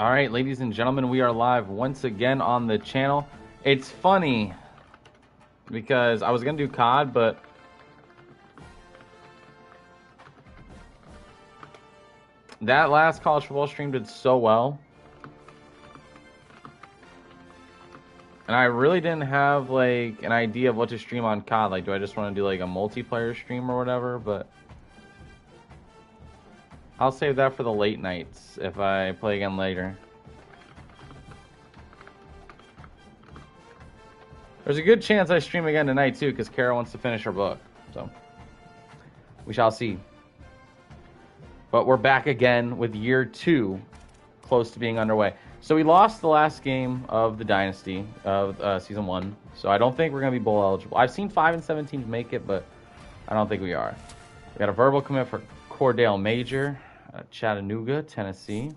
All right, ladies and gentlemen, we are live once again on the channel. It's funny because I was going to do COD, but that last college football stream did so well. And I really didn't have, like, an idea of what to stream on COD. Like, do I just want to do, like, a multiplayer stream or whatever? But I'll save that for the late nights if I play again later. There's a good chance I stream again tonight, too, because Kara wants to finish her book. So, we shall see. But we're back again with year 2 close to being underway. So we lost the last game of the Dynasty of Season 1. So I don't think we're going to be bowl eligible. I've seen 5 and 7 teams make it, but I don't think we are. We got a verbal commit for Cordell Major, Chattanooga, Tennessee.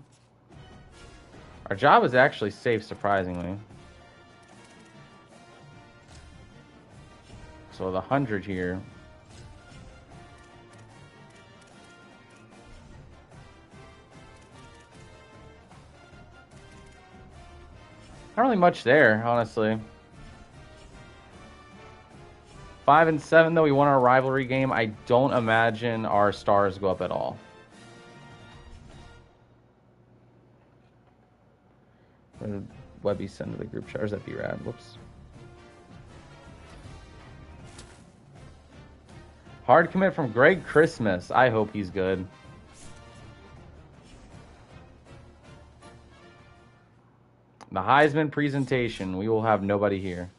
Our job is actually safe, surprisingly. So the 100 here. Not really much there, honestly. 5 and 7, though. We won our rivalry game. I don't imagine our stars go up at all. What did Webby send to the group chat? Or is that B-Rad? Whoops. Hard commit from Greg Christmas. I hope he's good. The Heisman presentation. We will have nobody here.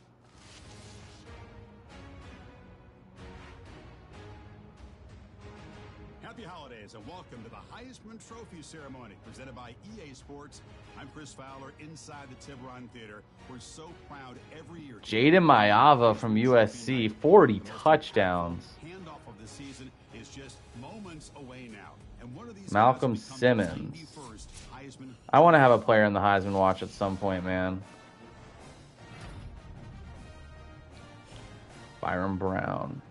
Happy holidays and welcome to the Heisman Trophy ceremony presented by EA Sports. I'm Chris Fowler inside the Tiburon Theater. We're so proud every year. Jaden Mayava from USC, 40 touchdowns. Handoff of the season is just moments away now. And one of these Malcolm Simmons. I want to have a player in the Heisman watch at some point, man. Byron Brown.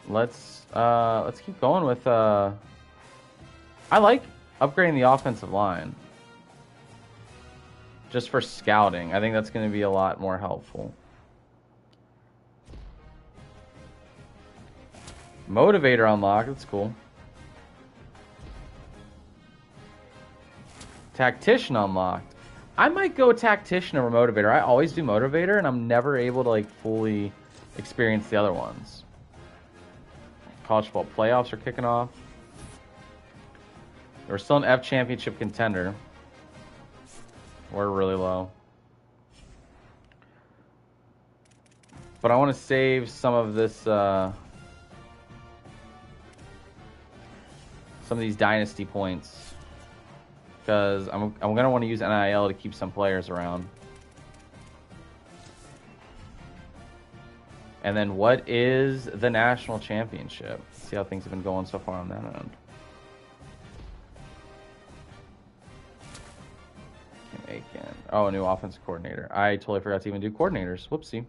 Let's keep going with I like upgrading the offensive line. Just for scouting. I think that's going to be a lot more helpful. Motivator unlocked. That's cool. Tactician unlocked. I might go Tactician over Motivator. I always do Motivator, and I'm never able to, like, fully experience the other ones. College football playoffs are kicking off. We're still an F championship contender. We're really low. But I want to save some of this, some of these dynasty points. Because I'm going to want to use NIL to keep some players around. And then what is the national championship? Let's see how things have been going so far on that end. Oh, a new offensive coordinator. I totally forgot to even do coordinators. Whoopsie.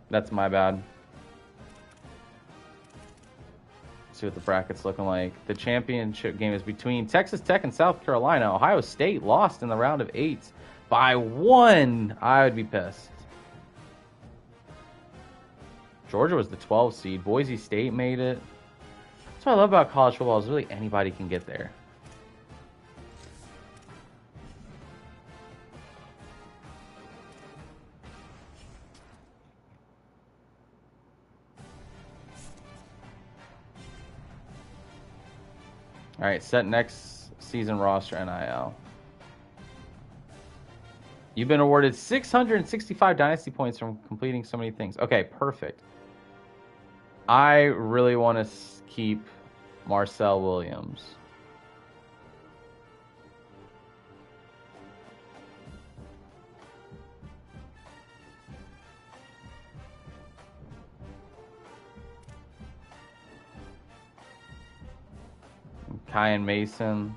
That's my bad. Let's see what the bracket's looking like. The championship game is between Texas Tech and South Carolina. Ohio State lost in the round of 8 by 1. I would be pissed. Georgia was the 12 seed. Boise State made it. That's what I love about college football is really anybody can get there. All right, set next season roster NIL. You've been awarded 665 dynasty points from completing so many things. Okay, perfect. I really want to keep Marcel Williams. Kyan Mason.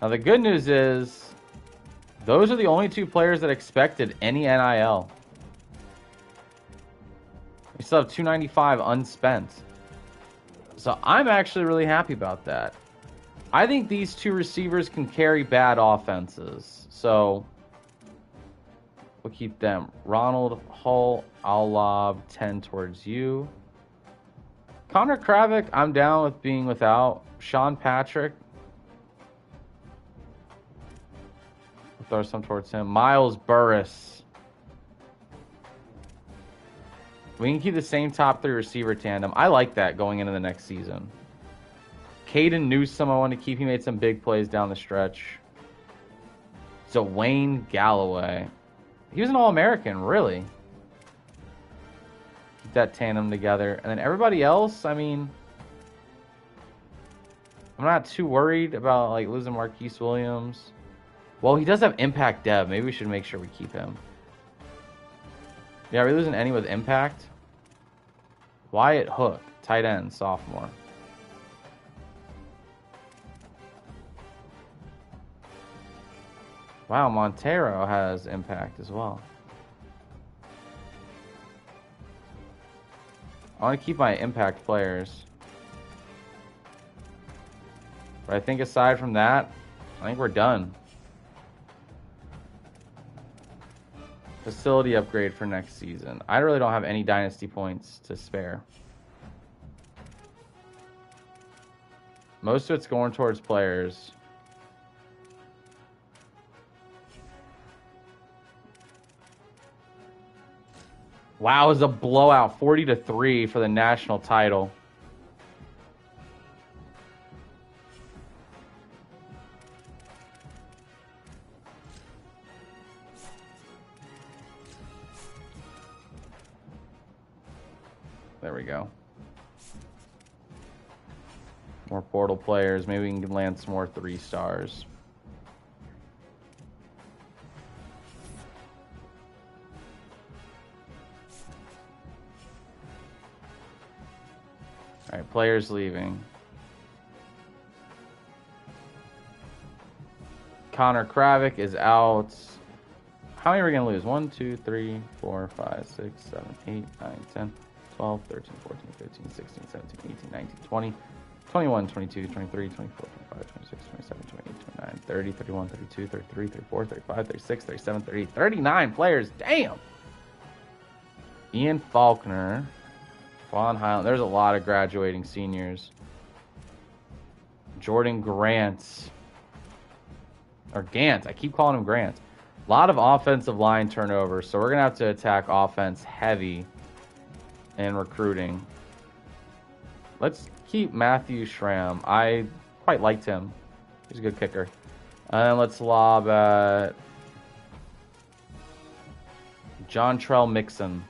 Now, the good news is those are the only two players that expected any NIL. We still have 295 unspent. So I'm actually really happy about that. I think these two receivers can carry bad offenses. So we'll keep them. Ronald Hull, I'll lob 10 towards you. Connor Kravik, I'm down with being without. Sean Patrick, we'll throw some towards him. Miles Burris. We can keep the same top three receiver tandem. I like that going into the next season. Caden Newsome, I want to keep. He made some big plays down the stretch. Dwayne Galloway. He was an All-American, really. Keep that tandem together. And then everybody else, I mean, I'm not too worried about like losing Marquise Williams. Well, he does have impact dev. Maybe we should make sure we keep him. Yeah, are we losing any with impact? Wyatt Hook, tight end, sophomore. Wow, Montero has impact as well. I want to keep my impact players. But I think aside from that, I think we're done. Facility upgrade for next season. I really don't have any Dynasty points to spare. Most of it's going towards players. Wow, it was a blowout, 40-3 for the national title. There we go. More portal players. Maybe we can land some more 3 stars. All right, players leaving. Connor Kravik is out. How many are we going to lose? 1, 2, 3, 4, 5, 6, 7, 8, 9, 10, 12, 13, 14, 15, 16, 17, 18, 19, 20, 21, 22, 23, 24, 25, 26, 27, 28, 29, 30, 31, 32, 33, 34, 35, 36, 37, 38, 39 players. Damn! Ian Faulkner. Vaughn Highland. There's a lot of graduating seniors. Jordan Grant. Or Gant. I keep calling him Grant. A lot of offensive line turnover, so we're going to have to attack offense heavy in recruiting. Let's keep Matthew Schramm. I quite liked him. He's a good kicker. And then let's lob at John Trell Mixon.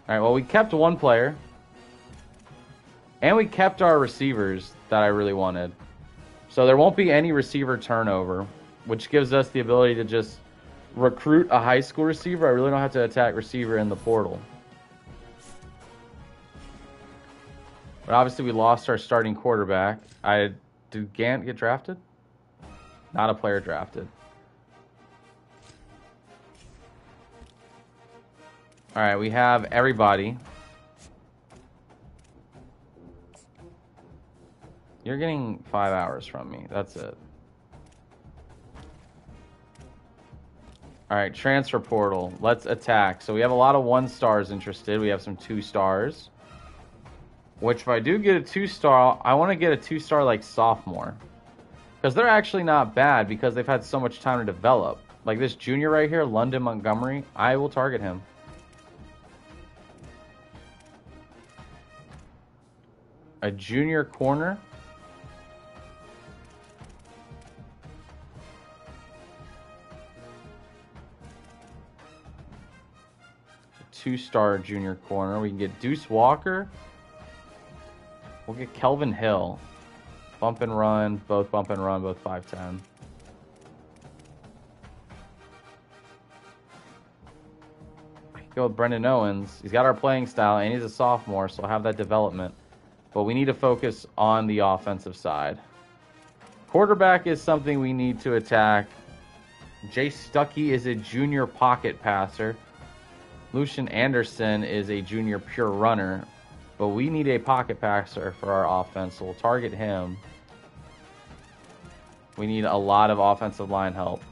All right, well, we kept one player. And we kept our receivers that I really wanted. So there won't be any receiver turnover, which gives us the ability to just recruit a high school receiver. I really don't have to attack receiver in the portal. But obviously we lost our starting quarterback. Did Gant get drafted? Not a player drafted. All right, we have everybody. You're getting 5 hours from me. That's it. All right, transfer portal. Let's attack. So we have a lot of 1 stars interested. We have some 2 stars. Which if I do get a 2-star, I want to get a 2-star like sophomore. Because they're actually not bad because they've had so much time to develop. Like this junior right here, London Montgomery, I will target him. A junior corner. A 2-star junior corner. We can get Deuce Walker. We'll get Kelvin Hill. Bump and run, both 5'10". I can go with Brendan Owens. He's got our playing style, and he's a sophomore, so I'll have that development. But we need to focus on the offensive side. Quarterback is something we need to attack. Jay Stuckey is a junior pocket passer. Lucian Anderson is a junior pure runner. But we need a pocket passer for our offense, so we'll target him. We need a lot of offensive line help.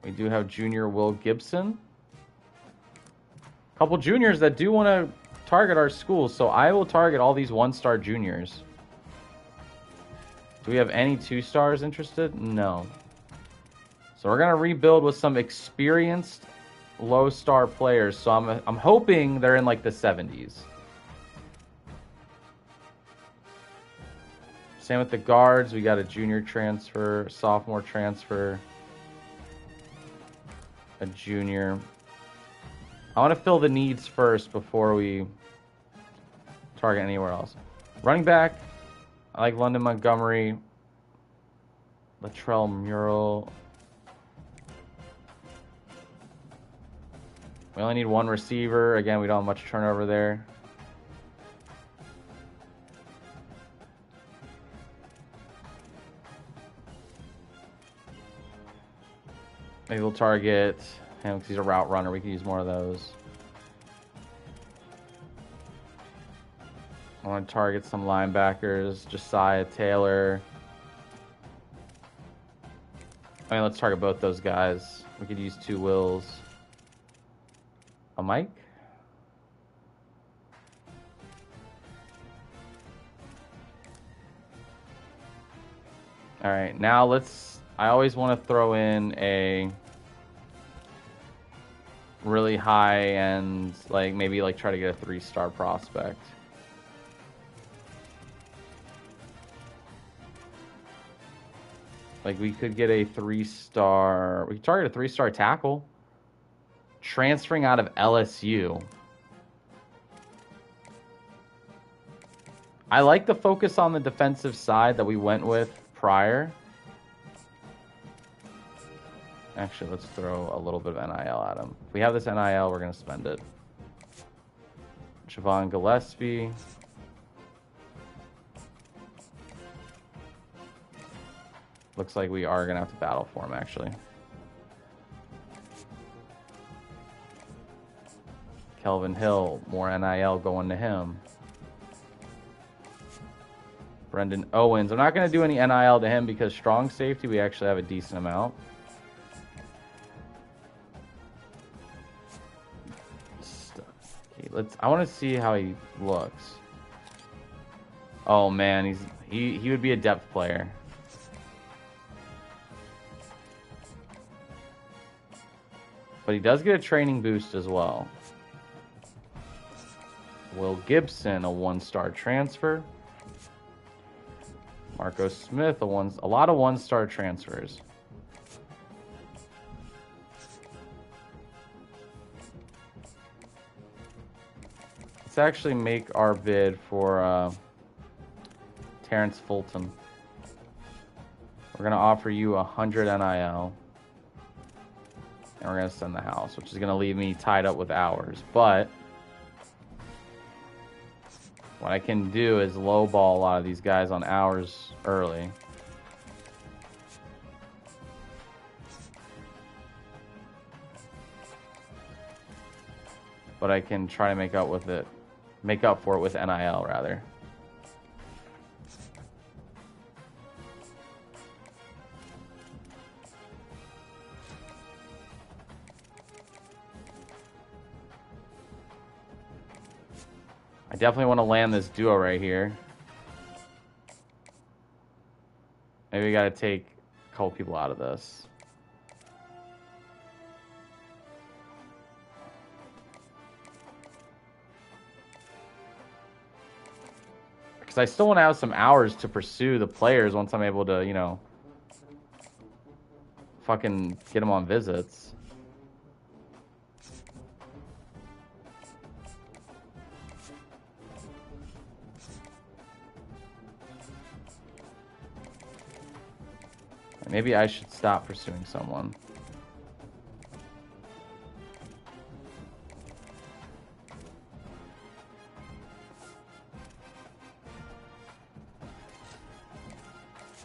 We do have junior Will Gibson. A couple juniors that do want to target our schools, so I will target all these one-star juniors. Do we have any two-stars interested? No. So we're going to rebuild with some experienced low-star players, so I'm hoping they're in like the 70s. Same with the guards. We got a junior transfer, sophomore transfer, a junior. I want to fill the needs first before we target anywhere else. Running back, I like London Montgomery, Latrell Murrell. We only need one receiver. Again, we don't have much turnover there. Maybe we'll target him because he's a route runner. We can use more of those. I want to target some linebackers. Josiah Taylor. I mean, let's target both those guys. We could use two Wills. A Mike? All right, now let's... I always want to throw in a really high end, like maybe like try to get a 3-star prospect. Like we could get a 3-star, we could target a 3-star tackle. Transferring out of LSU. I like the focus on the defensive side that we went with prior. Actually, let's throw a little bit of NIL at him. If we have this NIL, we're going to spend it. Javon Gillespie. Looks like we are going to have to battle for him, actually. Kelvin Hill, more NIL going to him. Brendan Owens. I'm not going to do any NIL to him because strong safety, we actually have a decent amount. Okay, I want to see how he looks. Oh man, he would be a depth player. But he does get a training boost as well. Will Gibson, a 1-star transfer. Marco Smith, a lot of 1-star transfers. Let's actually make our bid for Terrence Fulton. We're going to offer you 100 NIL. And we're going to send the house, which is going to leave me tied up with hours. But what I can do is lowball a lot of these guys on hours early. But I can try to make up for it with NIL rather. I definitely want to land this duo right here. Maybe we got to take a couple people out of this. Because I still want to have some hours to pursue the players once I'm able to, you know, fucking get them on visits. Maybe I should stop pursuing someone.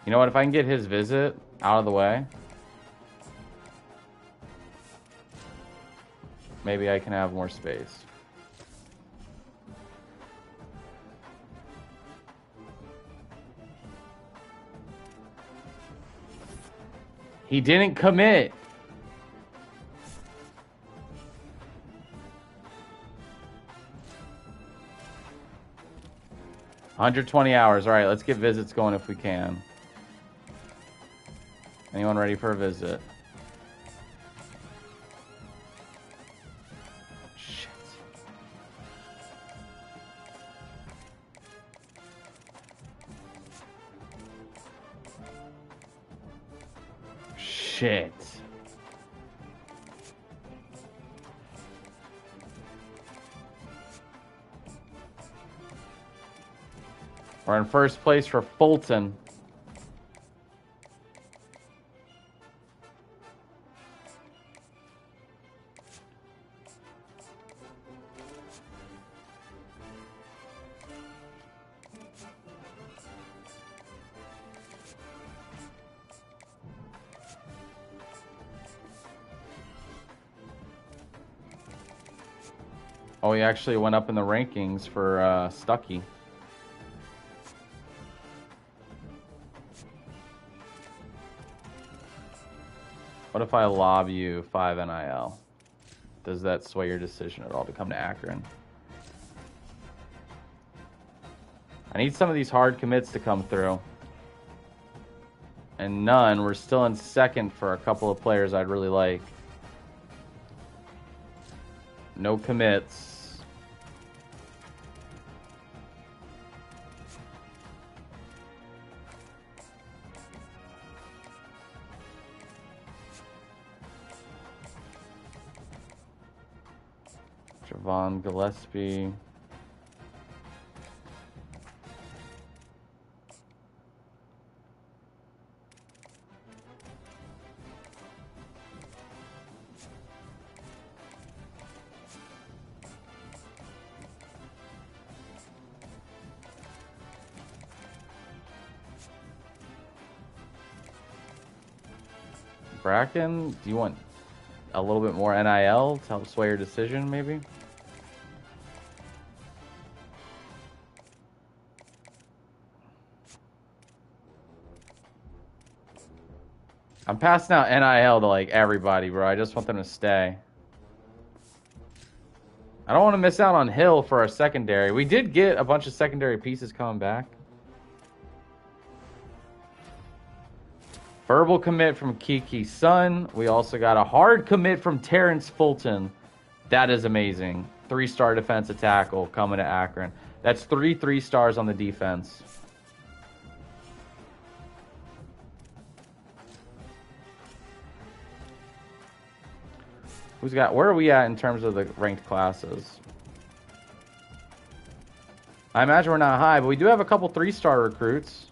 You know what? If I can get his visit out of the way, maybe I can have more space. He didn't commit. $120 hours. All right, let's get visits going if we can. Anyone ready for a visit? Shit. Shit. We're in first place for Fulton. Oh, he actually went up in the rankings for Stucky. What if I lob you 5 NIL? Does that sway your decision at all to come to Akron? I need some of these hard commits to come through. And none. We're still in second for a couple of players I'd really like. No commits. Javon Gillespie. Bracken, do you want a little bit more NIL to help sway your decision, maybe? I'm passing out NIL to, like, everybody, bro. I just want them to stay. I don't want to miss out on Hill for our secondary. We did get a bunch of secondary pieces coming back. Verbal commit from Kiki Sun. We also got a hard commit from Terrence Fulton. That is amazing. 3-star defensive tackle coming to Akron. That's 3 3-stars on the defense. Who's got? Where are we at in terms of the ranked classes? I imagine we're not high, but we do have a couple 3-star recruits.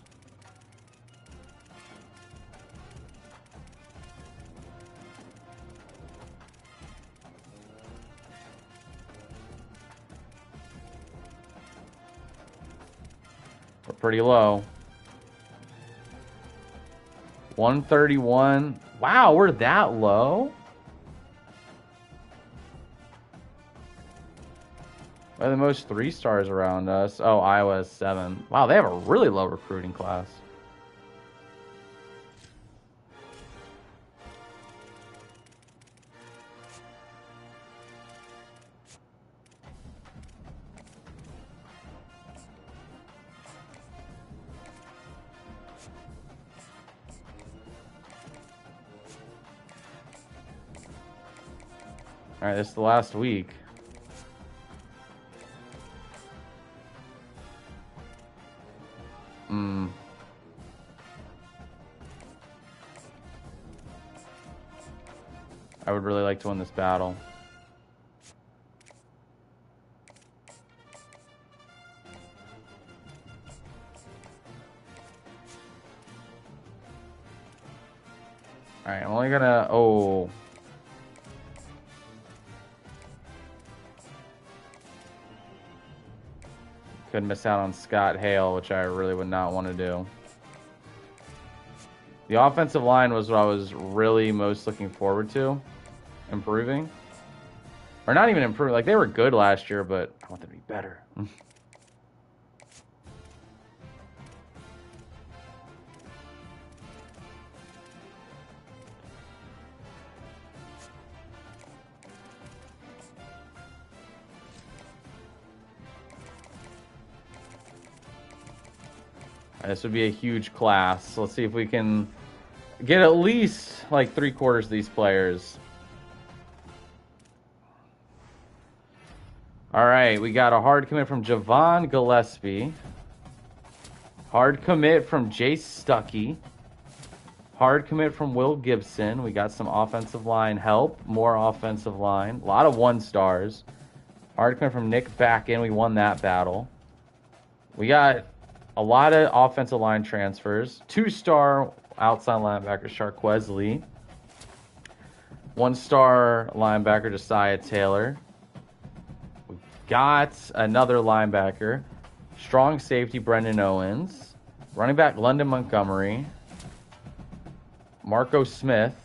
We're pretty low. 131. Wow, we're that low? We're the most 3-stars around us. Oh, Iowa is 7. Wow, they have a really low recruiting class. All right, this is the last week. I would really like to win this battle. All right, I'm only gonna... Oh. Could miss out on Scott Hale, which I really would not want to do. The offensive line was what I was really most looking forward to improving. Or not even improving. Like, they were good last year, but I want them to be better. This would be a huge class. So let's see if we can get at least like 3/4 of these players. All right, we got a hard commit from Javon Gillespie. Hard commit from Jace Stuckey. Hard commit from Will Gibson. We got some offensive line help. More offensive line. A lot of 1-stars. Hard commit from Nick Backen. We won that battle. We got a lot of offensive line transfers. 2-star outside linebacker Sharquez Lee. 1-star linebacker Josiah Taylor. We got another linebacker. Strong safety Brendan Owens. Running back London Montgomery. Marco Smith.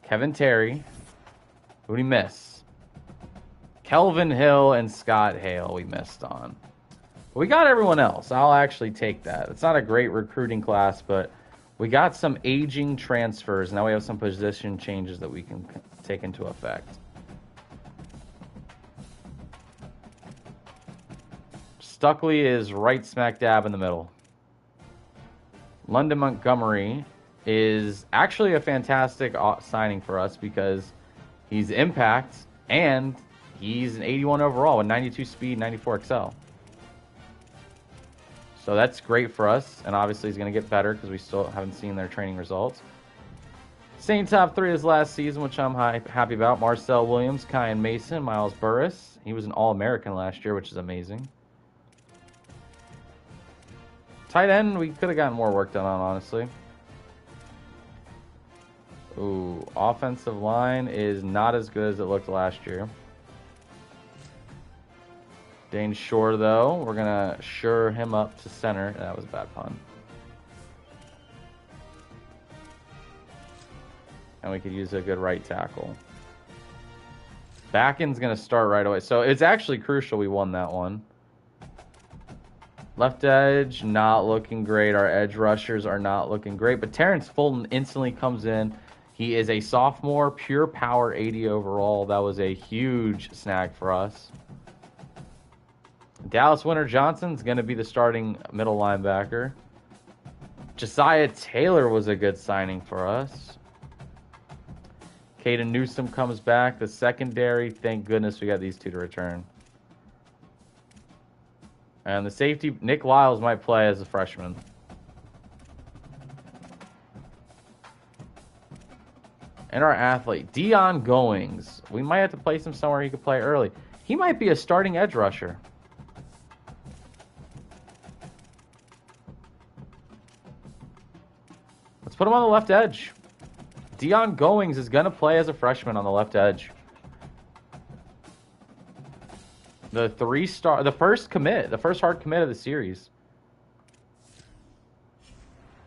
Kevin Terry. Who'd he miss? Kelvin Hill and Scott Hale we missed on. We got everyone else. I'll actually take that. It's not a great recruiting class, but we got some aging transfers. Now we have some position changes that we can take into effect. Stuckley is right smack dab in the middle. London Montgomery is actually a fantastic signing for us because he's impact and he's an 81 overall with 92 speed, 94 XL. So that's great for us, and obviously he's going to get better because we still haven't seen their training results. Same top 3 as last season, which I'm happy about. Marcel Williams, Kyan Mason, Miles Burris. He was an All-American last year, which is amazing. Tight end, we could have gotten more work done on, honestly. Ooh, offensive line is not as good as it looked last year. Dane Shore, though, we're going to shore him up to center. That was a bad pun. And we could use a good right tackle. Backen's going to start right away. So it's actually crucial we won that one. Left edge, not looking great. Our edge rushers are not looking great. But Terrence Fulton instantly comes in. He is a sophomore, pure power 80 overall. That was a huge snag for us. Dallas Winter Johnson's going to be the starting middle linebacker. Josiah Taylor was a good signing for us. Caden Newsom comes back. The secondary, thank goodness we got these two to return. And the safety, Nick Lyles might play as a freshman. And our athlete, Dion Goings. We might have to place him somewhere he could play early. He might be a starting edge rusher. Let's put him on the left edge. Dion Goings is going to play as a freshman on the left edge. The first hard commit of the series.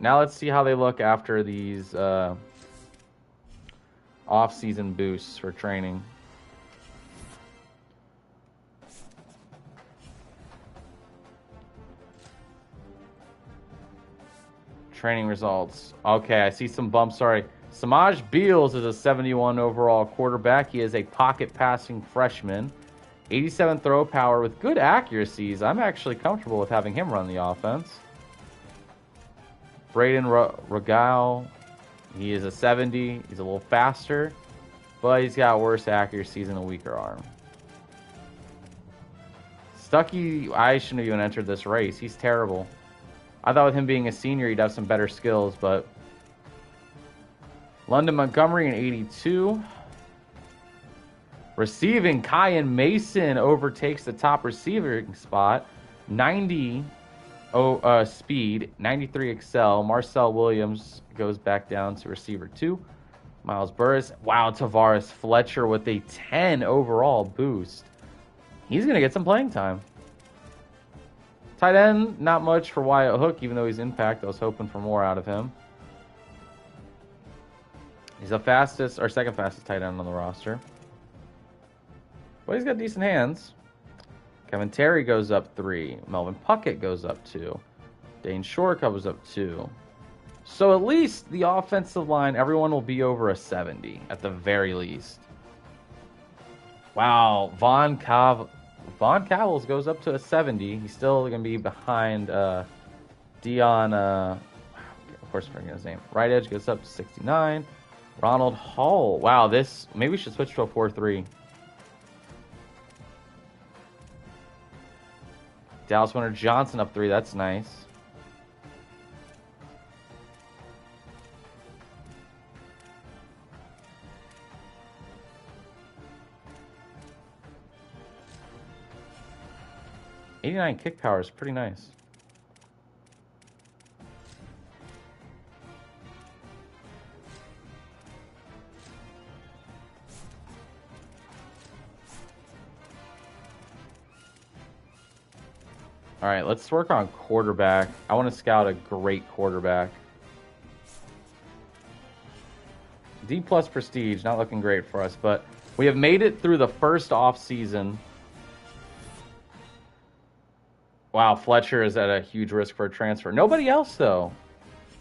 Now let's see how they look after these off-season boosts for training. Training results. Okay, I see some bumps. Sorry. Samaj Beals is a 71 overall quarterback. He is a pocket passing freshman. 87 throw power with good accuracies. I'm actually comfortable with having him run the offense. Braden Regal. He is a 70. He's a little faster, but he's got worse accuracies and a weaker arm. Stuckey, I shouldn't have even entered this race. He's terrible. I thought with him being a senior, he'd have some better skills, but London Montgomery in 82. Receiving, Kyan Mason overtakes the top receiving spot. 90 speed, 93 XL. Marcel Williams goes back down to receiver 2. Miles Burris. Wow, Tavares Fletcher with a 10 overall boost. He's going to get some playing time. Tight end, not much for Wyatt Hook, even though he's impact. I was hoping for more out of him. He's the fastest, or second fastest tight end on the roster. But he's got decent hands. Kevin Terry goes up 3. Melvin Puckett goes up 2. Dane Shore goes up 2. So at least the offensive line, everyone will be over a 70 at the very least. Wow, Von Cowles goes up to a 70. He's still going to be behind Dion. Of course, I'm forgetting his name. Right edge goes up to 69. Ronald Hall. Wow, this maybe we should switch to a 4-3. Dallas Winter Johnson up 3. That's nice. '89 kick power is pretty nice. All right, let's work on quarterback. I want to scout a great quarterback. D+ prestige, not looking great for us, but we have made it through the first off season. Wow, Fletcher is at a huge risk for a transfer. Nobody else, though,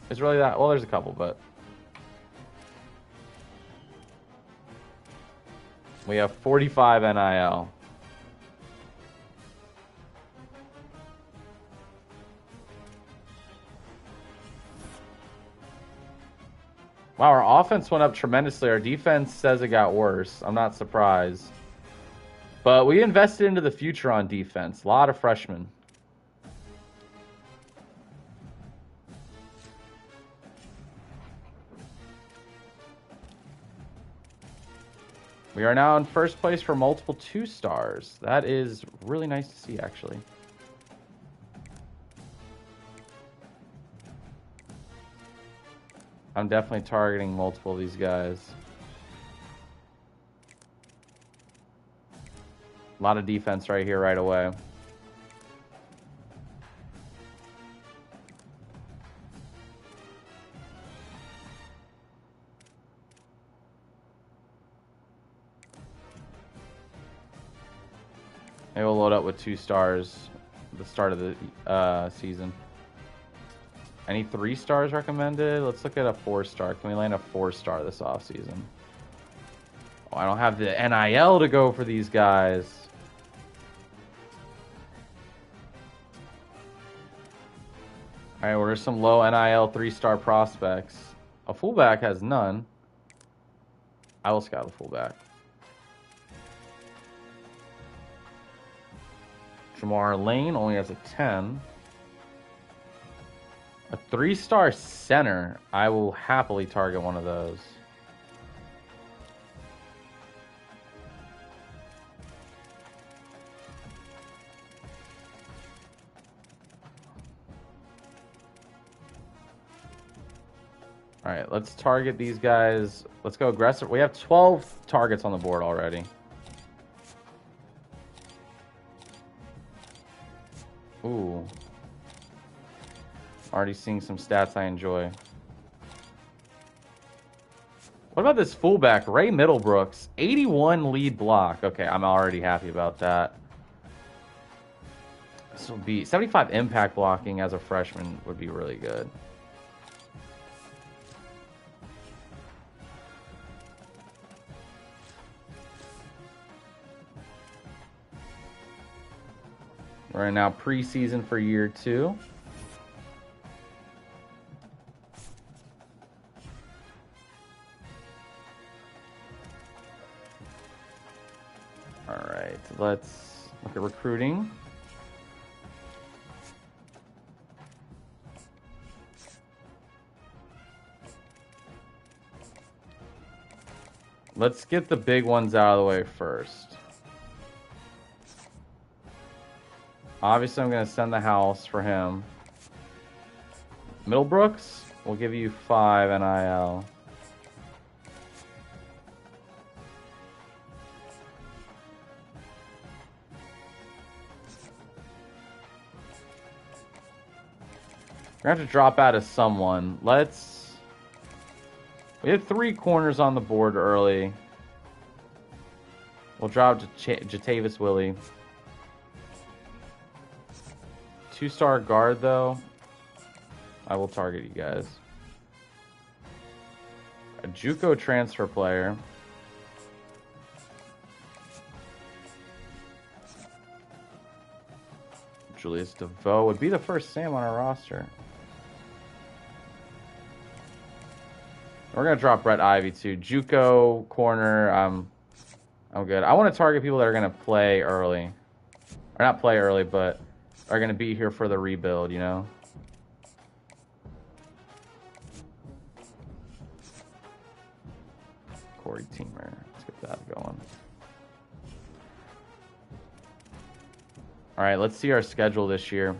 is really that... Well, there's a couple, but... We have 45 NIL. Wow, our offense went up tremendously. Our defense says it got worse. I'm not surprised. But we invested into the future on defense. A lot of freshmen. We are now in first place for multiple 2-stars. That is really nice to see, actually. I'm definitely targeting multiple of these guys. A lot of defense right here, right away. Maybe we'll load up with 2-stars at the start of the season. Any 3-stars recommended? Let's look at a 4-star. Can we land a 4-star this offseason? Oh, I don't have the NIL to go for these guys. All right, what are some low NIL 3-star prospects? A fullback has none. I will scout a fullback. Jamar Lane only has a 10. A 3-star center. I will happily target one of those. All right, let's target these guys. Let's go aggressive. We have 12 targets on the board already. Ooh. Already seeing some stats I enjoy. What about this fullback, Ray Middlebrooks? 81 lead block. Okay, I'm already happy about that. This will be 75 impact blocking as a freshman would be really good. We're in now preseason for year 2. All right, let's look at recruiting. Let's get the big ones out of the way first. Obviously, I'm going to send the house for him. Middlebrooks, we'll give you 5 NIL. We're going to have to drop out of someone. Let's We had 3 corners on the board early. We'll drop Jatavis Willie. 2-star guard, though. I will target you guys. A JUCO transfer player. Julius DeVoe would be the first Sam on our roster. We're going to drop Brett Ivy, too. JUCO, corner, I'm good. I want to target people that are going to play early. Or not play early, but are going to be here for the rebuild, you know? Corey Teamer. Let's get that going. All right, let's see our schedule this year.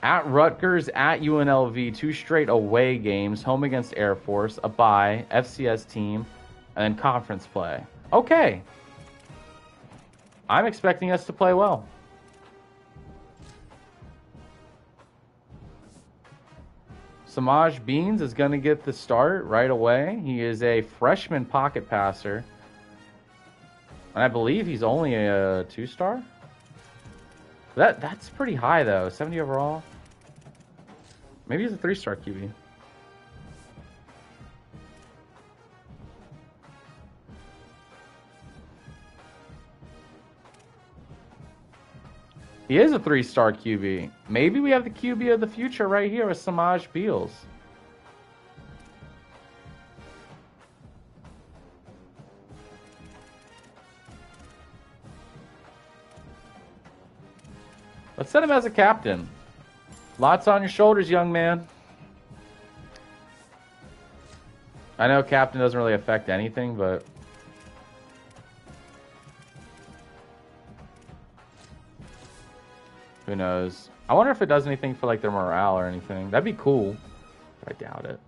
At Rutgers, at UNLV, 2 straight away games, home against Air Force, a bye, FCS team, and then conference play. Okay. I'm expecting us to play well. Samaj Beans is going to get the start right away. He is a freshman pocket passer. And I believe he's only a 2-star. That's pretty high, though. 70 overall. Maybe he's a 3-star QB. He is a 3-star QB. Maybe we have the QB of the future right here with Samaj Beals. Let's set him as a captain. Lots on your shoulders, young man. I know captain doesn't really affect anything, but... who knows? I wonder if it does anything for like their morale or anything. That'd be cool. But I doubt it.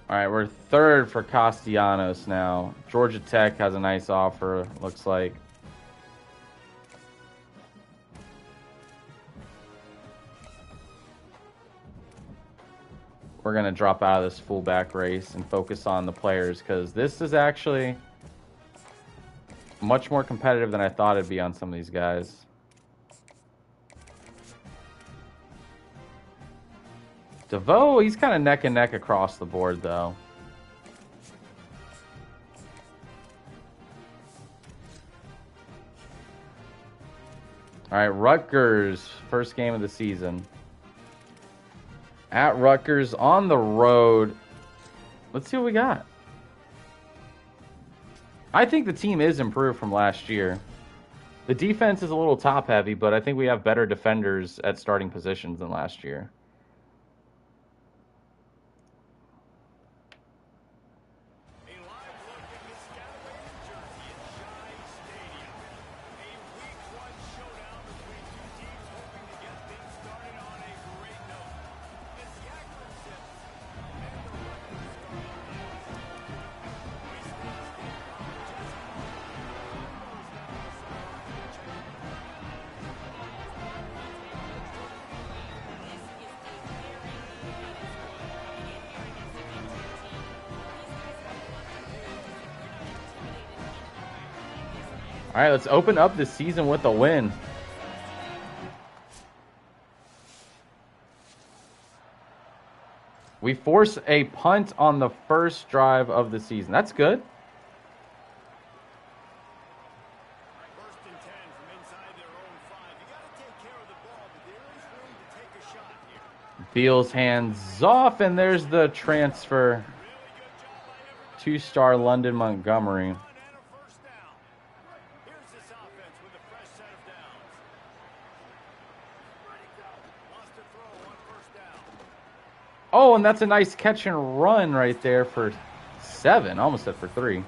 All right, we're 3rd for Castellanos now. Georgia Tech has a nice offer, looks like. We're going to drop out of this fullback race and focus on the players because this is actually much more competitive than I thought it'd be on some of these guys. DeVoe, he's kind of neck and neck across the board, though. All right, Rutgers, first game of the season. At Rutgers, on the road. Let's see what we got. I think the team is improved from last year. The defense is a little top-heavy, but I think we have better defenders at starting positions than last year. All right, let's open up the season with a win. We force a punt on the first drive of the season. That's good. First and 10 from inside their own 5. You got to take care of the ball, but there is room to take a shot here. Beals hands off, and there's the transfer. 2-star London Montgomery. Oh, and that's a nice catch and run right there for 7. Almost set for 3.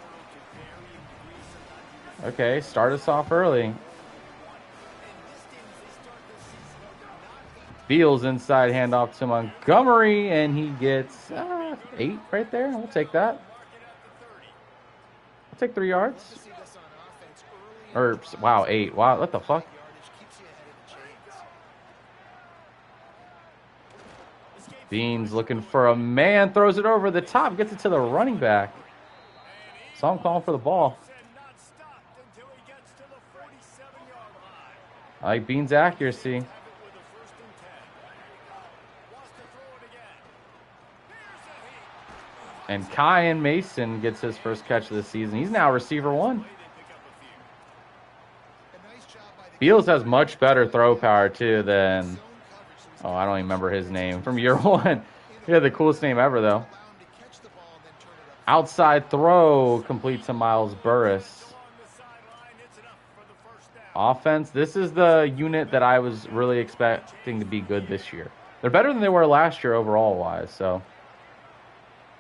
Okay, start us off early. Beals inside handoff to Montgomery, and he gets 8 right there. We'll take that. I'll take 3 yards. Or, wow, 8. Wow, what the fuck? Beans looking for a man, throws it over the top, gets it to the running back. So I'm calling for the ball. I like Beans' accuracy. And Kyan Mason gets his first catch of the season. He's now receiver 1. Beals has much better throw power, too, than... Oh, I don't even remember his name from year 1. He had the coolest name ever, though. Outside throw complete to Miles Burris. Offense, this is the unit that I was really expecting to be good this year. They're better than they were last year overall-wise, so...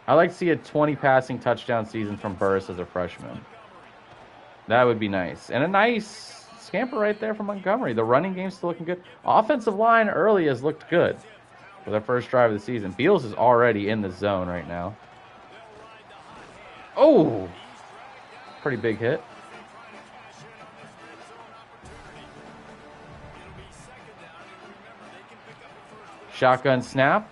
I'd like to see a 20 passing touchdown season from Burris as a freshman. That would be nice. And a nice scamper right there from Montgomery. The running game's still looking good. Offensive line early has looked good for their first drive of the season. Beals is already in the zone right now. Oh! Pretty big hit. Shotgun snap.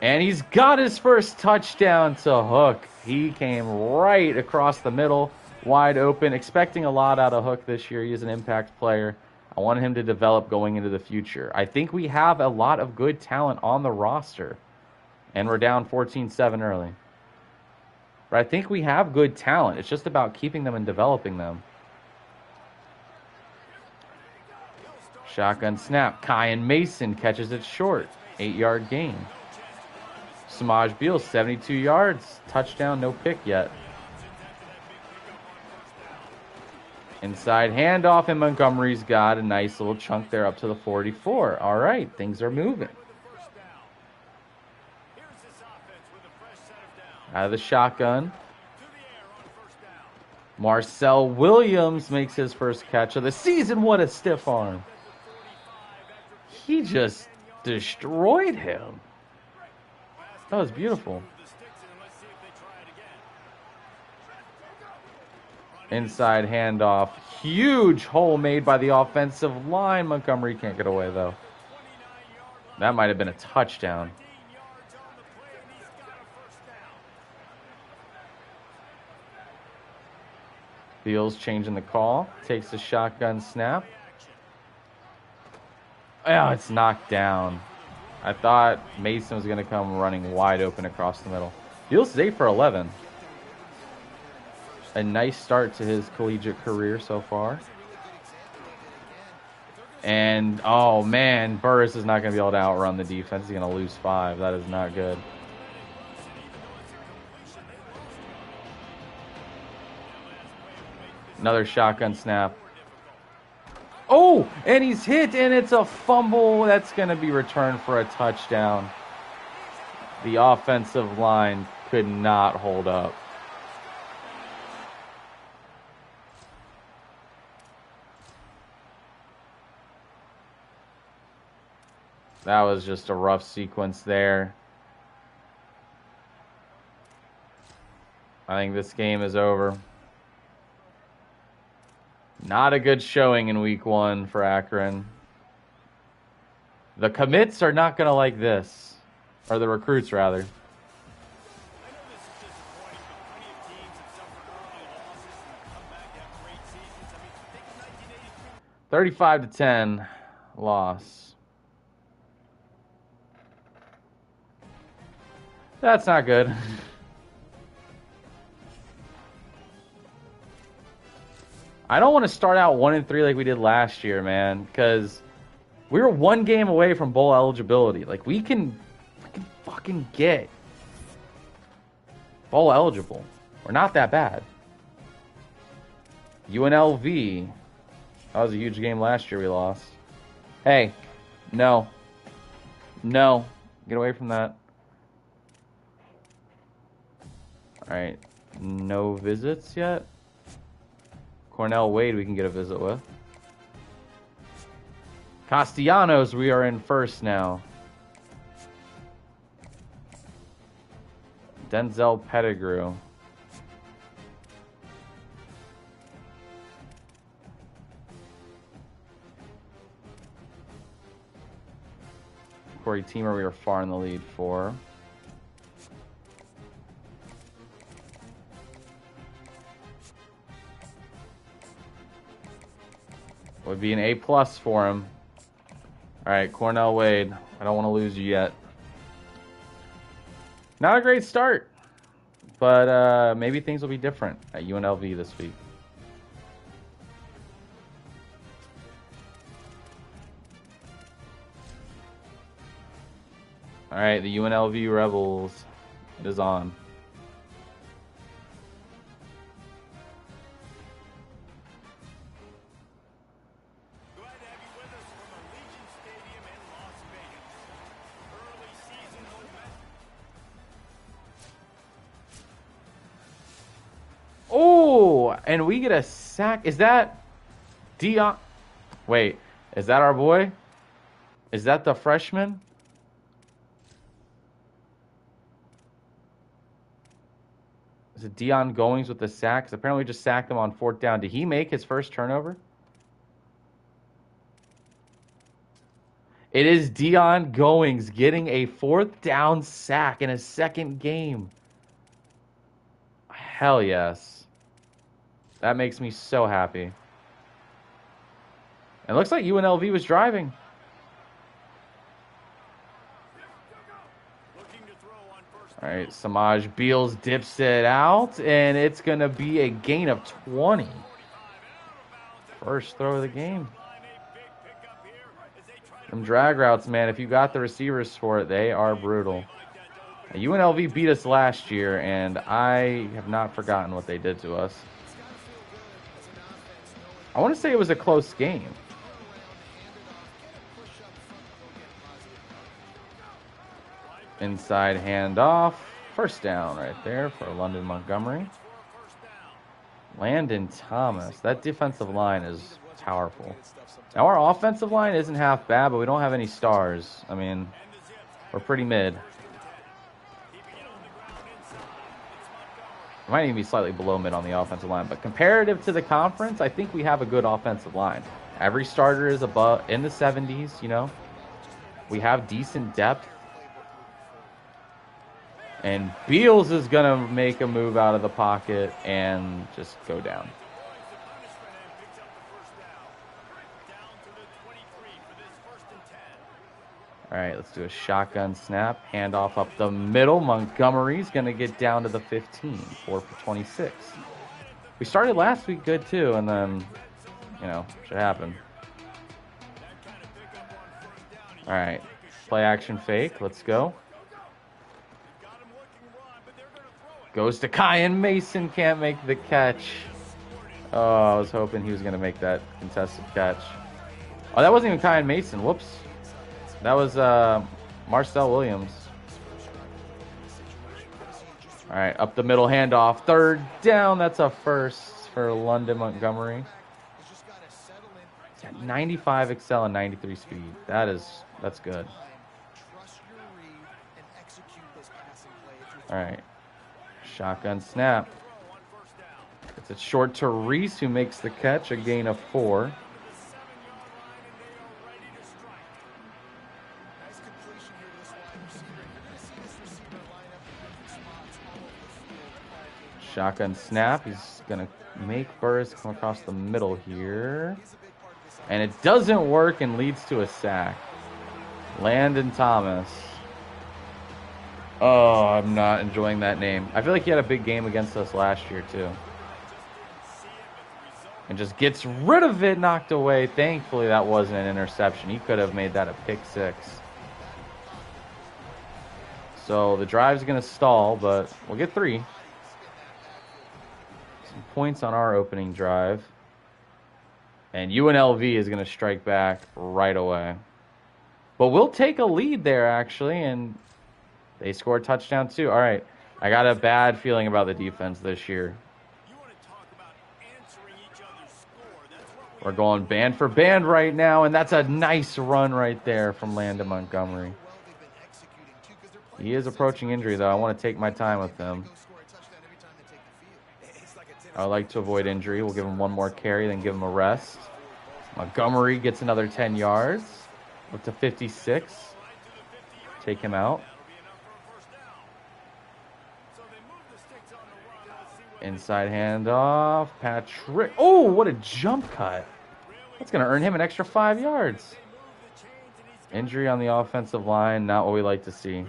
And he's got his first touchdown to Hook. He came right across the middle, wide open, expecting a lot out of Hook this year. He's an impact player. I want him to develop going into the future. I think we have a lot of good talent on the roster. And we're down 14-7 early. But I think we have good talent. It's just about keeping them and developing them. Shotgun snap. Kyan Mason catches it short. 8-yard gain. Samaj Beals, 72 yards. Touchdown, no pick yet. Inside handoff, and Montgomery's got a nice little chunk there up to the 44. All right, things are moving. Out of the shotgun. Marcel Williams makes his first catch of the season. What a stiff arm. He just destroyed him. That was beautiful. Inside handoff. Huge hole made by the offensive line. Montgomery can't get away, though. That might have been a touchdown. Beals changing the call. Takes the shotgun snap. Oh, it's knocked down. I thought Mason was going to come running wide open across the middle. Beals is 8 for 11. A nice start to his collegiate career so far. And, oh man, Burris is not going to be able to outrun the defense. He's going to lose 5. That is not good. Another shotgun snap. Oh, and he's hit, and it's a fumble. That's going to be returned for a touchdown. The offensive line could not hold up. That was just a rough sequence there. I think this game is over. Not a good showing in week 1 for Akron. The commits are not going to like this. Or the recruits, rather. $35-10 loss. That's not good. I don't want to start out 1-3 like we did last year, man, because we were 1 game away from bowl eligibility. Like, we can fucking get bowl eligible. We're not that bad. UNLV. That was a huge game last year we lost. Hey, no. No. Get away from that. Alright. No visits yet? Cornell Wade we can get a visit with. Castellanos, we are in first now. Denzel Pettigrew. Corey Teamer, we are far in the lead for. Would be an A+ for him. All right, Cornell Wade. I don't want to lose you yet. Not a great start, but maybe things will be different at UNLV this week. All right, the UNLV Rebels. It is on. Oh, and we get a sack. Is that Dion? Wait, is that our boy? Is that the freshman? Is it Dion Goings with the sack? 'Cause apparently we just sacked him on 4th down. Did he make his first turnover? It is Dion Goings getting a 4th down sack in his second game. Hell yes. That makes me so happy. It looks like UNLV was driving. All right, Samaj Beals dips it out, and it's going to be a gain of 20. First throw of the game. Them drag routes, man, if you got the receivers for it, they are brutal. UNLV beat us last year, and I have not forgotten what they did to us. I want to say it was a close game. Inside handoff. First down right there for London Montgomery. Landon Thomas. That defensive line is powerful. Now our offensive line isn't half bad, but we don't have any stars. I mean, we're pretty mid. Might even be slightly below mid on the offensive line, but comparative to the conference, I think we have a good offensive line. Every starter is above in the 70s, you know. We have decent depth. And Beals is going to make a move out of the pocket and just go down. All right, let's do a shotgun snap. Handoff up the middle. Montgomery's going to get down to the 15. 4 for 26. We started last week good, too, and then, you know, shit happened. All right, play action fake. Let's go. Goes to Kyan Mason. Can't make the catch. Oh, I was hoping he was going to make that contested catch. Oh, that wasn't even Kyan Mason. Whoops. That was Marcel Williams. All right, up the middle handoff. 3rd down. That's a first for London Montgomery. 95 excel and 93 speed. That's good. All right. Shotgun snap. It's a short to Reese, who makes the catch. A gain of 4. Shotgun snap. He's going to make Burris come across the middle here. And it doesn't work and leads to a sack. Landon Thomas. Oh, I'm not enjoying that name. I feel like he had a big game against us last year, too. And just gets rid of it, knocked away. Thankfully, that wasn't an interception. He could have made that a pick 6. So the drive's going to stall, but we'll get 3. Some points on our opening drive. And UNLV is going to strike back right away. But we'll take a lead there, actually, and they score a touchdown, too. All right, I got a bad feeling about the defense this year. We're going band for band right now, and that's a nice run right there from Landon Montgomery. He is approaching injury, though. I want to take my time with him. I would like to avoid injury. We'll give him one more carry, then give him a rest. Montgomery gets another 10 yards. Up to 56. Take him out. Inside handoff. Patrick. Oh, what a jump cut. That's going to earn him an extra 5 yards. Injury on the offensive line. Not what we like to see.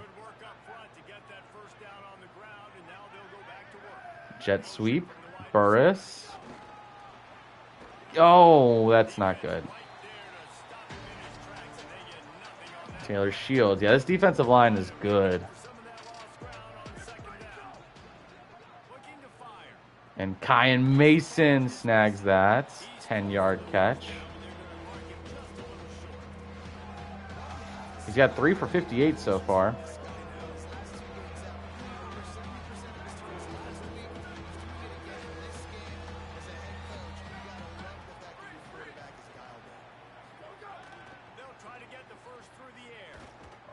Jet sweep. Burris. Oh, that's not good. Taylor Shields. Yeah, this defensive line is good. And Kyan Mason snags that 10-yard catch. He's got 3 for 58 so far.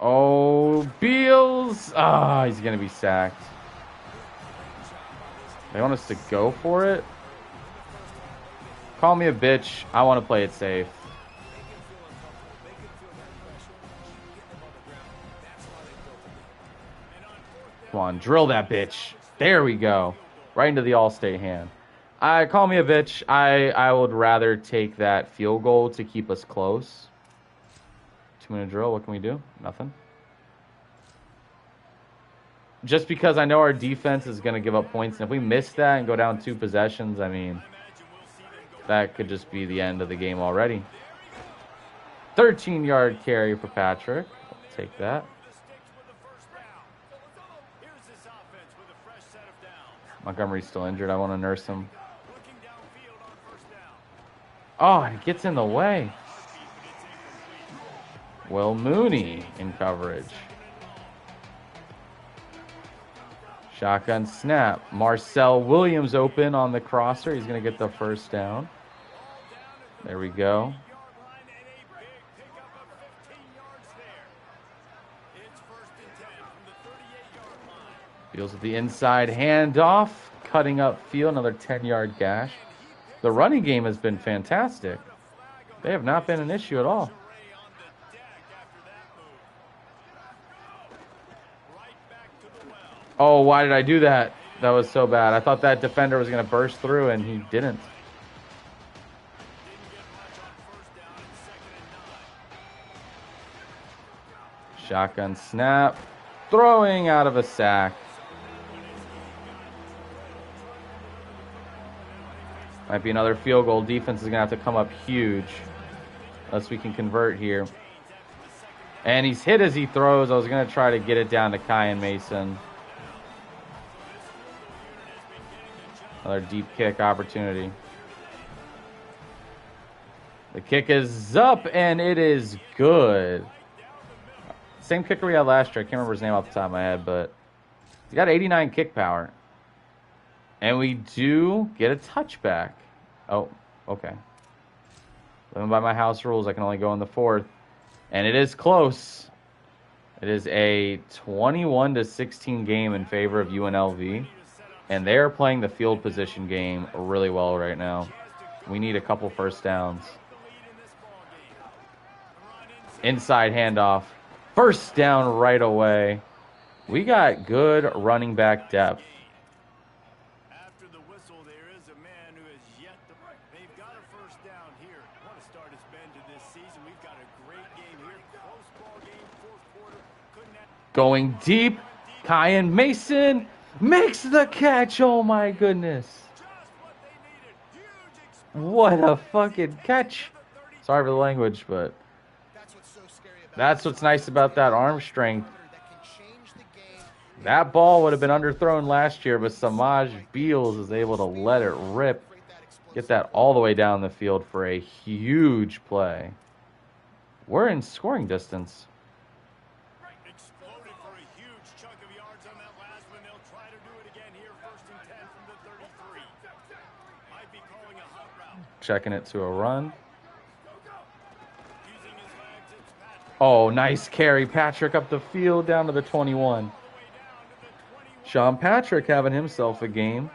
Oh, Beals. Ah, he's going to be sacked. They want us to go for it. Call me a bitch. I want to play it safe. Come on, drill that bitch. There we go. Right into the All-State hand. Call me a bitch. I would rather take that field goal to keep us close. 2-minute drill. What can we do? Nothing. Just because I know our defense is going to give up points. And if we miss that and go down 2 possessions, I mean, that could just be the end of the game already. 13-yard carry for Patrick. I'll take that. Montgomery's still injured. I want to nurse him. Oh, he gets in the way. Will Mooney in coverage. Shotgun snap. Marcel Williams open on the crosser. He's going to get the first down. There we go. Fields with the inside handoff. Cutting up field. Another 10-yard gash. The running game has been fantastic. They have not been an issue at all. Oh, why did I do that? That was so bad. I thought that defender was going to burst through, and he didn't. Shotgun snap. Throwing out of a sack. Might be another field goal. Defense is going to have to come up huge. Unless we can convert here. And he's hit as he throws. I was going to try to get it down to Kyan Mason. Another deep kick opportunity. The kick is up, and it is good. Same kicker we had last year. I can't remember his name off the top of my head, but he's got 89 kick power. And we do get a touchback. Oh, okay. Living by my house rules, I can only go in the 4th. And it is close. It is a 21-16 game in favor of UNLV. And they are playing the field position game really well right now. We need a couple first downs. Inside handoff. First down right away. We got good running back depth. After the whistle, there is a man who has yet to... They've got a first down here. What a start it's been to this season. We've got a great game here. Close ball game, 4th quarter. Couldn't have... Going deep. Kyan Mason makes the catch. Oh my goodness. What a fucking catch. Sorry for the language, but that's what's nice about that arm strength. That ball would have been underthrown last year, but Samaj Beals is able to let it rip. Get that all the way down the field for a huge play. We're in scoring distance. Exploded for a huge chunk of yards on that last one. They'll try to do it again here. 1st and 10 from the 33. Might be calling Checking it to a run. Oh, nice carry. Patrick up the field down to the 21. Sean Patrick having himself a game.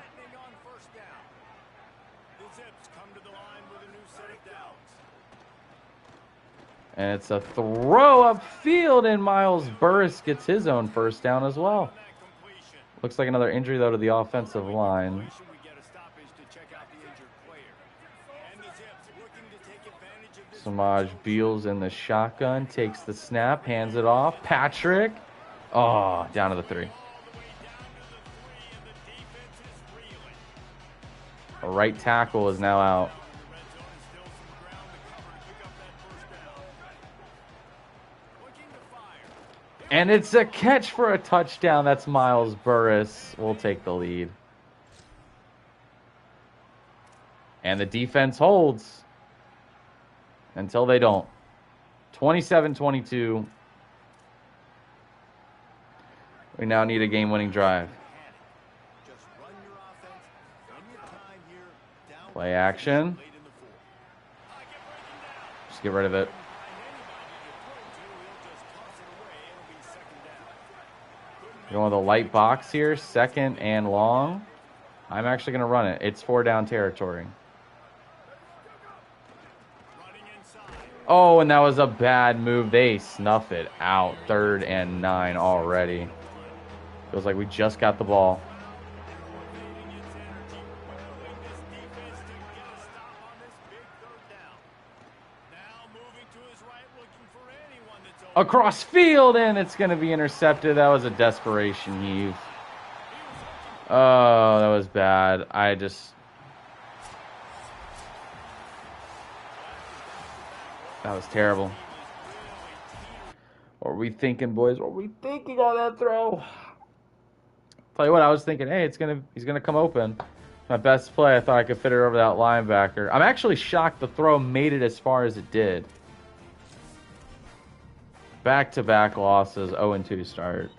And it's a throw upfield, and Miles Burris gets his own first down as well. Looks like another injury, though, to the offensive line. Samaj Beals in the shotgun, takes the snap, hands it off. Patrick. Oh, down to the 3. A right tackle is now out. And it's a catch for a touchdown. That's Miles Burris. We'll take the lead. And the defense holds until they don't. 27-22. We now need a game-winning drive. Play action. Just get rid of it. Going with a light box here. 2nd and long. I'm actually going to run it. It's 4-down territory. Oh, and that was a bad move. They snuff it out. 3rd and 9 already. Feels like we just got the ball. Across field, and it's going to be intercepted. That was a desperation heave. Oh, that was bad. That was terrible. What were we thinking, boys? What were we thinking on that throw? Tell you what, I was thinking, hey, he's gonna come open. My best play, I thought I could fit it over that linebacker. I'm actually shocked the throw made it as far as it did. Back-to-back losses, 0-2 start.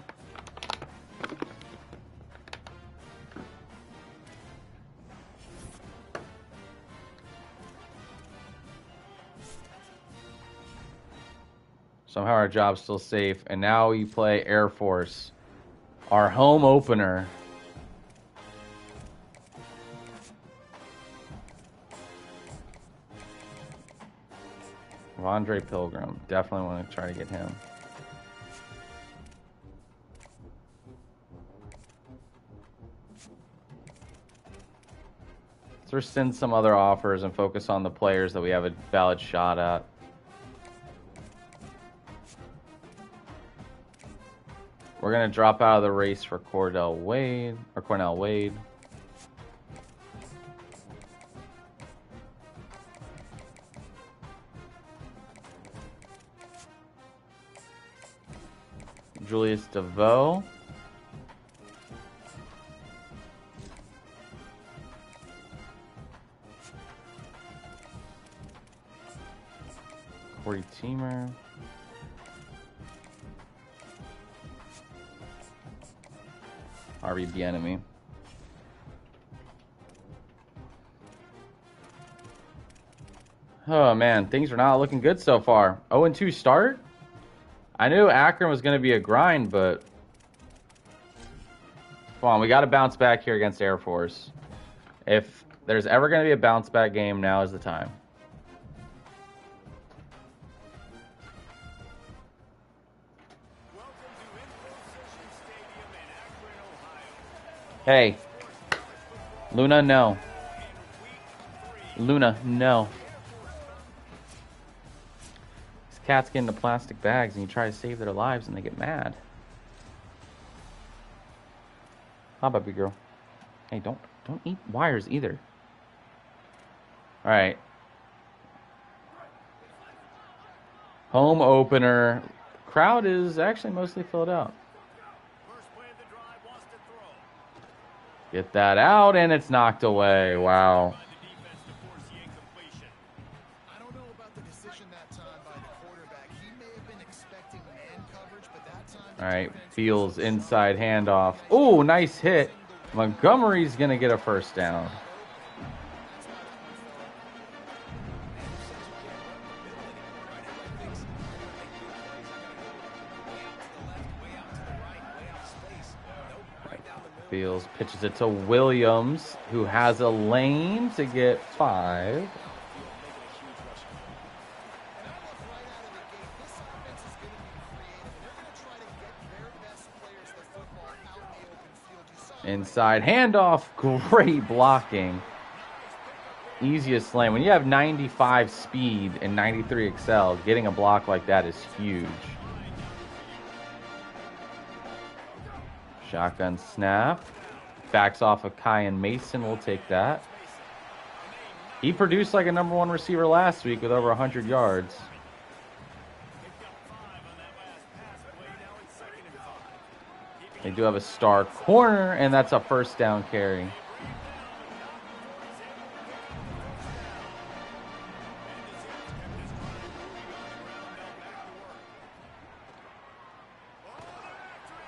Somehow our job's still safe. And now we play Air Force. Our home opener. Andre Pilgrim. Definitely want to try to get him. Let's rescind some other offers and focus on the players that we have a valid shot at. We're going to drop out of the race for Cornell Wade. Julius DeVoe. Corey Teamer. RB enemy. Oh man, things are not looking good so far. 0-2 start. I knew Akron was going to be a grind, but come on, we got to bounce back here against Air Force. If there's ever going to be a bounce back game, now is the time. Hey, Luna, no. Luna, no. These cats get into plastic bags and you try to save their lives and they get mad. Hi, baby girl. Hey, don't eat wires either. All right. Home opener. Crowd is actually mostly filled out. Get that out, and it's knocked away. Wow. I don't know about the decision that time by the quarterback. He may have been expecting man coverage, but that time... All right, Fields inside handoff. Oh, nice hit. Montgomery's going to get a first down. Beals pitches it to Williams, who has a lane to get 5. Inside handoff, great blocking. Easiest lane. When you have 95 speed and 93 excel, getting a block like that is huge. Shotgun snap. Backs off of Kyan Mason. We'll take that. He produced like a #1 receiver last week with over 100 yards. They do have a star corner, and that's a first down carry.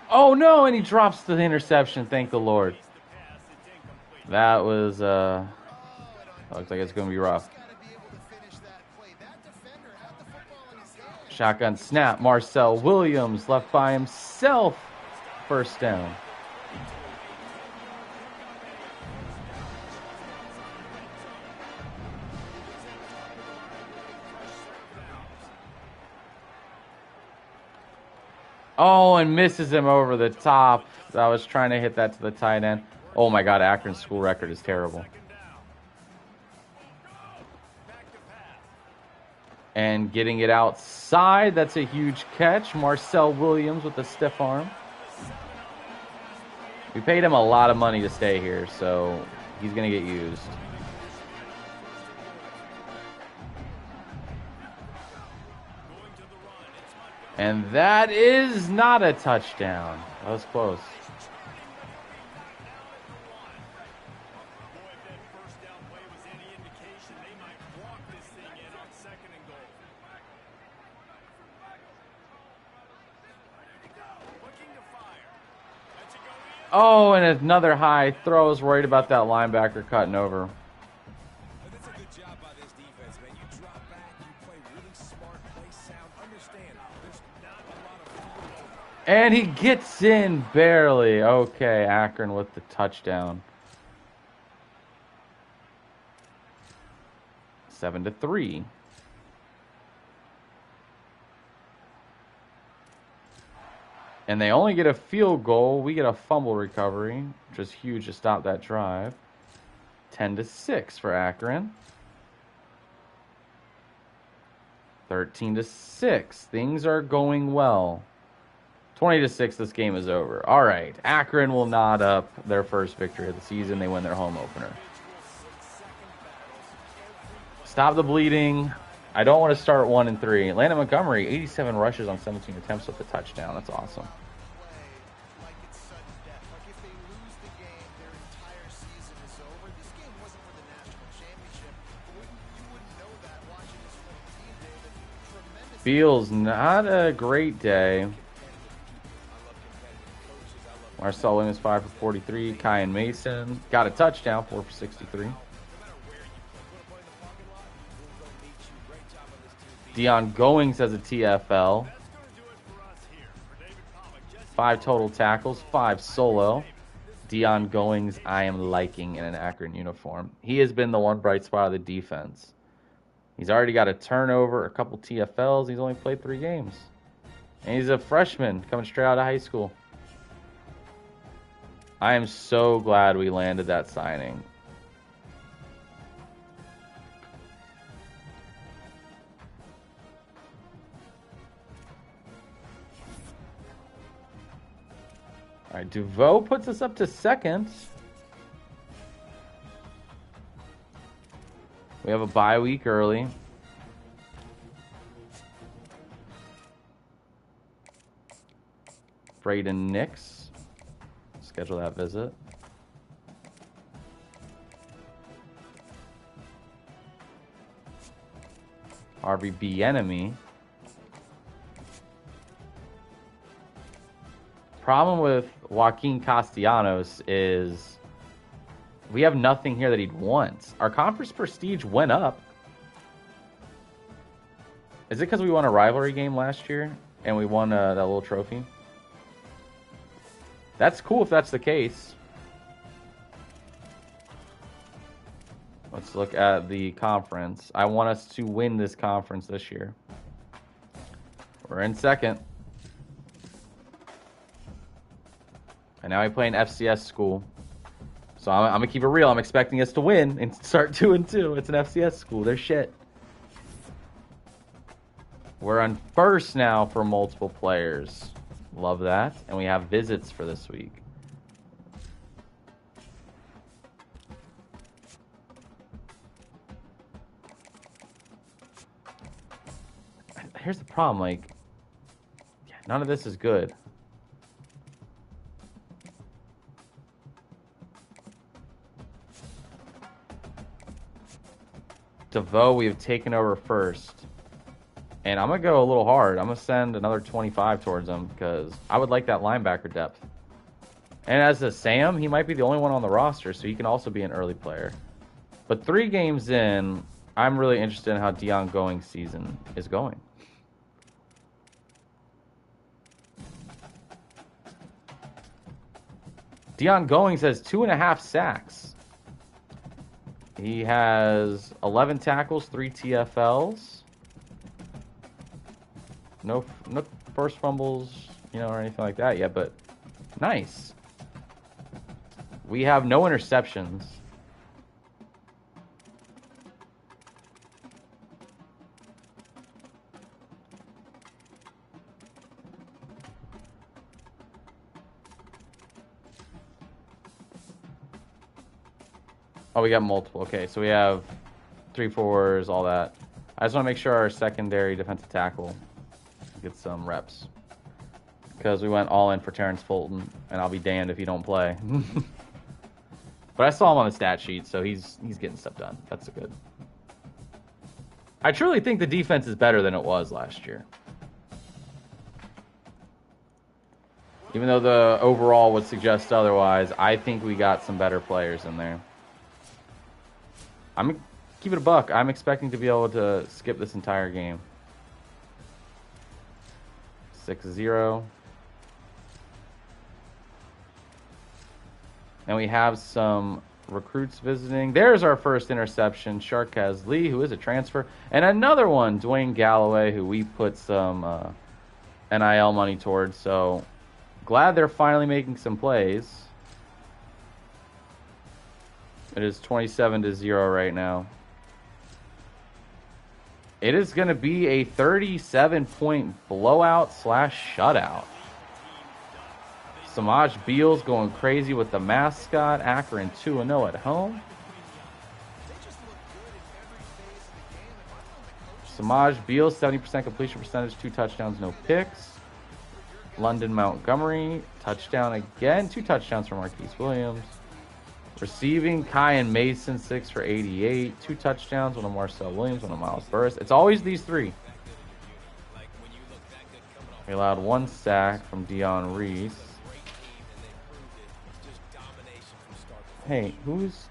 Oh no, and he drops the interception, thank the Lord. That was, looks like it's going to be rough. Shotgun snap, Marcel Williams left by himself. First down. Oh, and misses him over the top. I was trying to hit that to the tight end. Oh my God, Akron's school record is terrible. And getting it outside, that's a huge catch. Marcel Williams with a stiff arm. We paid him a lot of money to stay here, so he's going to get used. And that is not a touchdown. That was close. Oh, and another high throw. I was worried about that linebacker cutting over. That's a good job by this defense, man. You drop back, you play really smart, play sound. Understand, there's not a lot of field. And he gets in barely. Okay, Akron with the touchdown. 7-3. And they only get a field goal. We get a fumble recovery, which is huge to stop that drive. 10-6 for Akron. 13-6. Things are going well. 20-6, this game is over. All right, Akron will knot up their first victory of the season. They win their home opener. Stop the bleeding. I don't want to start 1-3. Atlanta Montgomery, 87 rushes on 17 attempts with a touchdown. That's awesome. Beals, not a great day. Marcel Williams, 5 for 43. Kyan Mason got a touchdown, 4 for 63. Dion Goings has a TFL. 5 total tackles, 5 solo. Dion Goings, I am liking in an Akron uniform. He has been the one bright spot of the defense. He's already got a turnover, a couple TFLs. He's only played 3 games. And he's a freshman coming straight out of high school. I am so glad we landed that signing. All right, DuVoe puts us up to second. We have a bye week early. Braden Nix. Schedule that visit. Harvey Bieniemy. Problem with Joaquin Castellanos is we have nothing here that he'd want. Our conference prestige went up. Is it because we won a rivalry game last year and we won that little trophy? That's cool if that's the case. Let's look at the conference. I want us to win this conference this year. We're in second. And now we play an FCS school. So I'm going to keep it real. I'm expecting us to win and start 2-2. It's an FCS school. They're shit. We're on first now for multiple players. Love that. And we have visits for this week. Here's the problem. Like, none of this is good. DeVoe, we have taken over first. And I'm going to go a little hard. I'm going to send another 25 towards him because I would like that linebacker depth. And as a Sam, he might be the only one on the roster, so he can also be an early player. But 3 games in, I'm really interested in how Deion Going's season is going. Deion Goings has 2.5 sacks. He has 11 tackles, 3 TFLs. No first fumbles, or anything like that yet, but nice. We have no interceptions. Oh, we got multiple. Okay, so we have 3-4s, all that. I just want to make sure our secondary defensive tackle get some reps. Because we went all in for Terrence Fulton, and I'll be damned if he don't play. But I saw him on the stat sheet, so he's getting stuff done. That's good. I truly think the defense is better than it was last year. Even though the overall would suggest otherwise, I think we got some better players in there. I'm keep it a buck. I'm expecting to be able to skip this entire game. 6-0. And we have some recruits visiting. There's our first interception. Sharkaz Lee, who is a transfer. And another one, Dwayne Galloway, who we put some NIL money towards. So glad they're finally making some plays. It is 27-0 right now. It is going to be a 37-point blowout / shutout. Samaj Beals going crazy with the mascot. Akron 2-0 at home. Samaj Beals, 70% completion percentage, 2 touchdowns, no picks. London Montgomery, touchdown again. 2 touchdowns from Marquise Williams. Receiving, Kyan Mason, 6 for 88. 2 touchdowns, one of Marcel Williams, one of Miles Burris. It's always these 3. We allowed 1 sack from Dion Reese. Hey, who's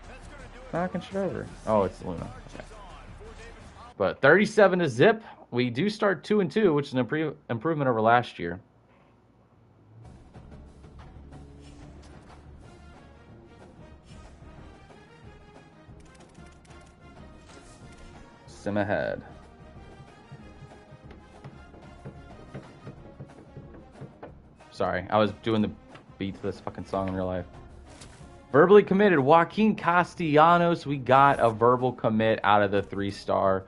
knocking shit over? Oh, it's Luna. Okay. But 37-0. We do start 2-2, which is an improvement over last year. Sim ahead. Sorry, I was doing the beat to this fucking song in real life. Verbally committed, Joaquin Castellanos. We got a verbal commit out of the 3-star.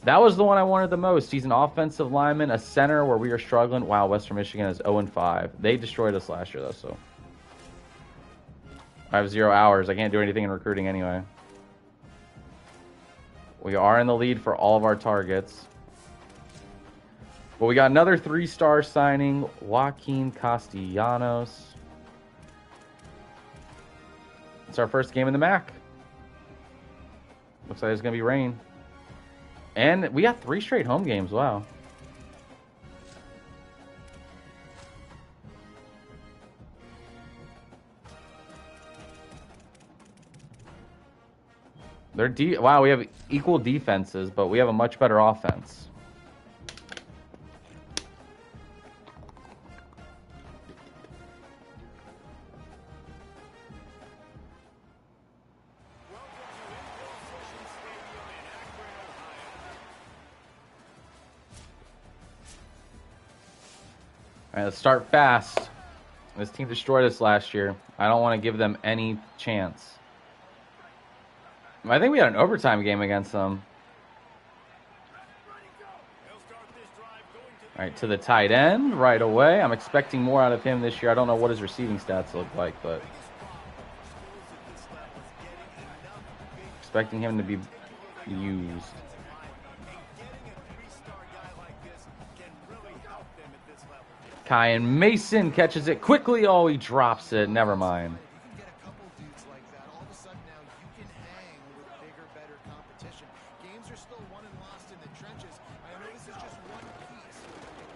That was the one I wanted the most. He's an offensive lineman, a center where we are struggling. Wow, Western Michigan is 0-5. They destroyed us last year, though, so. I have 0 hours. I can't do anything in recruiting anyway. We are in the lead for all of our targets. But we got another 3-star signing, Joaquin Castellanos. It's our first game in the MAC. Looks like it's going to be rain. And we got 3 straight home games. Wow. Wow, we have equal defenses, but we have a much better offense. All right, let's start fast. This team destroyed us last year. I don't want to give them any chance. I think we had an overtime game against them. All right, to the tight end right away. I'm expecting more out of him this year. I don't know what his receiving stats look like, but expecting him to be used. Kyan Mason catches it quickly. Oh, he drops it. Never mind. You can get a couple dudes like that. All of a sudden now you can hang with bigger, better competition. Games are still won and lost in the trenches. I know this is just one piece.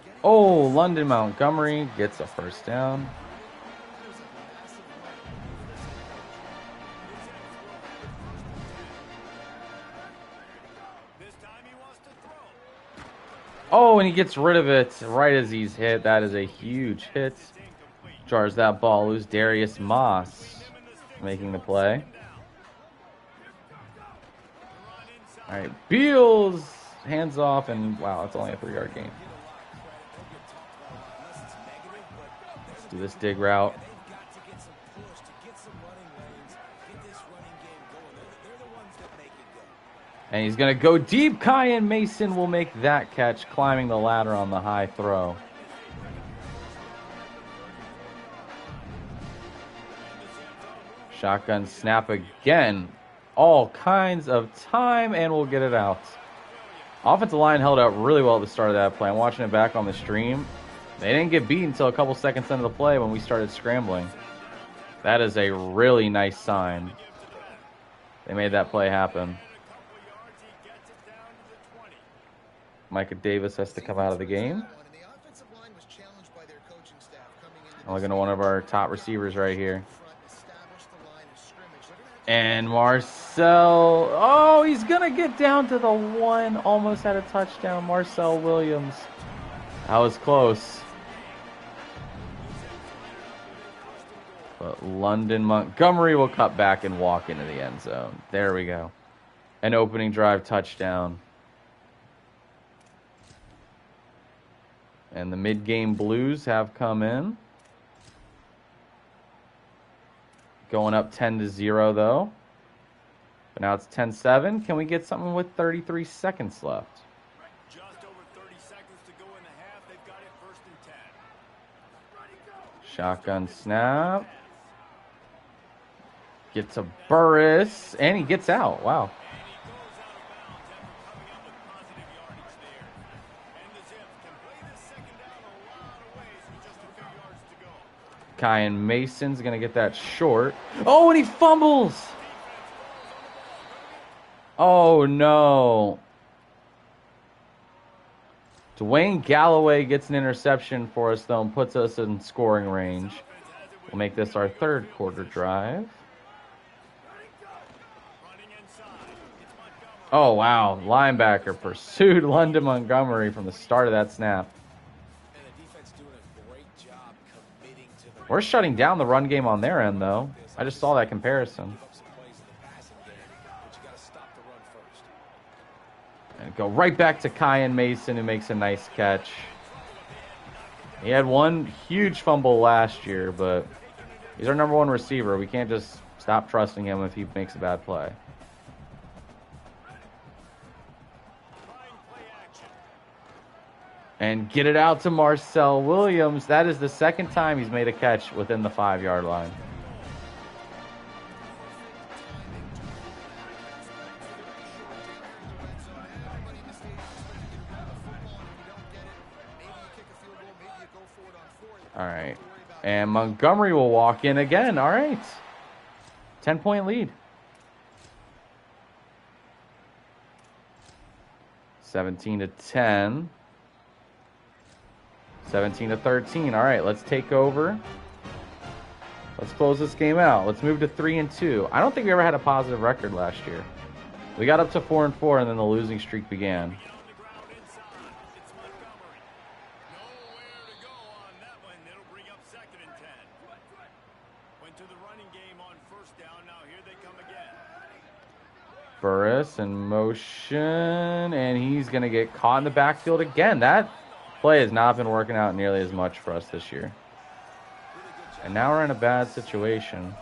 Getting Oh, London Montgomery gets a first down. that is a massive win. This time he wants to throw. Oh, and he gets rid of it right as he's hit. That is a huge hit. Jars that ball loose. Darius Moss making the play. All right, Beals hands off, and wow, it's only a 3-yard gain. Let's do this dig route. They've got to get some push to get some running lanes, get this running game going. They're the ones that make it go. And he's going to go deep. Kyan Mason will make that catch, climbing the ladder on the high throw. Shotgun snap again. All kinds of time, and we'll get it out. Offensive line held out really well at the start of that play. I'm watching it back on the stream. They didn't get beat until a couple seconds into the play when we started scrambling. That is a really nice sign. They made that play happen. Micah Davis has to come out of the game. And the offensive line was challenged by their coaching staff coming into I'm looking at one of our top receivers right here. front, establish the line of scrimmage. They're gonna have And Marcel, oh, he's going to get down to the one. Almost had a touchdown. Marcel Williams. That was close. But London Montgomery will cut back and walk into the end zone. There we go. An opening drive touchdown. And the mid-game Blues have come in. Going up 10-0 though. But now it's 10-7. Can we get something with 33 seconds left? Just over 30 seconds to go in the half. They've got it 1st and 10. Shotgun snap. Get to Burris. And he gets out. Wow. And he goes out of bounds after coming up with positive yardage there. And the Zips can play this second down a lot of ways with just a few yards to go. Kyan Mason's going to get that short. Oh, and he fumbles. Oh, no. Dwayne Galloway gets an interception for us, though, and puts us in scoring range. We'll make this our 3rd quarter drive. Running inside. It's Montgomery. Oh, wow. Linebacker pursued London Montgomery from the start of that snap. And the defense doing a great job committing to the We're shutting down the run game on their end, though. I just saw that comparison. up some plays in the passing game, but you got to stop the run first. And go right back to Kyan Mason, who makes a nice catch. He had one huge fumble last year, but he's our number 1 receiver. We can't just stop trusting him if he makes a bad play. And get it out to Marcel Williams. That is the 2nd time he's made a catch within the 5-yard line. All right. And Montgomery will walk in again. All right. 10-point lead. 17-10. 17-13. All right, let's take over. Let's close this game out. Let's move to 3-2. I don't think we ever had a positive record last year. We got up to 4-4, and then the losing streak began. On the ground inside. It's Montgomery. Nowhere to go on that one. It'll bring up 2nd and 10. Went to the running game on 1st down. Now here they come again. Burris in motion, and he's going to get caught in the backfield again. That Play has not been working out nearly as much for us this year. And now we're in a bad situation.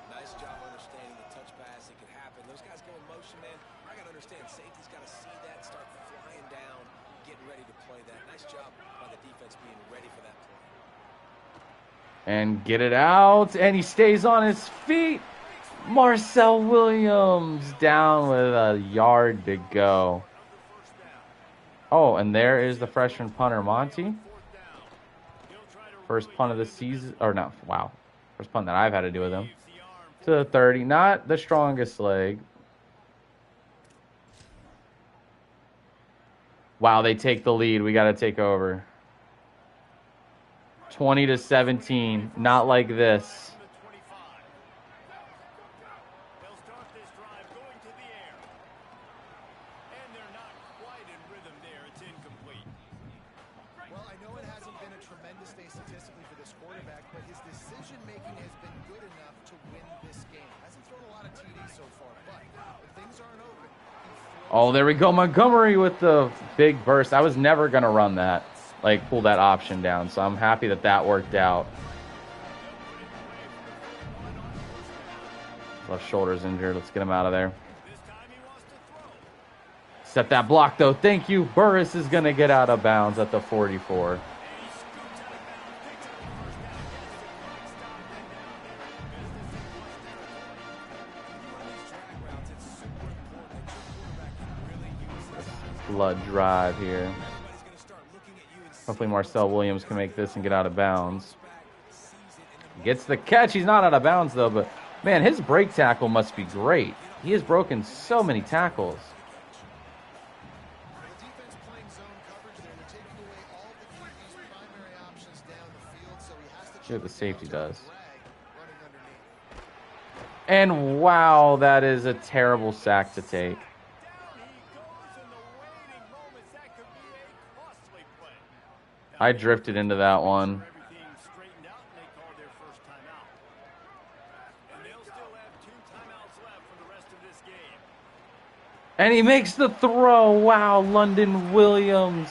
Nice job understanding the touch pass. It could happen. Those guys go in motion, man. I got to understand. Safety's got to see that, start flying down, getting ready to play that. Nice job by the defense being ready for that play. And get it out. And he stays on his feet. Marcel Williams down with a yard to go. Oh, and there is the freshman punter, Monty. First punt of the season. Or no, wow. First punt that I've had to do with him. To the 30. Not the strongest leg. Wow, they take the lead. We got to take over. 20-17. Not like this. Oh, there we go. Montgomery with the big burst. I was never going to run that, like pull that option down. So I'm happy that that worked out. Left shoulder's injured. Let's get him out of there. Set that block, though. Thank you. Burris is going to get out of bounds at the 44. Blood drive here. Hopefully Marcel Williams can make this and get out of bounds. Gets the catch. He's not out of bounds, though, but man, his break tackle must be great. He has broken so many tackles. See what the safety does. And wow, that is a terrible sack to take. I drifted into that one. And he makes the throw. Wow, London Williams.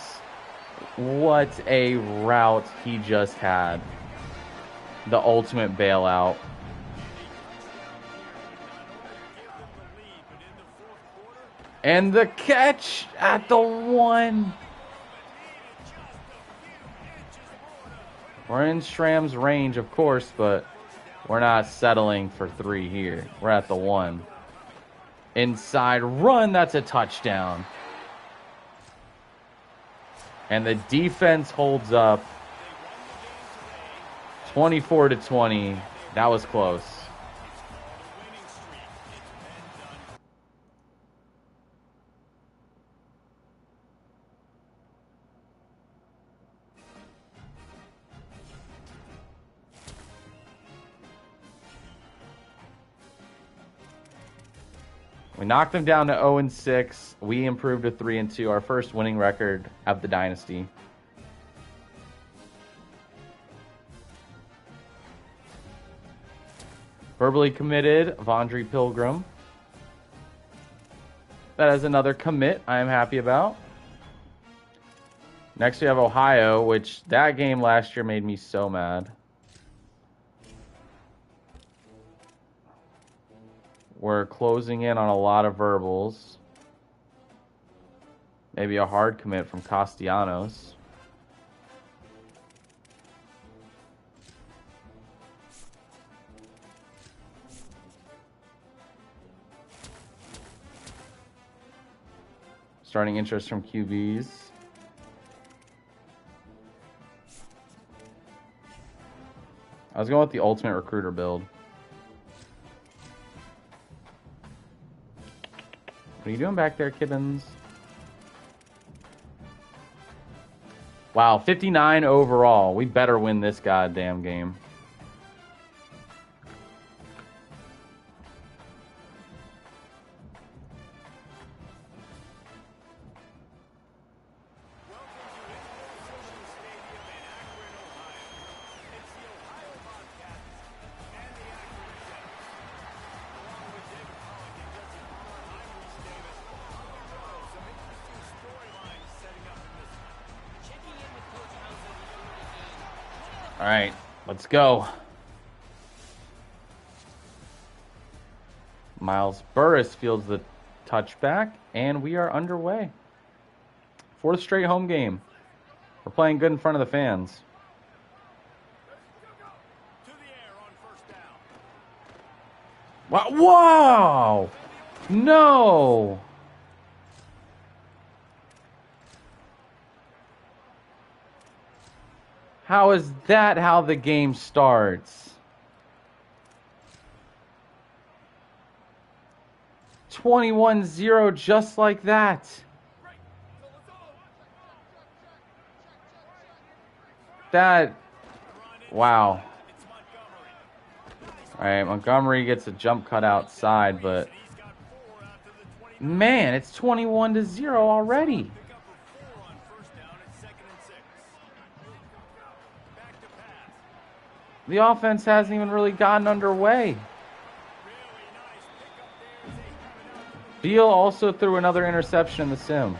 What a route he just had. The ultimate bailout. And the catch at the 1. We're in Schramm's range, of course, but we're not settling for 3 here. We're at the 1. Inside run, that's a touchdown. And the defense holds up. 24-20. That was close. We knocked them down to 0-6. We improved to 3-2, our first winning record of the Dynasty. Verbally committed, Vondre Pilgrim. That is another commit I am happy about. Next we have Ohio, which that game last year made me so mad. We're closing in on a lot of verbals. Maybe a hard commit from Castellanos. Starting interest from QBs. I was going with the ultimate recruiter build. What are you doing back there, Kibbins? Wow, 59 overall. We better win this goddamn game. All right, let's go. Miles Burris fields the touchback, and we are underway. 4th straight home game. We're playing good in front of the fans. To the air on first down. Wow! No! How is that how the game starts? 21-0 just like that. That, wow. All right, Montgomery gets a jump cut outside, but man, it's 21-0 already. The offense hasn't even really gotten underway. Beal also threw another interception in the sim.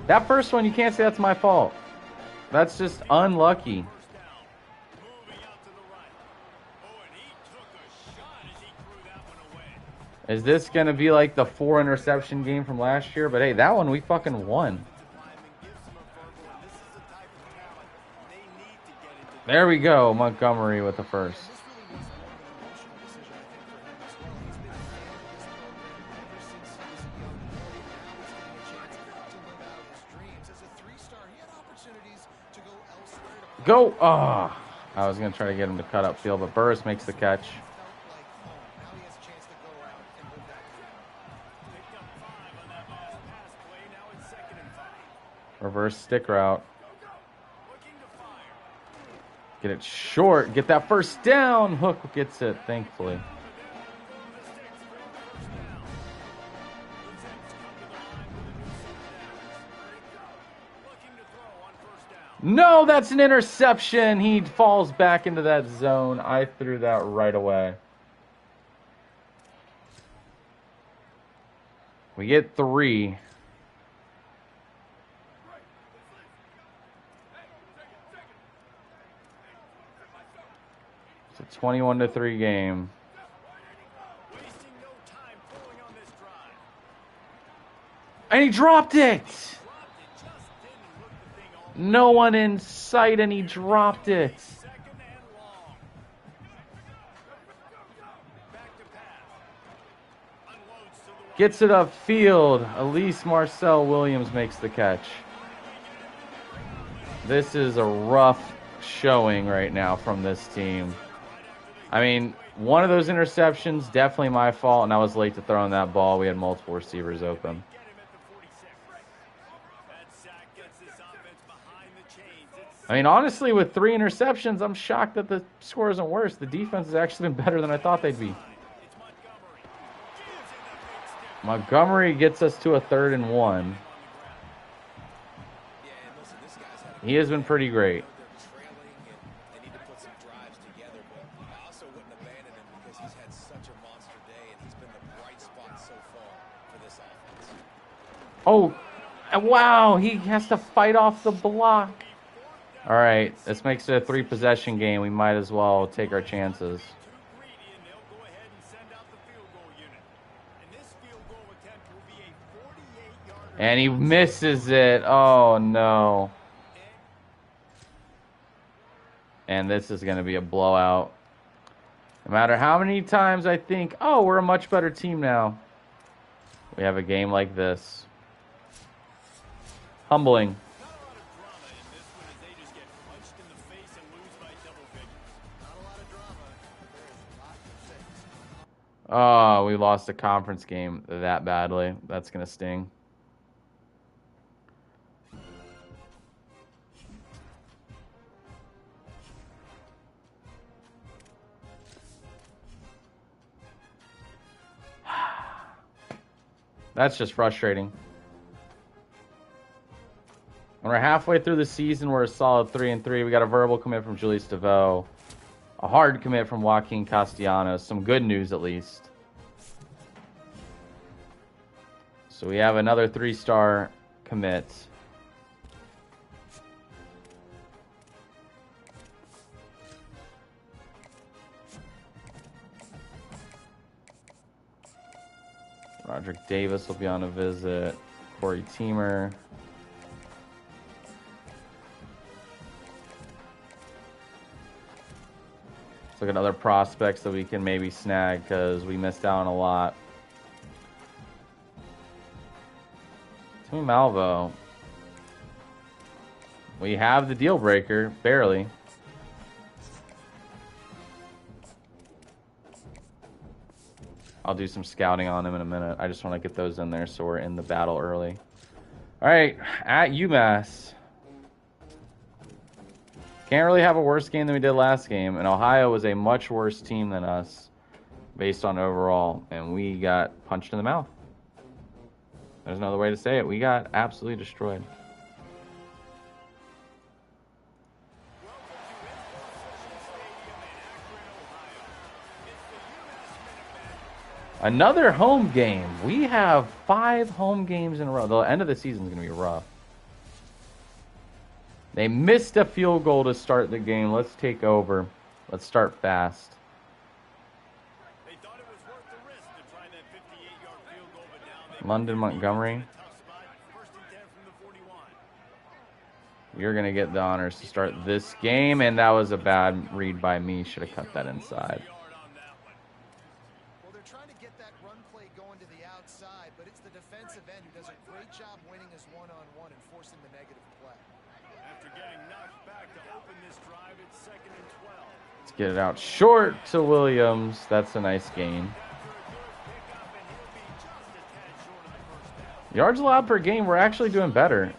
That first one, you can't say that's my fault. That's just unlucky. Is this going to be like the 4 interception game from last year? But hey, that one we fucking won. There we go, Montgomery with the first. Go! Oh, I was going to try to get him to cut upfield, but Burris makes the catch. Reverse stick route. Get it short. Get that first down. Hook gets it, thankfully. No, that's an interception. He falls back into that zone. I threw that right away. We get 3. It's a 21-3 game. And he dropped it. No one in sight, and he dropped it. Gets it upfield. Elise Marcel Williams makes the catch. This is a rough showing right now from this team. I mean, one of those interceptions, definitely my fault, and I was late to throwing that ball. We had multiple receivers open. I mean, honestly, with 3 interceptions, I'm shocked that the score isn't worse. The defense has actually been better than I thought they'd be. Montgomery gets us to a 3rd and 1. He has been pretty great. Oh, wow, he has to fight off the block. All right, this makes it a 3-possession game. We might as well take our chances. And he misses it. Oh, no. And this is going to be a blowout. No matter how many times I think, oh, we're a much better team now, we have a game like this. Humbling. Oh, we lost a conference game that badly. That's going to sting. That's just frustrating. When we're halfway through the season, we're a solid 3-3. We got a verbal commit from Julius DeVoe. A hard commit from Joaquin Castellanos. Some good news, at least. So we have another 3-star commit. Patrick Davis will be on a visit. Corey Teamer. Let's look at other prospects that we can maybe snag because we missed out on a lot. Timmy Malvo. We have the deal breaker, barely. I'll do some scouting on him in a minute. I just want to get those in there so we're in the battle early. All right, at UMass. Can't really have a worse game than we did last game. And Ohio was a much worse team than us based on overall. And we got punched in the mouth. There's no other way to say it. We got absolutely destroyed. Another home game. We have 5 home games in a row. The end of the season is going to be rough. They missed a field goal to start the game. Let's take over. Let's start fast. They thought it was worth the risk to try that 58-yard field goal, but now they London Montgomery. tough spot. First and 10 from the 41. You're going to get the honors to start this game, and that was a bad read by me. Should have cut that inside. Well, they're trying to get that run play going to the outside, but it's the defensive end who does a great job winning his one-on-one and forcing the negative play. After getting knocked back to open this drive, it's 2nd and 12. Let's get it out short to Williams. That's a nice gain. Yards allowed per game, we're actually doing better.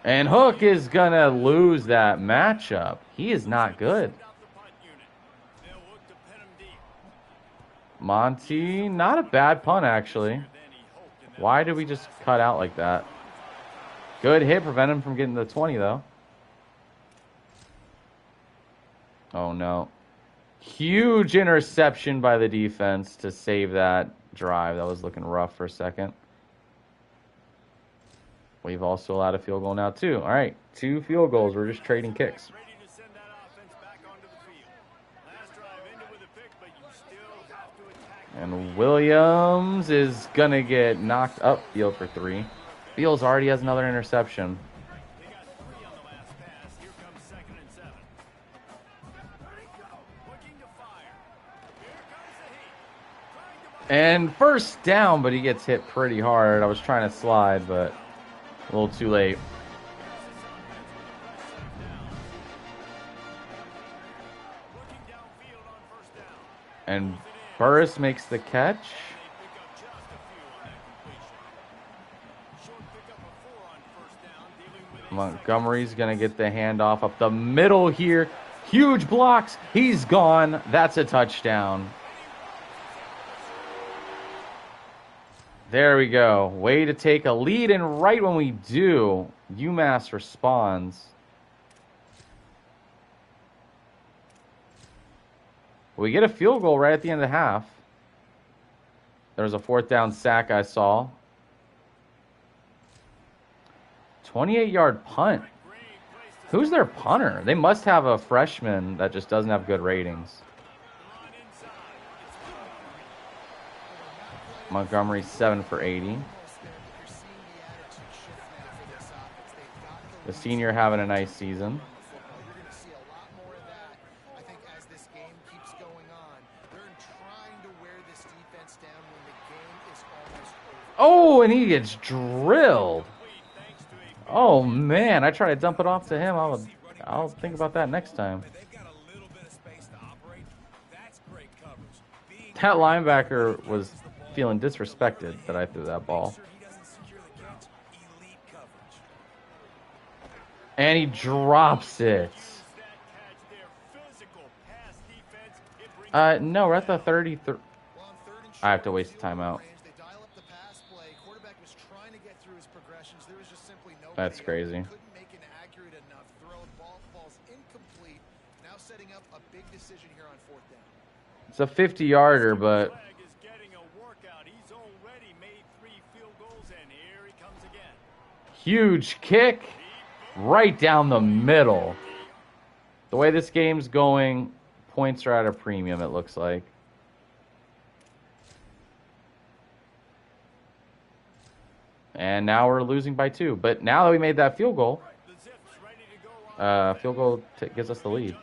And Hook is going to lose that matchup. He is not good. Monty, not a bad punt, actually. Why did we just cut out like that? Good hit, prevent him from getting the 20, though. Oh, no. Huge interception by the defense to save that drive. That was looking rough for a second. We've also allowed a field goal now, too. All right, 2 field goals. We're just trading kicks. And Williams is going to get knocked upfield for 3. Fields already has another interception. And first down, but he gets hit pretty hard. I was trying to slide, but a little too late. And Burris makes the catch. Montgomery's going to get the handoff up the middle here. Huge blocks. He's gone. That's a touchdown. There we go. Way to take a lead, and right when we do, UMass responds. We get a field goal right at the end of the half. There was a 4th down sack I saw. 28-yard punt. Who's their punter? They must have a freshman that just doesn't have good ratings. Montgomery 7 for 80. The senior having a nice season. Oh, and he gets drilled. Oh man, I try to dump it off to him. I'll think about that next time. That linebacker was feeling disrespected that I threw that ball. And he drops it. No, we're at the 33. I have to waste the timeout. That's crazy. It's a 50-yarder, but huge kick right down the middle. The way this game's going, points are at a premium, it looks like. And now we're losing by 2. But now that we made that field goal, gives us the lead.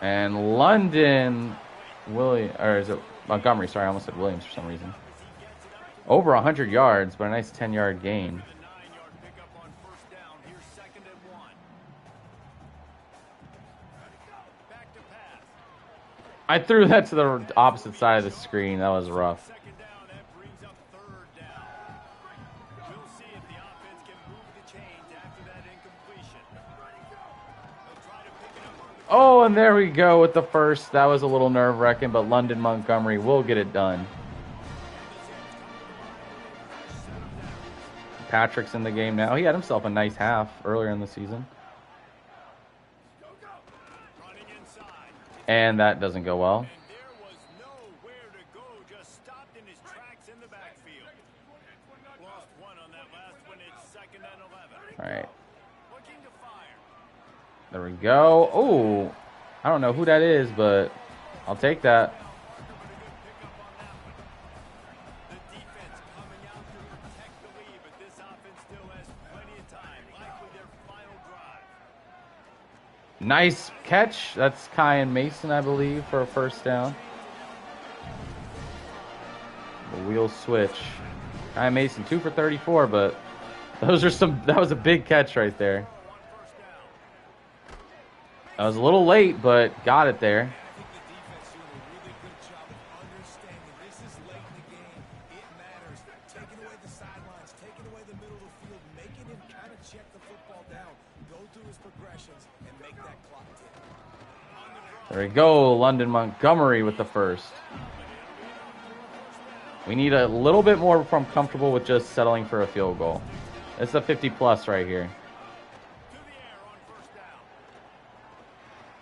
And London, or is it Montgomery? Sorry, I almost said Williams for some reason. Over 100 yards, but a nice 10-yard gain. I threw that to the opposite side of the screen. That was rough. Oh, and there we go with the first. That was a little nerve-wracking, but London Montgomery will get it done. Patrick's in the game now. He had himself a nice half earlier in the season. And that doesn't go well. All right. There we go. Oh, I don't know who that is, but I'll take that. Nice catch. That's Kyan Mason, I believe, for a first down. The wheel switch. Kyan Mason 2 for 34, but that was a big catch right there. That was a little late, but got it there. There we go, London Montgomery with the first. We need a little bit more if I'm comfortable with just settling for a field goal. It's a 50-plus right here.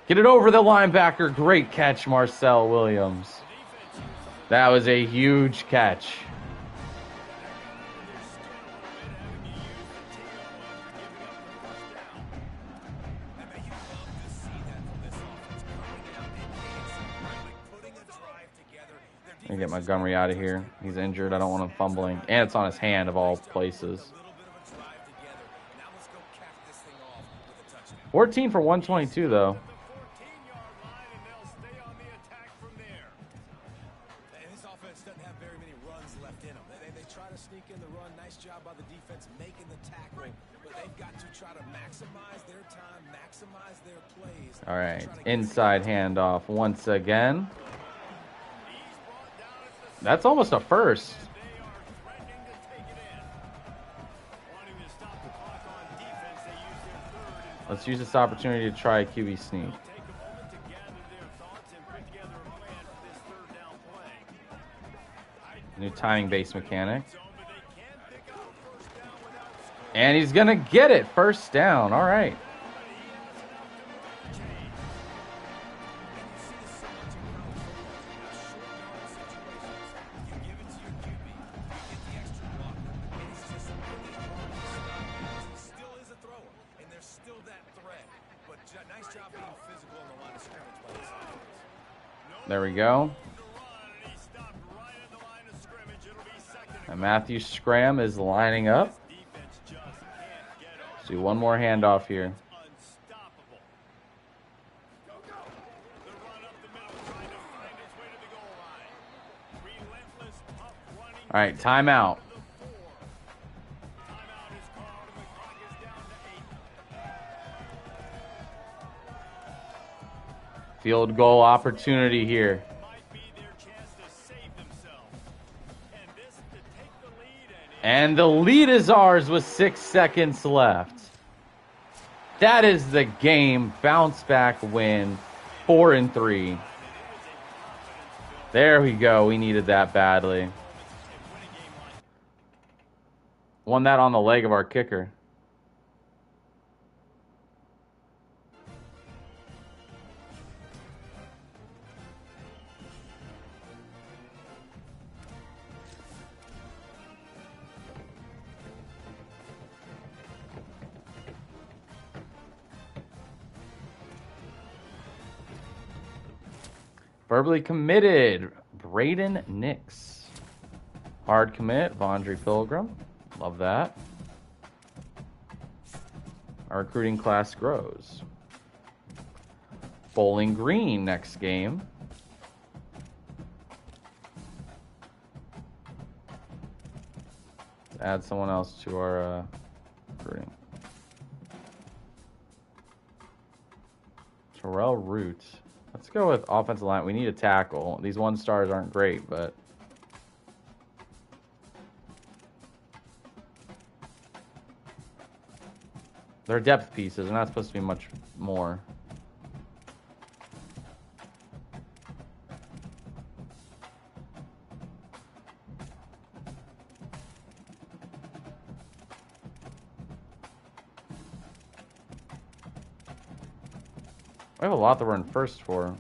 Get it over the linebacker. Great catch, Marcel Williams. That was a huge catch. Let me get Montgomery out of here. He's injured. I don't want him fumbling. And it's on his hand of all places. 14 for 122, though. This offense doesn't have very many runs left in them. They try to sneak in the run. Nice job by the defense making the tackle. But they've got to try to maximize their time, maximize their plays. All right. Inside handoff once again. That's almost a first. Let's use this opportunity to try a QB sneak. New timing-based mechanic. And he's going to get it. First down. All right. There we go. And Matthew Scram is lining up. Let's do one more handoff here. All right, timeout. Field goal opportunity here. And the lead is ours with 6 seconds left. That is the game. Bounce back win. 4-3. There we go. We needed that badly. Won that on the leg of our kicker. Verbally committed, Braden Nix. Hard commit, Vondre Pilgrim. Love that. Our recruiting class grows. Bowling Green next game. Let's add someone else to our recruiting. Terrell Root. Let's go with offensive line. We need a tackle. These 1-stars aren't great, but they're depth pieces. They're not supposed to be much more. I have a lot that we're in first for.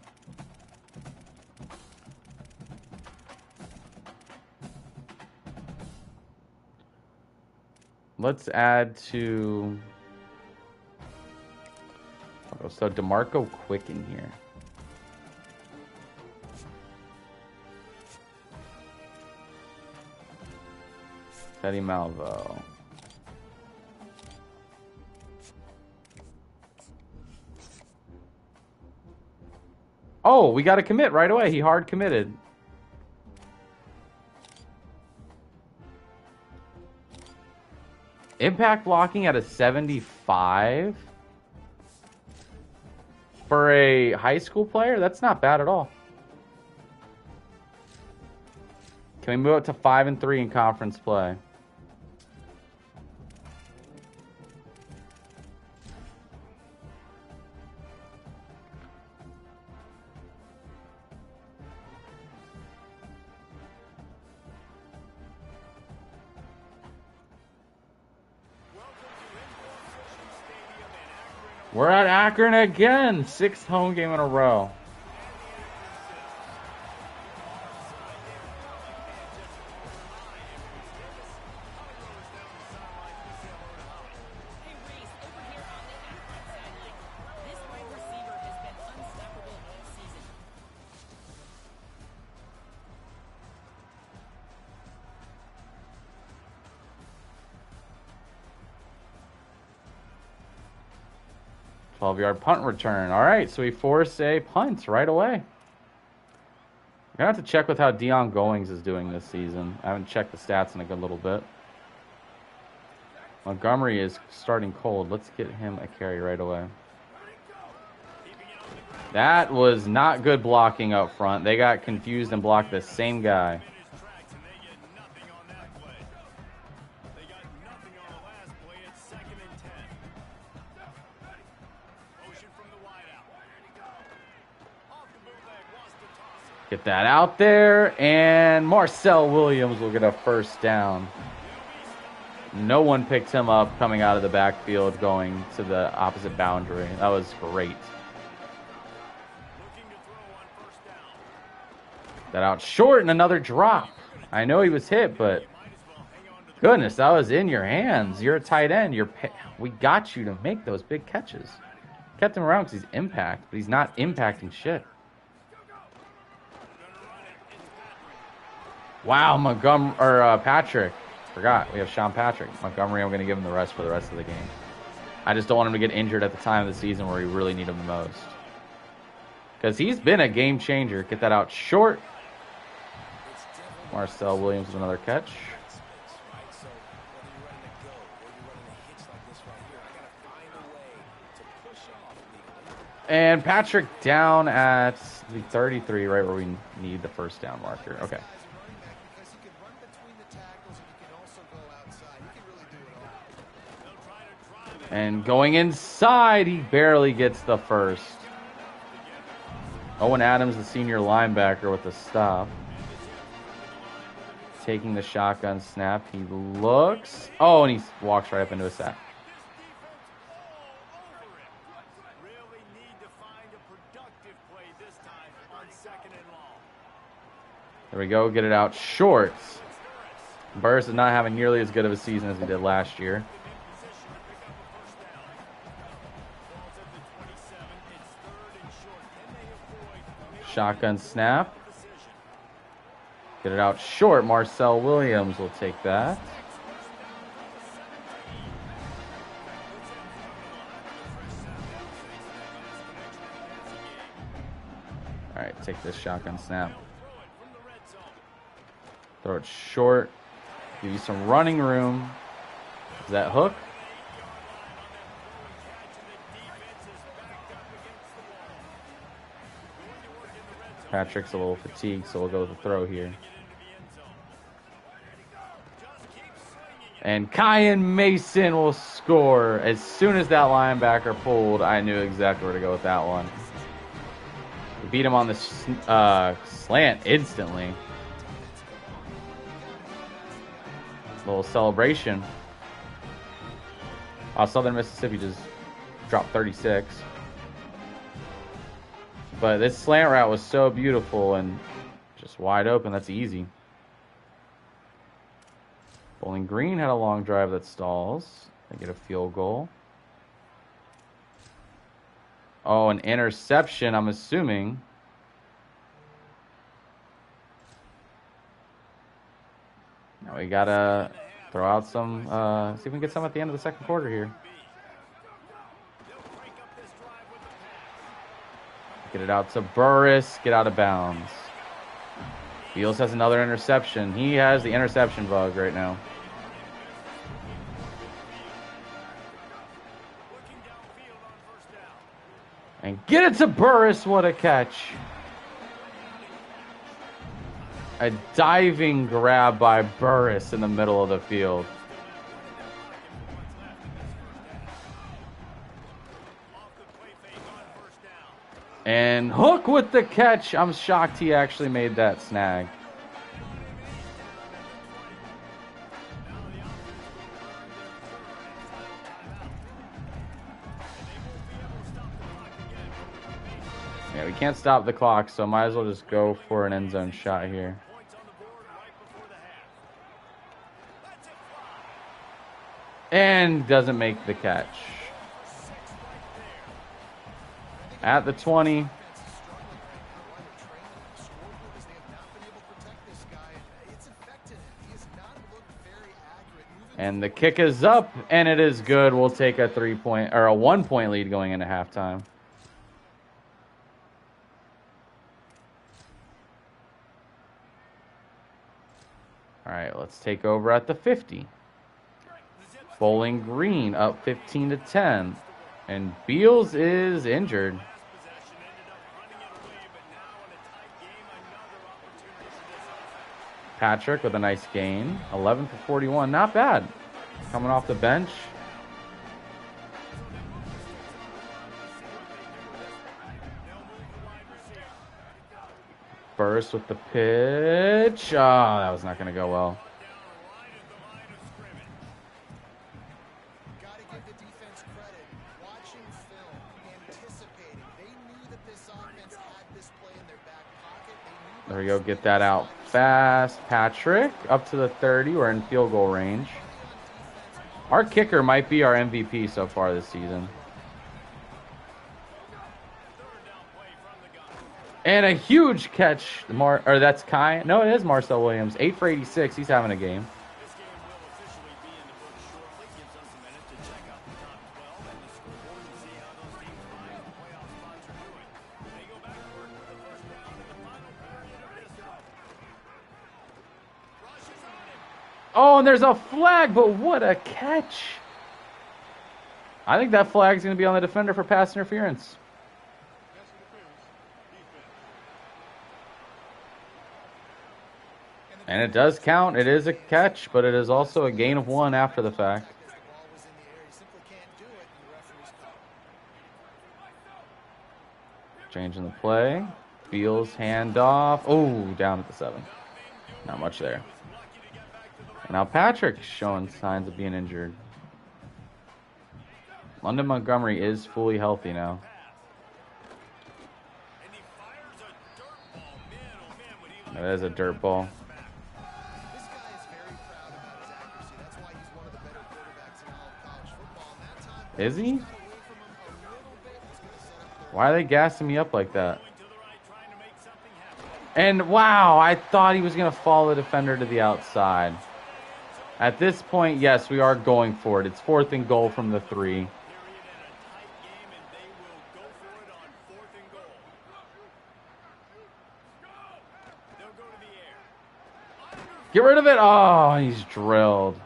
Let's add to... So DeMarco Quick in here. Teddy Malvo. Oh, we got to commit right away. He hard committed. Impact blocking at a 75 for a high school player? That's not bad at all. Can we move it to 5-3 in conference play? We're at Akron again. 6th home game in a row. Yard punt return. All right, so we force a punt right away. I'm going to have to check with how Dion Goings is doing this season. I haven't checked the stats in a good little bit. Montgomery is starting cold. Let's get him a carry right away. That was not good blocking up front. They got confused and blocked the same guy. Get that out there, and Marcel Williams will get a first down. No one picked him up coming out of the backfield going to the opposite boundary. That was great. That out short and another drop. I know he was hit, but goodness, that was in your hands. You're a tight end. We got you to make those big catches. Kept him around because he's impact, but he's not impacting shit. Wow, Montgomery or Patrick. Forgot we have Sean Patrick. Montgomery, I'm going to give him the rest for the rest of the game. I just don't want him to get injured at the time of the season where we really need him the most. Because he's been a game changer. Get that out short. Marcel Williams with another catch. And Patrick down at the 33, right where we need the first down marker. Okay. And going inside, he barely gets the first. Owen Adams, the senior linebacker, with the stop. Taking the shotgun snap. He looks. Oh, and he walks right up into a sack. There we go. Get it out short. Burris is not having nearly as good of a season as he did last year. Shotgun snap. Get it out short. Marcel Williams will take that. All right, take this shotgun snap. Throw it short. Give you some running room. Is that hook? Patrick's a little fatigued, so we'll go with the throw here. And Kyan Mason will score. As soon as that linebacker pulled, I knew exactly where to go with that one. We beat him on the slant instantly. Little celebration. Southern Mississippi just dropped 36. But this slant route was so beautiful and just wide open. That's easy. Bowling Green had a long drive that stalls. They get a field goal. Oh, an interception, I'm assuming. Now we gotta throw out some, see if we can get some at the end of the second quarter here. Get it out to Burris, get out of bounds. Beals has another interception. He has the interception bug right now. And get it to Burris, what a catch. A diving grab by Burris in the middle of the field. And Hook with the catch. I'm shocked he actually made that snag. Yeah, we can't stop the clock, so might as well just go for an end zone shot here. And doesn't make the catch. At the 20. And the kick is up, and it is good. We'll take a 3-point or a 1-point lead going into halftime. All right, let's take over at the 50. Bowling Green up 15-10, and Beals is injured. Patrick with a nice gain, 11 for 41, not bad. Coming off the bench. Burst with the pitch. Oh, that was not going to go well. Gotta give the defense credit. Watching film, anticipating. They knew that this offense had this play in their back pocket. There we go. Get that out fast. Patrick up to the 30. We're in field goal range. Our kicker might be our MVP so far this season. And a huge catch. That's Kai. No, it is Marcel Williams. 8 for 86. He's having a game. Oh, and there's a flag, but what a catch. I think that flag's going to be on the defender for pass interference. And it does count. It is a catch, but it is also a gain of 1 after the fact. Changing the play. Beals handoff. Oh, down at the 7. Not much there. And now Patrick's showing signs of being injured. London Montgomery is fully healthy now. That is a dirt ball. Is he? Why are they gassing me up like that? And wow, I thought he was going to follow the defender to the outside. At this point, yes, we are going for it. It's 4th and goal from the 3. Get rid of it. Oh, he's drilled.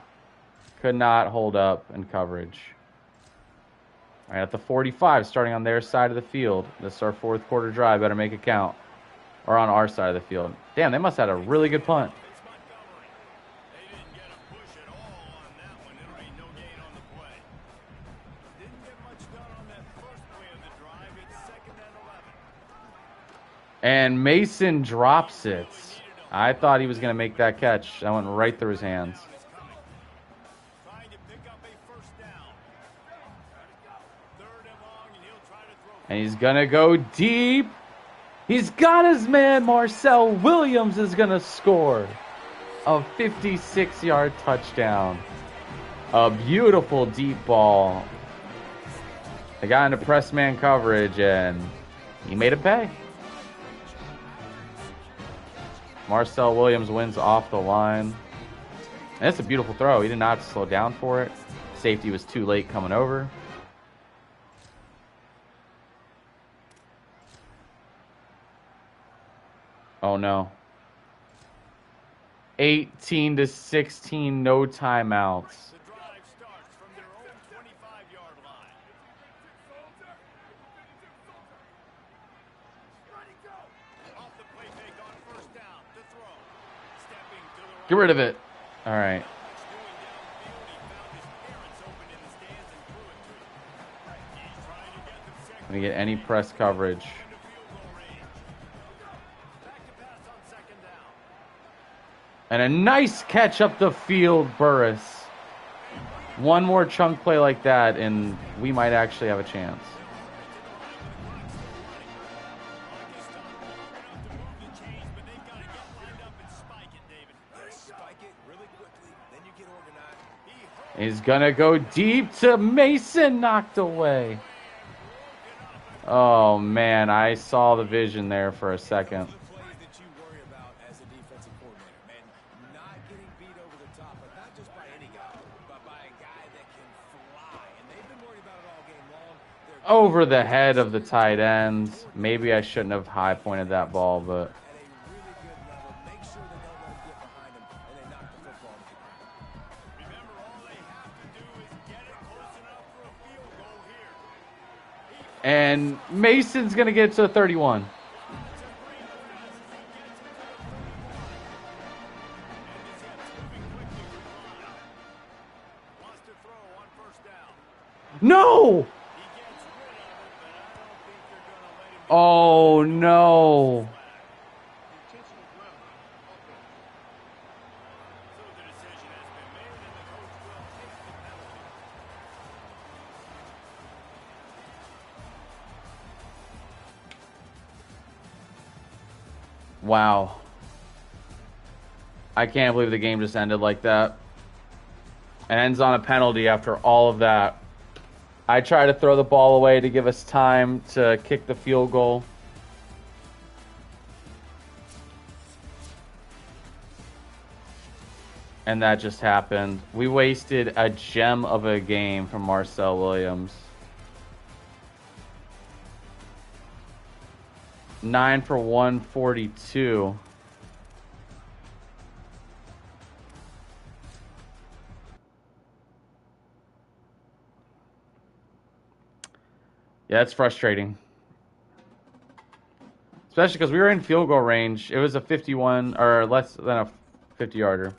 Could not hold up in coverage. All right, at the 45, starting on their side of the field. This is our 4th quarter drive. Better make it count. Or on our side of the field. Damn, they must have had a really good punt. And Mason drops it. I thought he was going to make that catch. That went right through his hands. And he's going to go deep. He's got his man. Marcel Williams is going to score a 56-yard touchdown. A beautiful deep ball. They got into press man coverage, and he made it pay. Marcel Williams wins off the line. And that's a beautiful throw. He did not slow down for it. Safety was too late coming over. Oh no. 18-16, no timeouts. The drive starts from their own 25-yard line. Off the play fake on 1st down to throw. Stepping to the right. Get rid of it. All right. Let me get any press coverage. And a nice catch up the field, Burris. One more chunk play like that, and we might actually have a chance. He's gonna go deep to Mason, knocked away. Oh man, I saw the vision there for a second. Over the head of the tight end. Maybe I shouldn't have high pointed that ball, but and Mason's gonna get to 31. No! Oh no! Wow. I can't believe the game just ended like that. And ends on a penalty after all of that. I tried to throw the ball away to give us time to kick the field goal. And that just happened. We wasted a gem of a game from Marcel Williams. 9 for 142. Yeah, it's frustrating. Especially because we were in field goal range. It was a 51 or less than a 50-yarder.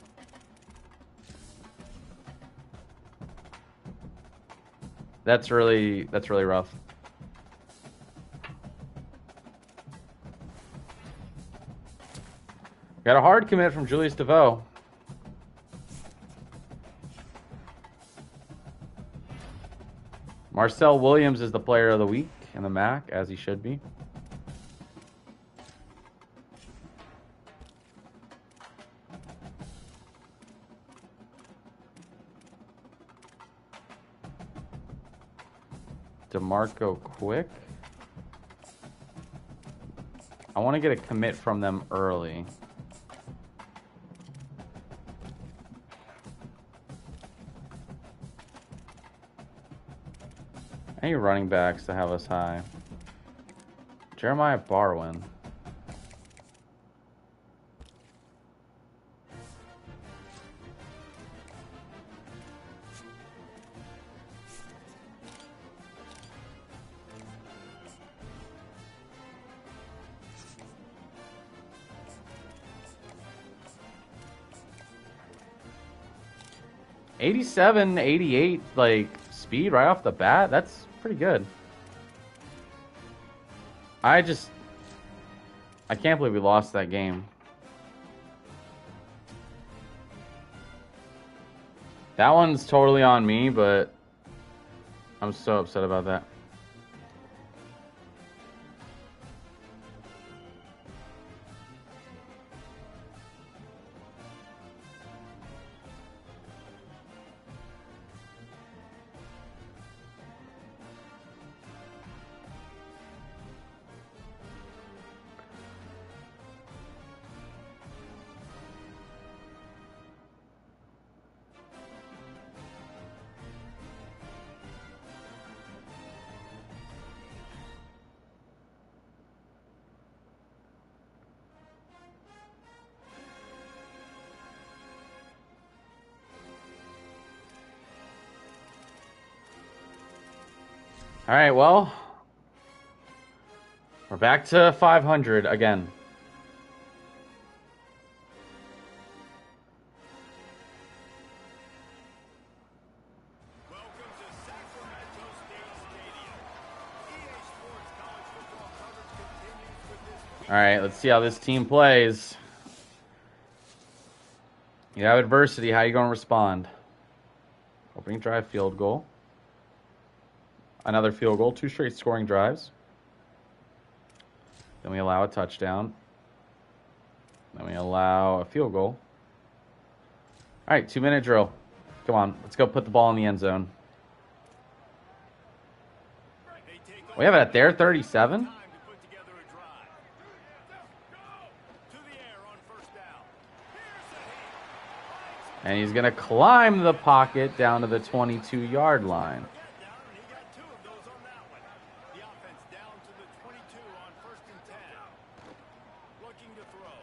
That's really rough. Got a hard commit from Julius DeVoe. Marcel Williams is the player of the week in the MAC, as he should be. DeMarco Quick. I want to get a commit from them early. Any running backs to have us high? Jeremiah Barwin. $87, $88, like, speed right off the bat. That's pretty good. I can't believe we lost that game. That one's totally on me, but I'm so upset about that. All right, well, we're back to 500 again. Welcome to Sacramento State Stadium. EA Sports College football coverage continues with this. All right, let's see how this team plays. You have adversity. How you going to respond? Opening drive, field goal. Another field goal, 2 straight scoring drives. Then we allow a touchdown. Then we allow a field goal. All right, 2-minute drill. Come on, let's go put the ball in the end zone. We have it at their 37. Time to put together a drive. To the air on first down. Here's the hit. And he's going to climb the pocket down to the 22-yard line. He got 2 of those on that one. The offense down to the 22 on first and 10. Looking to throw.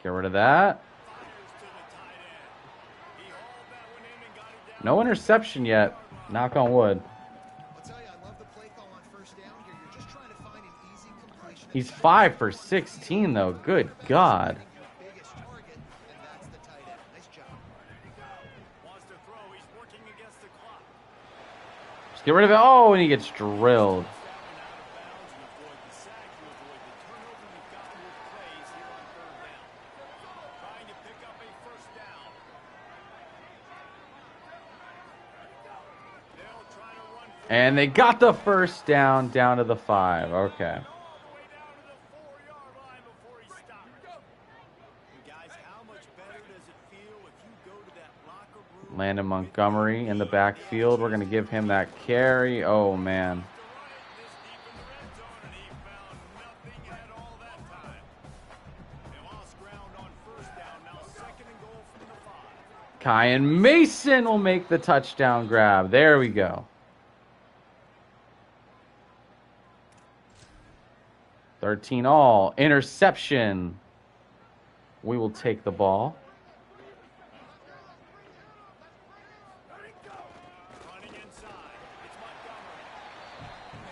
Get rid of that. Fires to the tight end. He hauled that one in and got it down. No interception yet. Knock on wood. I'll tell you, I love the play call on first down here. You're just trying to find an easy completion. He's 5 for 16, though. Good God. Your biggest target, and that's the tight end. Nice job. Wants to throw. He's working against the clock. Just get rid of it. Oh, and he gets drilled. And they got the first down to the 5. Okay. Landon Montgomery in the backfield. We're going to give him that carry. Oh, man. Kyan Mason will make the touchdown grab. There we go. 13 all. Interception. We will take the ball. Running inside. It's Montgomery.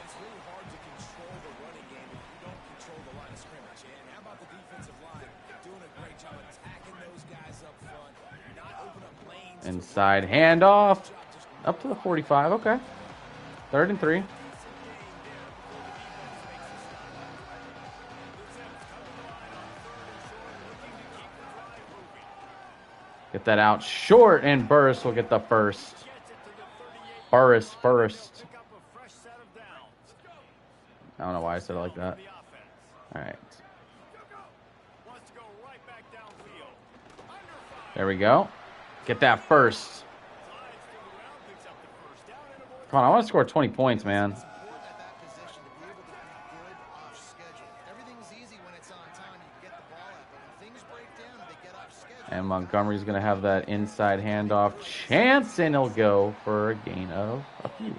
It's really hard to control the running game if you don't control the line of scrimmage. And how about the defensive line? Doing a great job attacking those guys up front. Not open up lanes. Inside handoff. Up to the 45. Okay. 3rd and 3. Get that out short, and Burris will get the first. Burris first. I don't know why I said it like that. All right. There we go. Get that first. Come on, I want to score 20 points, man. At that position to be able to be good off schedule. Everything's easy when it's on And Montgomery's going to have that inside handoff chance, and he'll go for a gain of a few.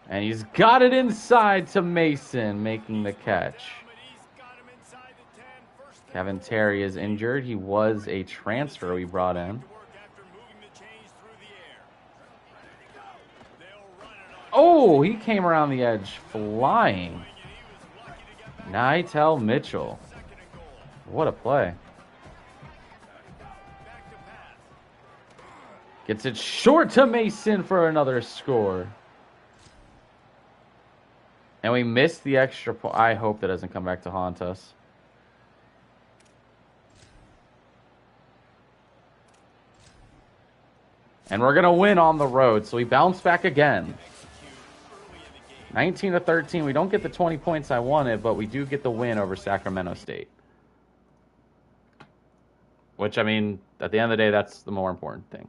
And he's got it inside to Mason, making the catch. Kevin Terry is injured. He was a transfer we brought in. Oh, he came around the edge flying. Nitel Mitchell. What a play. Gets it short to Mason for another score. And we missed the extra point. I hope that doesn't come back to haunt us. And we're going to win on the road, so we bounce back again. 19-13. We don't get the 20 points I wanted, but we do get the win over Sacramento State. Which, I mean, at the end of the day, that's the more important thing.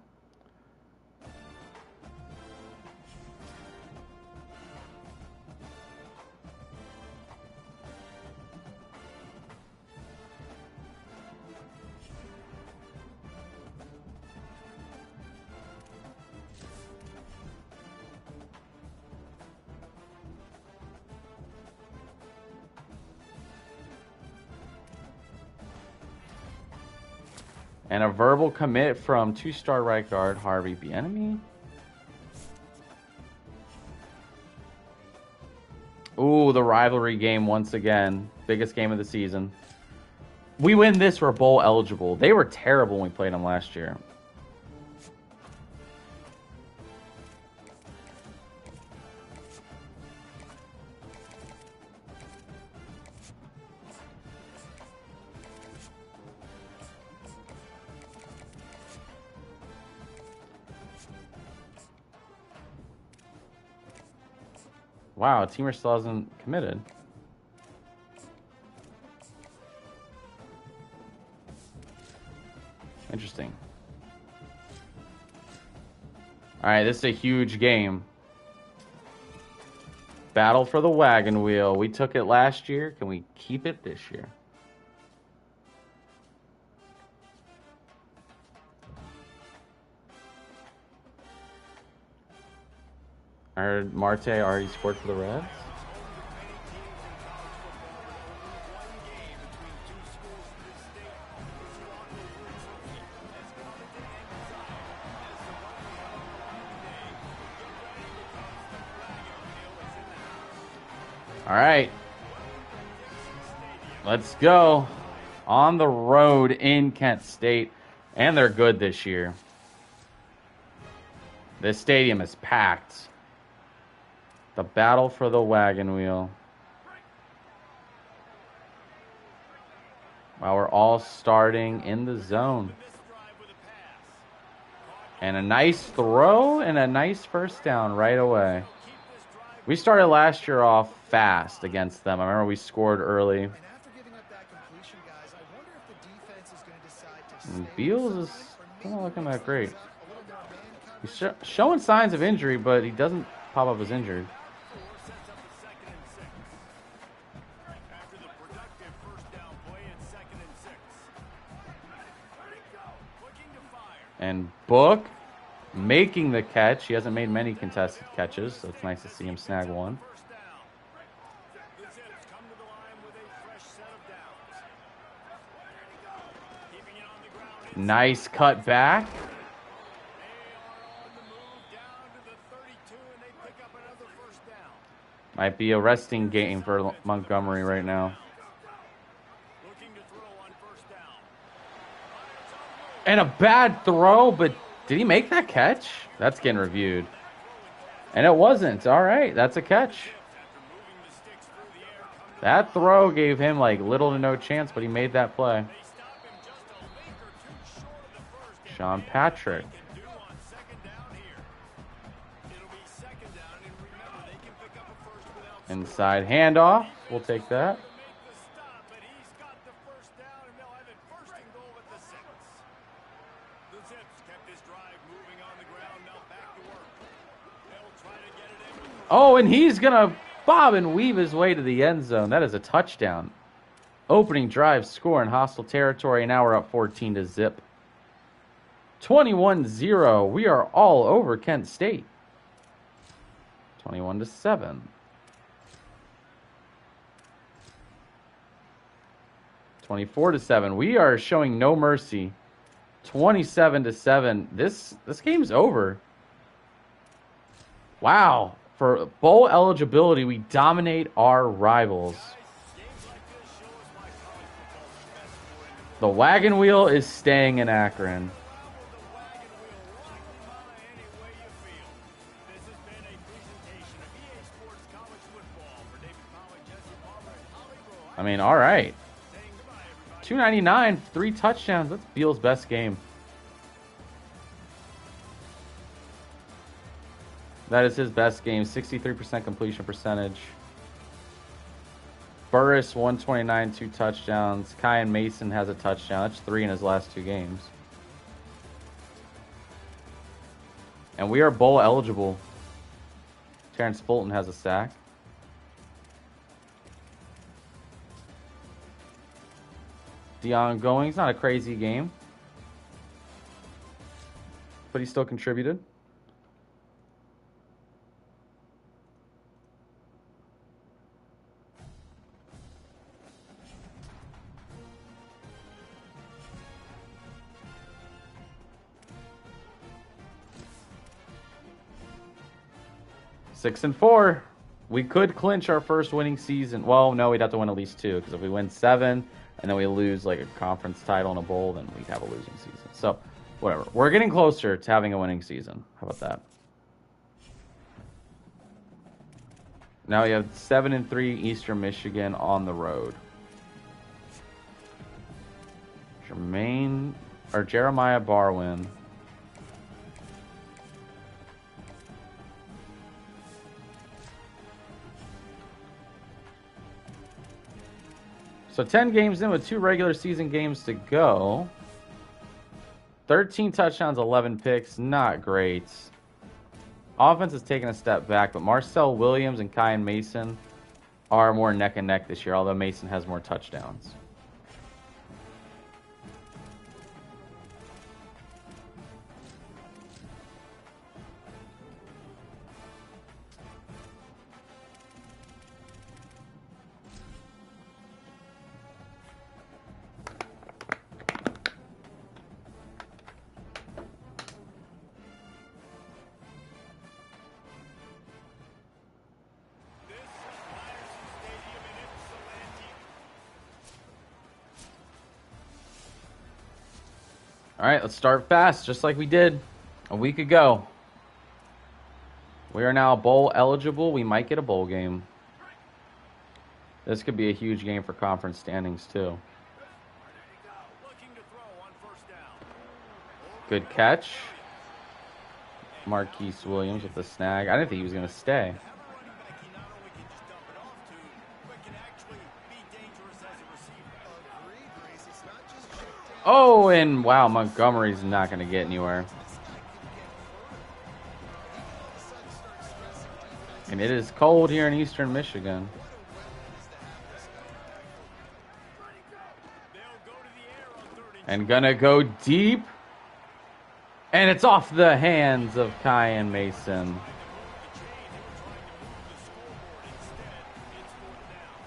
And a verbal commit from two-star right guard Harvey Bieniemy. Ooh, the rivalry game once again. Biggest game of the season. We win this, we're bowl eligible. They were terrible when we played them last year. Wow, Teamer still hasn't committed. Interesting. Alright, this is a huge game. Battle for the wagon wheel. We took it last year. Can we keep it this year? I heard Marte already scored for the Reds. All right. Let's go. On the road in Kent State. And they're good this year. This stadium is packed. The battle for the wagon wheel. Wow, we're all starting in the zone. And a nice throw and a nice first down right away. We started last year off fast against them. I remember we scored early. And Beals is not looking that great. He's showing signs of injury, but he doesn't pop up as injured. And Book making the catch. He hasn't made many contested catches, so it's nice to see him snag one. Nice cut back. Might be a resting game for Montgomery right now. And a bad throw, but did he make that catch? That's getting reviewed. And it wasn't. All right, that's a catch. That throw gave him like little to no chance, but he made that play. Sean Patrick. Inside handoff. We'll take that. the Zips kept this drive moving on the ground. Now back to work. They'll try to get it in. Oh, and he's going to bob and weave his way to the end zone. That is a touchdown. Opening drive score in hostile territory. And now we're up 14-0. 21-0. We are all over Kent State. 21-7. 24-7. We are showing no mercy. 27-7. This game's over. Wow. For bowl eligibility, we dominate our rivals. The wagon wheel is staying in Akron. I mean, all right. 299, 3 touchdowns. That's Beal's best game. That is his best game. 63% completion percentage. Burris, 129, 2 touchdowns. Kyan Mason has a touchdown. That's 3 in his last 2 games. And we are bowl eligible. Terrence Fulton has a sack. Deion Goings, not a crazy game, but he still contributed. Six and 4. We could clinch our first winning season. Well, no, we'd have to win at least 2, because if we win 7 and then we lose like a conference title and a bowl, then we'd have a losing season. So, whatever. We're getting closer to having a winning season. How about that? Now we have 7 and 3 Eastern Michigan on the road. Jeremiah Barwin. So 10 games in with 2 regular season games to go. 13 touchdowns, 11 picks. Not great. Offense has taken a step back, but Marcel Williams and Kyan Mason are more neck and neck this year, although Mason has more touchdowns. All right, let's start fast, just like we did a week ago. We are now bowl eligible. We might get a bowl game. This could be a huge game for conference standings, too. Good catch. Marquise Williams with the snag. I didn't think he was going to stay. Oh, and wow, Montgomery's not going to get anywhere. And it is cold here in Eastern Michigan. And gonna go deep. And it's off the hands of Kyan Mason.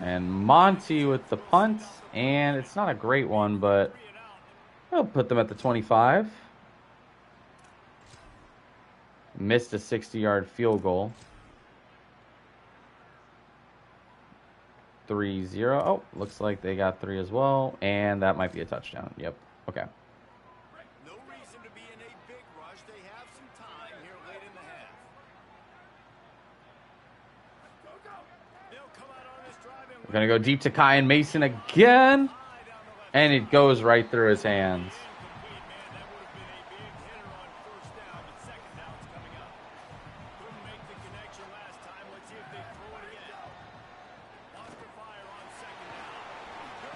And Monty with the punt. And it's not a great one, but I'll put them at the 25. Missed a 60-yard field goal. 3-0. Oh, looks like they got 3 as well. And that might be a touchdown. Yep. Okay. No reason to be in a big rush. They have some time here late in the half. They'll come out on this drive and We're going to go deep to Kyan Mason again. And it goes right through his hands.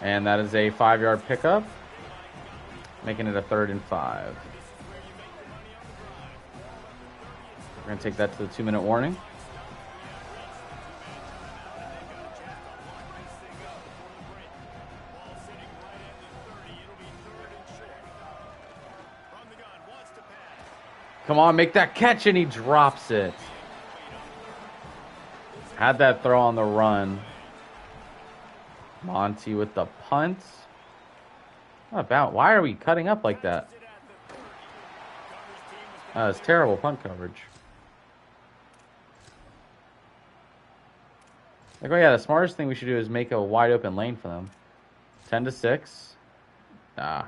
And that is a 5-yard pickup, making it a 3rd and 5. We're going to take that to the 2-minute warning. Come on, make that catch, and he drops it. Had that throw on the run. Monty with the punt. What about? Why are we cutting up like that? It's terrible punt coverage. Like, oh yeah, the smartest thing we should do is make a wide open lane for them. 10-6. Nah.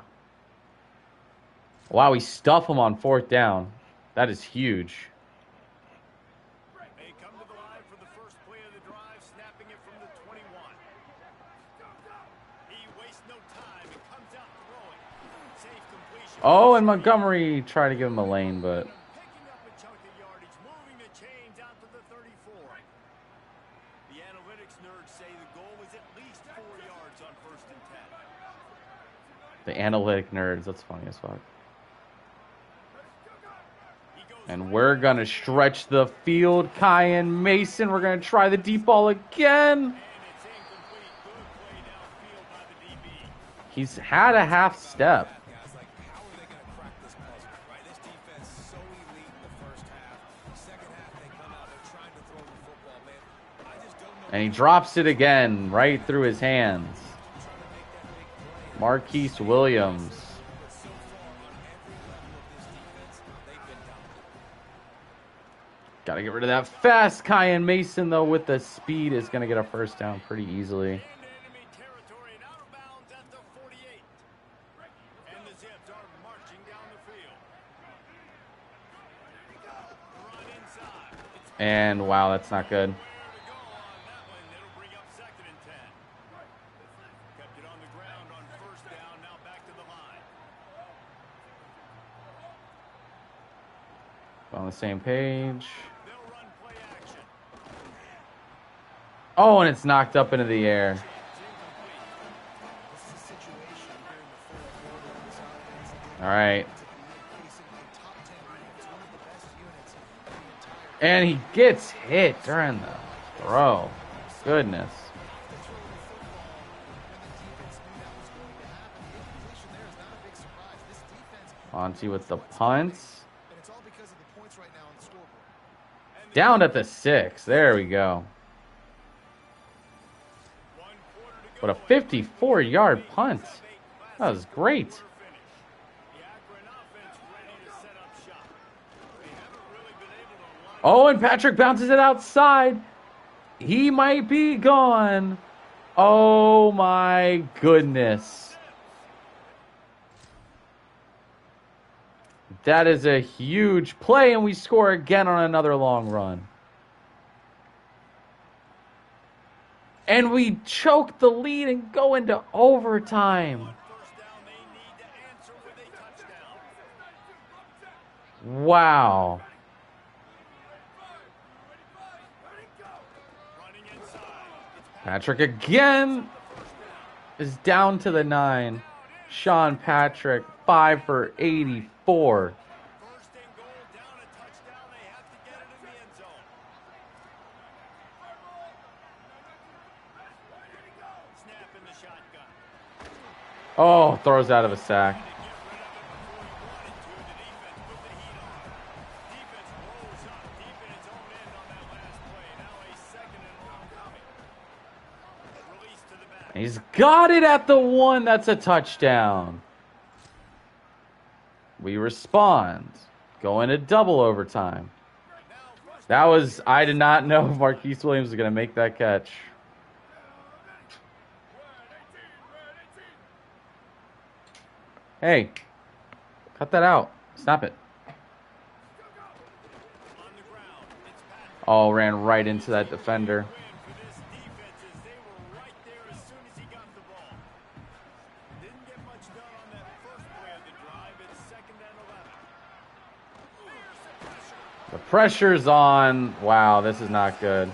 Wow, we stuff them on 4th down. That is huge. They come to the line for the first play of the drive, snapping it from the 21. He wastes no time and comes out throwing. Safe completion. Oh, and Montgomery tried to give him a lane, but Picking up a chunk of yardage, moving the chains out to the 34. The analytics nerds say the goal is at least 4 yards on 1st and 10. the analytic nerds, that's funny as fuck. And we're going to stretch the field. Kyan Mason, we're going to try the deep ball again. He's had a half step. And he drops it again right through his hands. Marquise Williams. Got to get rid of that fast. Kyan Mason, though, with the speed, is going to get a first down pretty easily. And, wow, that's not good. On the same page. Oh, and it's knocked up into the air. All right. And he gets hit during the throw. Goodness. Monty with the punts. Down at the 6. There we go. What a 54-yard punt. That was great. Oh, and Patrick bounces it outside. He might be gone. Oh, my goodness. That is a huge play, and we score again on another long run. And we choke the lead and go into overtime. Wow. Patrick again is down to the 9. Sean Patrick, 5 for 84. First and goal, down a touchdown. They have to get it in the end zone. Snap in the shotgun. Oh, throws out of a sack. He's got it at the 1. That's a touchdown. We respond. Go into double overtime. That was, I did not know Marquise Williams was going to make that catch. Hey, cut that out. Stop it. Oh, ran right into that defender. The pressure's on. Wow, this is not good.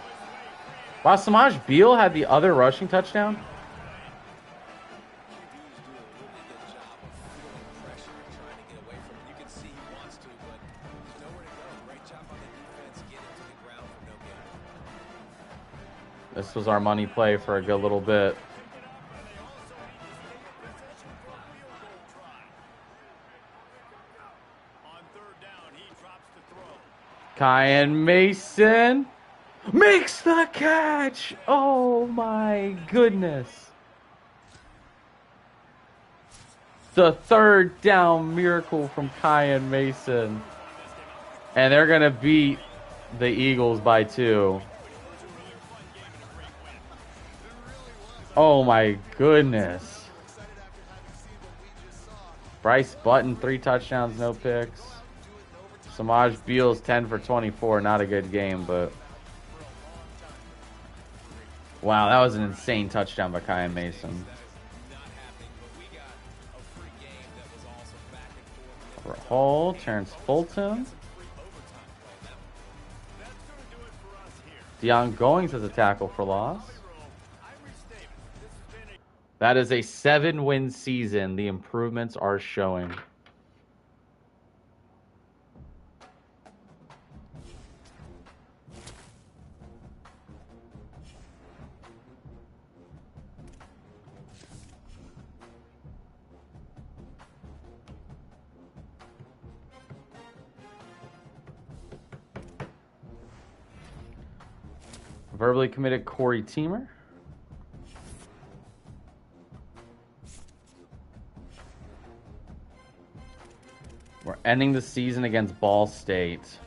Wow, Samaj Beal had the other rushing touchdown. This was our money play for a good little bit. Kyan Mason makes the catch. Oh my goodness. The third down miracle from Kyan Mason. And they're going to beat the Eagles by 2. Oh my goodness. Bryce Button, 3 touchdowns, no picks. Samaj Beals, 10 for 24. Not a good game, but... Wow, that was an insane touchdown by Kyan Mason. Hall, Terrence Fulton. Deion Goings has a tackle for loss. That is a 7-win season. The improvements are showing. Verbally committed Corey Teamer. We're ending the season against Ball State.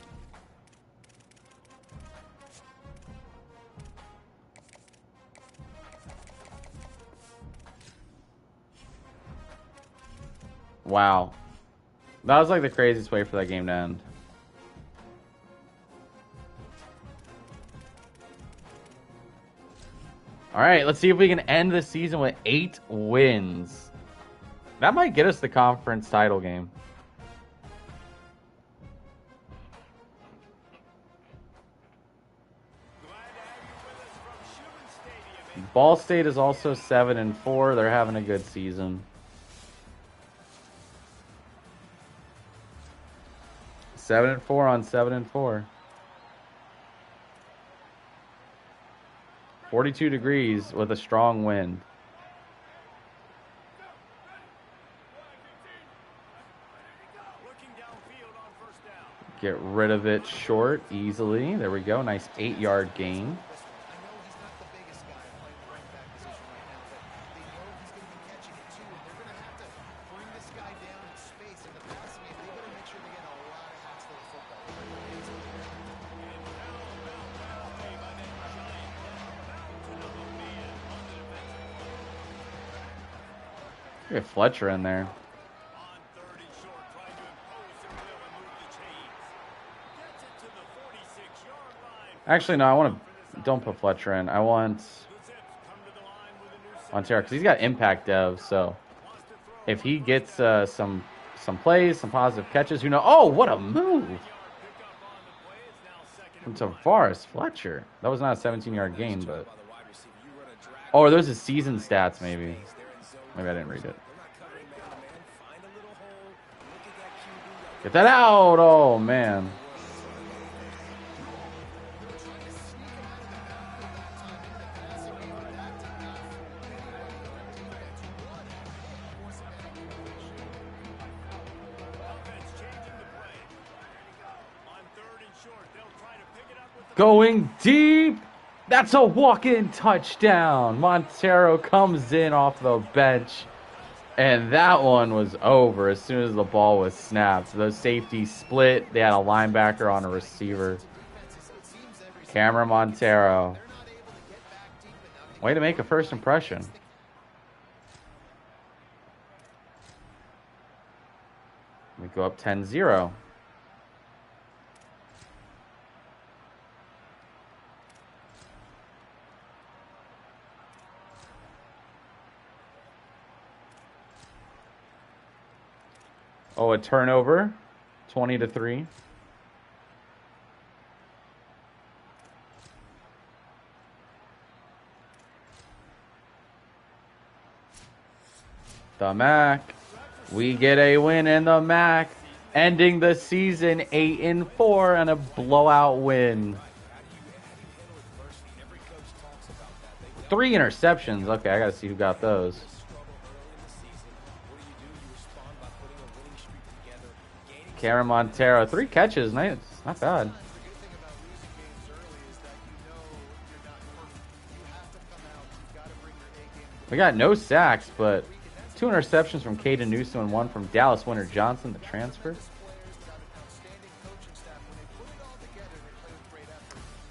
Wow. That was like the craziest way for that game to end. All right, let's see if we can end the season with 8 wins. That might get us the conference title game. Ball State is also 7-4. They're having a good season. 7-4 on 7-4. 42 degrees with a strong wind. Get rid of it short easily. There we go. Nice 8-yard gain. Get Fletcher in there. Actually, no, I want to... Don't put Fletcher in. I want Montero, because he's got impact dev, so... If he gets some plays, some positive catches, who knows... Oh, what a move! From Tavares Fletcher. That was not a 17-yard gain, but... Oh, are those his season stats, maybe? Maybe I didn't read it. Get that out! Oh, man. Going deep. That's a walk-in touchdown. Montero comes in off the bench. And that one was over as soon as the ball was snapped. Those safeties split. They had a linebacker on a receiver. Cameron Montero. Way to make a first impression. We go up 10-0. Oh, a turnover, 20-3. The MAC. We get a win in the MAC, ending the season 8-4 and a blowout win. 3 interceptions. Okay, I got to see who got those. Cameron Montero, 3 catches. Nice. Not bad. We got no sacks, but 2 interceptions from Caden Newsom and 1 from Dallas Winter Johnson, the transfer.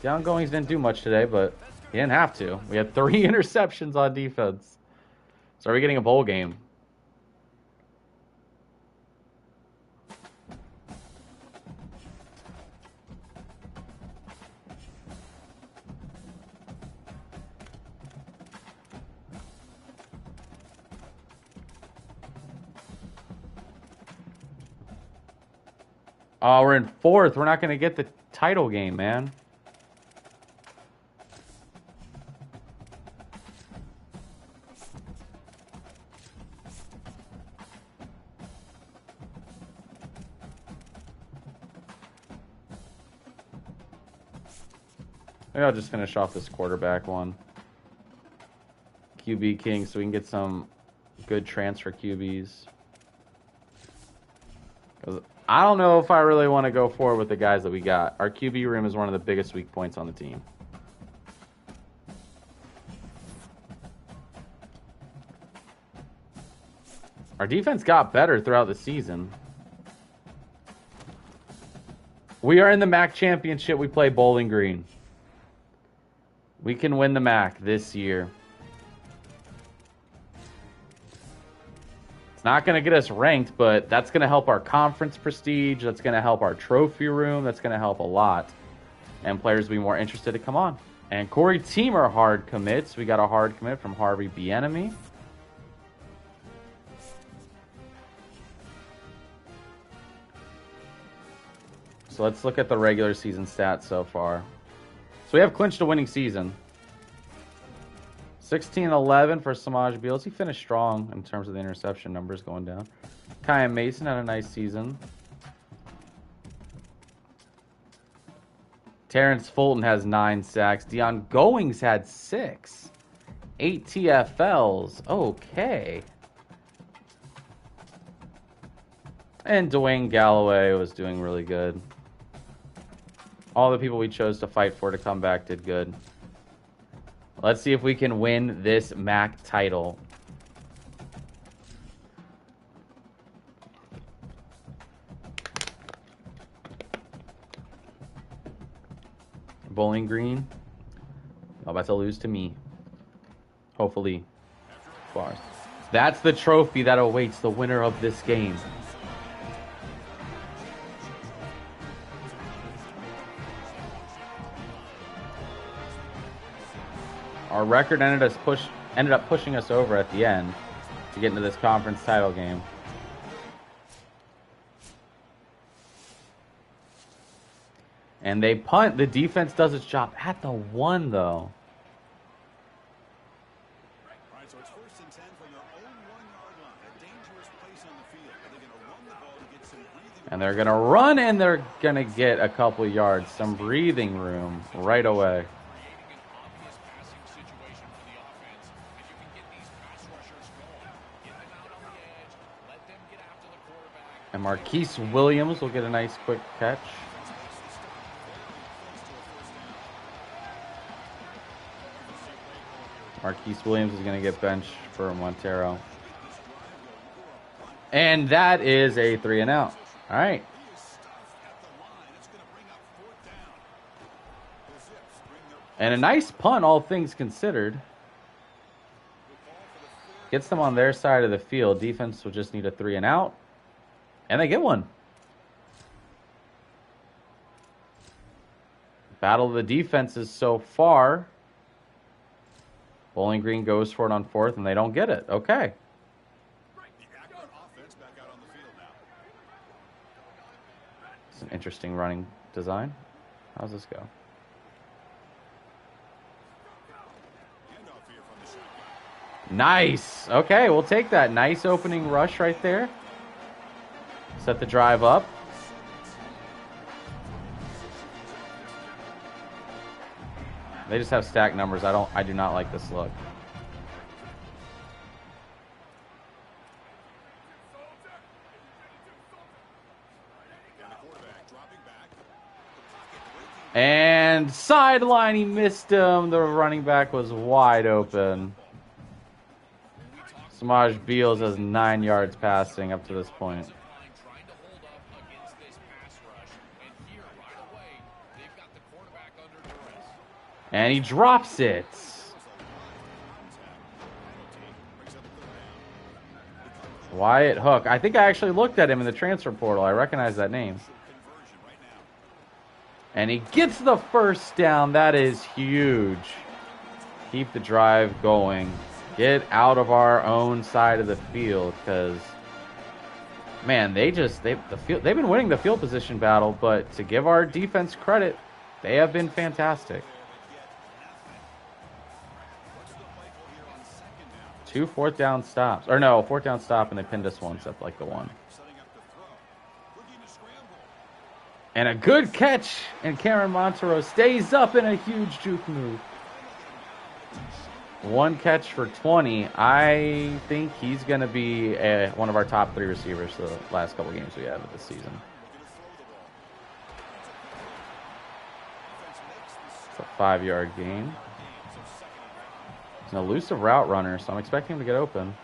Deion Goings didn't do much today, but he didn't have to. We had 3 interceptions on defense. So are we getting a bowl game? Oh, we're in 4th. We're not going to get the title game, man. Maybe I'll just finish off this quarterback one. QB King, so we can get some good transfer QBs. I don't know if I really want to go forward with the guys that we got. Our QB room is one of the biggest weak points on the team. Our defense got better throughout the season. We are in the MAC championship. We play Bowling Green. We can win the MAC this year. It's not going to get us ranked, but that's going to help our conference prestige. That's going to help our trophy room. That's going to help a lot. And players will be more interested to come on. And Corey Teamer hard commits. We got a hard commit from Harvey Bienemy. So let's look at the regular season stats so far. So we have clinched a winning season. 16-11 for Samaj Beals. He finished strong in terms of the interception numbers going down. Kyan Mason had a nice season. Terrence Fulton has 9 sacks. Deion Goings had 6. 8 TFLs. Okay. And Dwayne Galloway was doing really good. All the people we chose to fight for to come back did good. Let's see if we can win this MAC title. Bowling Green. I'm about to lose to me. Hopefully. Bars. That's the trophy that awaits the winner of this game. Our record ended up pushing us over at the end to get into this conference title game. And they punt. The defense does its job at the 1, though. All right, so it's 1st and 10 from their own 1-yard line. A dangerous place on the field. They're going to run the ball to get some breathing. And they're going to run, and they're going to get a couple yards, some breathing room right away. And Marquise Williams will get a nice quick catch. Marquise Williams is going to get benched for Montero. And that is a 3-and-out. All right. And a nice punt, all things considered. Gets them on their side of the field. Defense will just need a 3-and-out. And they get one. Battle of the defenses so far. Bowling Green goes for it on 4th, and they don't get it. Okay. The Akron offense back out on the field now. It's an interesting running design. How's this go? Handoff here from the shotgun. Nice. Okay, we'll take that. Nice opening rush right there. Set the drive up. They just have stacked numbers. I do not like this look. And sideline, he missed him. The running back was wide open. Samaj Beals has 9 yards passing up to this point. And he drops it. Wyatt Hook. I think I actually looked at him in the transfer portal. I recognize that name. And he gets the first down. That is huge. Keep the drive going. Get out of our own side of the field, because, man, they've been winning the field position battle, but to give our defense credit, they have been fantastic. 2 4th down stops. Or no, 4th down stop, and they pinned us once at like the 1. And a good catch, and Cameron Monteiro stays up in a huge juke move. 1 catch for 20. I think he's going to be one of our top 3 receivers for the last couple games we have this season. It's a 5-yard gain. He's an elusive route runner, so I'm expecting him to get open.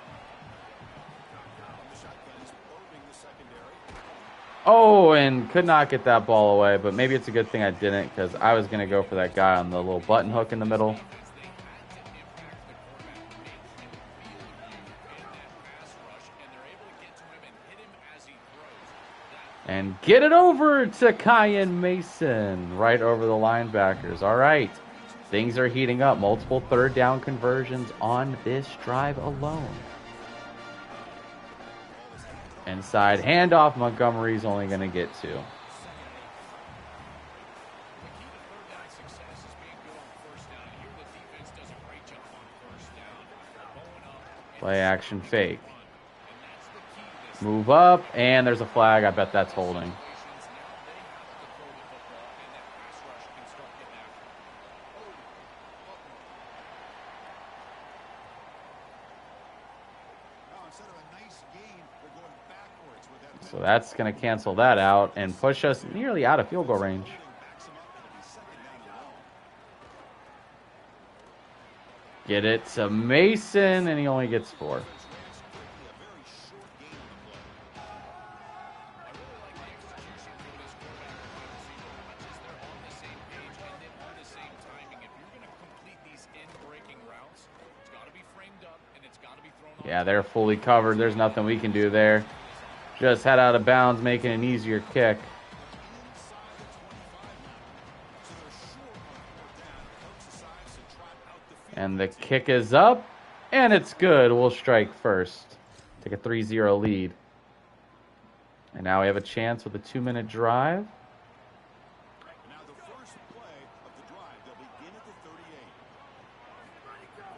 Oh, and could not get that ball away, but maybe it's a good thing I didn't, because I was going to go for that guy on the little button hook in the middle. And get it over to Kyan Mason, right over the linebackers. All right, things are heating up. Multiple 3rd down conversions on this drive alone. Inside handoff, Montgomery's only going to get 2. Play action fake. Move up, and there's a flag. I bet that's holding. So that's going to cancel that out and push us nearly out of field goal range. Get it to Mason, and he only gets 4. Yeah, they're fully covered. There's nothing we can do there. Just head out of bounds, making an easier kick. And the kick is up, and it's good. We'll strike first. Take a 3-0 lead. And now we have a chance with a 2-minute drive. Now the first play of the drive, they'll begin at the 38.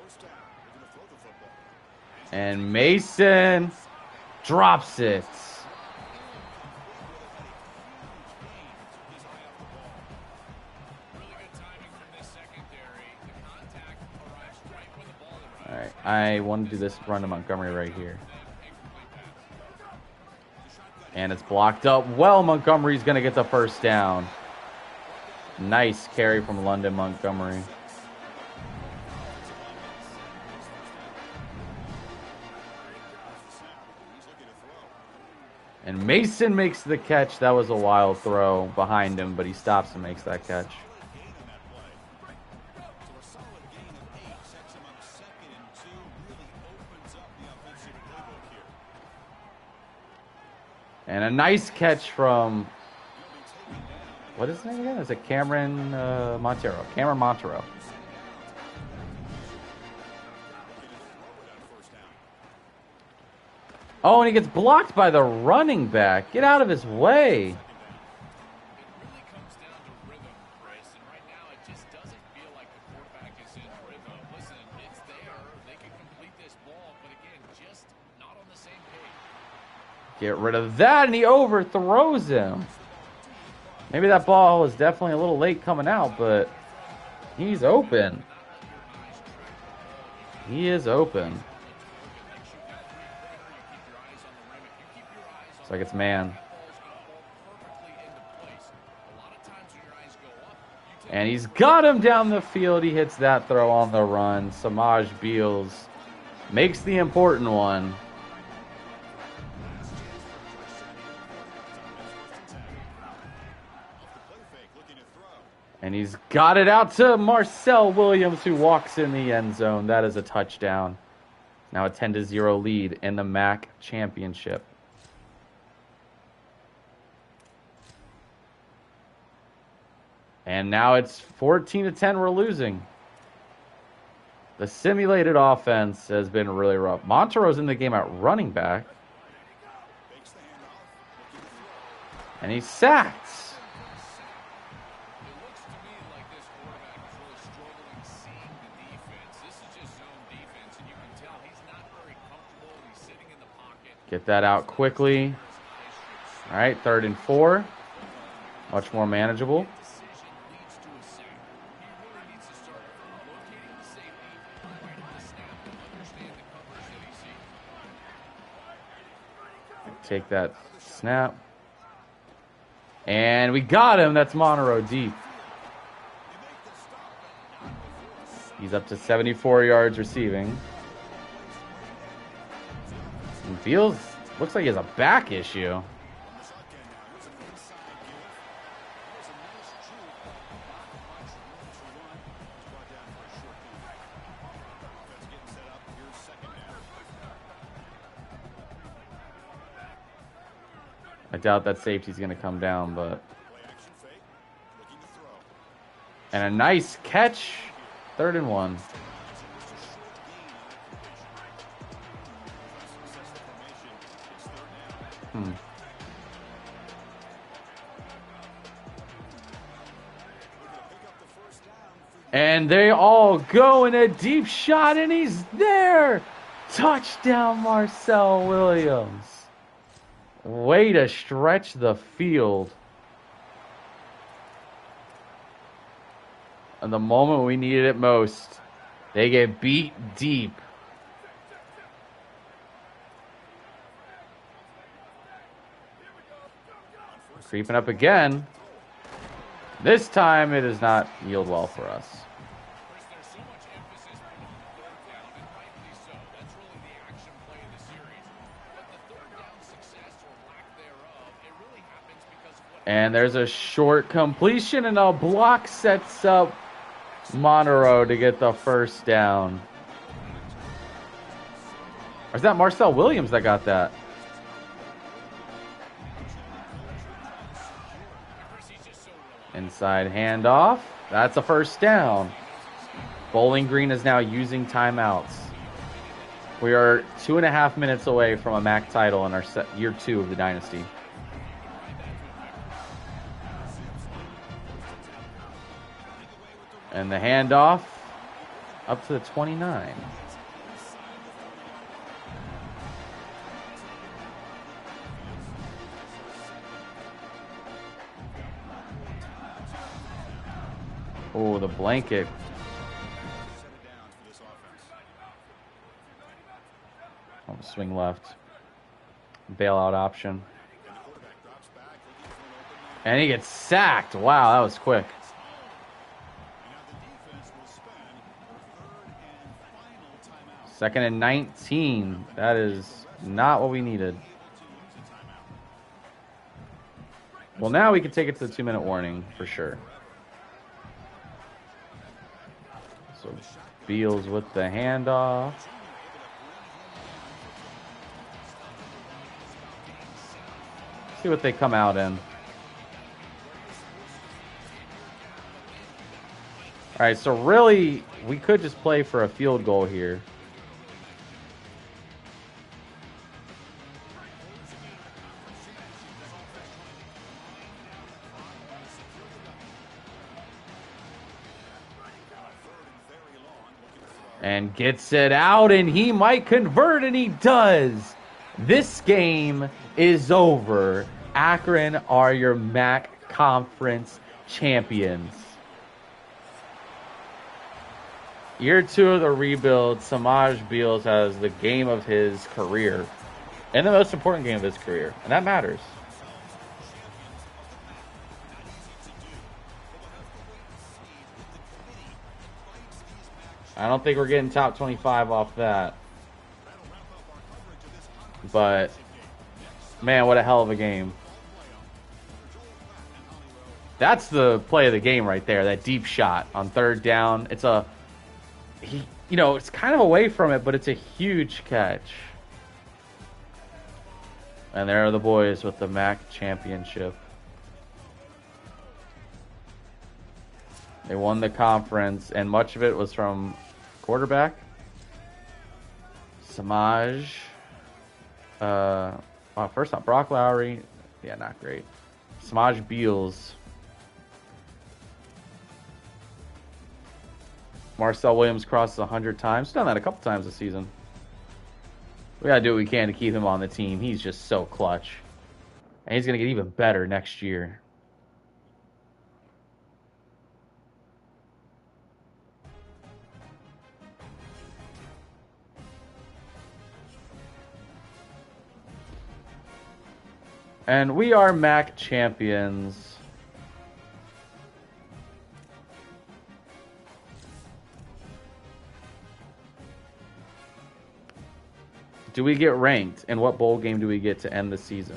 First down, they're going to throw the football. And Mason drops it. All right, I want to do this run to Montgomery right here. And it's blocked up. Well, Montgomery's going to get the first down. Nice carry from London Montgomery. And Mason makes the catch. That was a wild throw behind him, but he stops and makes that catch. And a nice catch from, what is his name again? Is it Cameron Monteiro? Cameron Monteiro. Oh, and he gets blocked by the running back. Get out of his way. Get rid of that, and he overthrows him. Maybe that ball was definitely a little late coming out, but He's open. He is open. Looks like it's man. And he's got him down the field. He hits that throw on the run. Samaj Beals makes the important one. And he's got it out to Marcel Williams, who walks in the end zone. That is a touchdown. Now a 10-0 lead in the MAC championship. And now it's 14-10. We're losing. The simulated offense has been really rough. Montero's in the game at running back. And he's sacked. Get that out quickly. All right, 3rd and 4. Much more manageable. Take that snap. And we got him. That's Monroe deep. He's up to 74 yards receiving. And Beals looks like he has a back issue. I doubt that safety's going to come down, but... And a nice catch. 3rd and 1. And they all go in a deep shot, and he's there! Touchdown, Marcel Williams. Way to stretch the field. And the moment we needed it most, they get beat deep. Creeping up again. This time it does not yield well for us. And there's a short completion, and a block sets up Monroe to get the first down. Or is that Marcel Williams that got that? Inside handoff. That's a first down. Bowling Green is now using timeouts. We are 2.5 minutes away from a MAC title in our year 2 of the Dynasty. And the handoff up to the 29. Oh, the blanket. Oh, swing left. Bailout option. And he gets sacked. Wow, that was quick. 2nd and 19. That is not what we needed. Well, now we can take it to the 2-minute warning for sure. So Beals with the handoff. See what they come out in. All right, so really, we could just play for a field goal here. And gets it out, and he might convert, and he does. This game is over. Akron are your MAC Conference champions. Year 2 of the rebuild, Samaj Beals has the game of his career. And the most important game of his career. And that matters. I don't think we're getting top 25 off that. But, man, what a hell of a game. That's the play of the game right there. That deep shot on 3rd down. It's it's kind of away from it, but it's a huge catch. And there are the boys with the MAC championship. They won the conference, and much of it was from quarterback Samaj. First off, Brock Lowry. Yeah, not great. Samaj Beals. Marcel Williams crosses 100 times. He's done that a couple times this season. We got to do what we can to keep him on the team. He's just so clutch. And he's going to get even better next year. And we are MAC champions. Do we get ranked? And what bowl game do we get to end the season?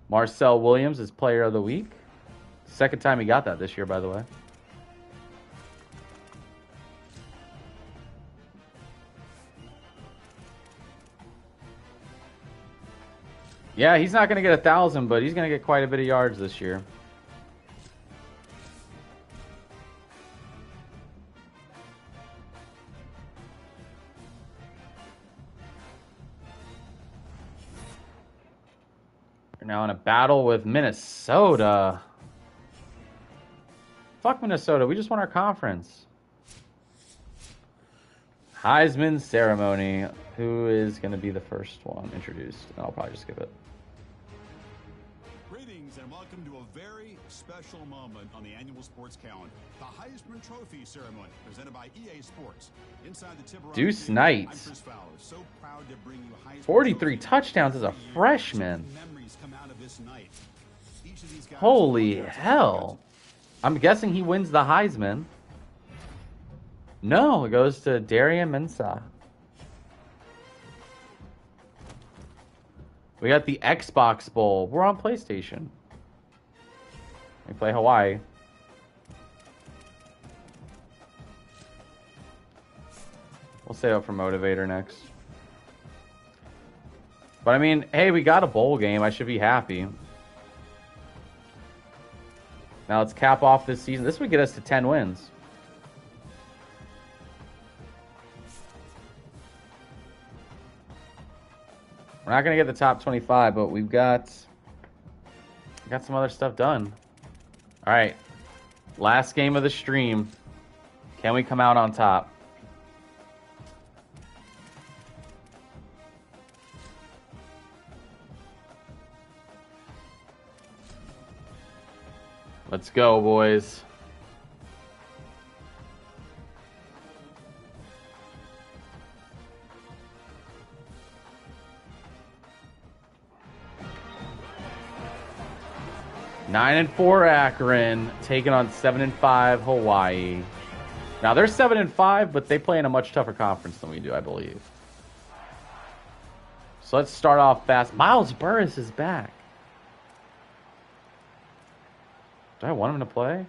Marcel Williams is player of the week. Second time he got that this year, by the way. Yeah, he's not going to get 1,000, but he's going to get quite a bit of yards this year. We're now in a battle with Minnesota. Fuck Minnesota. We just won our conference. Heisman ceremony. Who is going to be the first one introduced? And I'll probably just skip it. Greetings and welcome to a very special moment on the annual sports calendar. The Heisman Trophy ceremony presented by EA Sports. Inside the Tiburon Deuce Theater, Knight. I'm Chris Fowler. So proud to bring you Heisman 43 Trophy touchdowns as a every year. freshman. So many memories come out of this night. Each of these guys Holy hell. I'm guessing he wins the Heisman. No, it goes to Darian Mensah. We got the Xbox Bowl. We're on PlayStation. We play Hawaii. We'll save up for Motivator next. But I mean, hey, we got a bowl game. I should be happy. Now let's cap off this season. This would get us to 10 wins. We're not going to get the top 25, but we've got some other stuff done. All right. Last game of the stream. Can we come out on top? Let's go, boys. Nine and 4 Akron taking on 7-5 Hawaii. Now they're 7-5, but they play in a much tougher conference than we do, I believe. So let's start off fast. Miles Burris is back. Do I want him to play?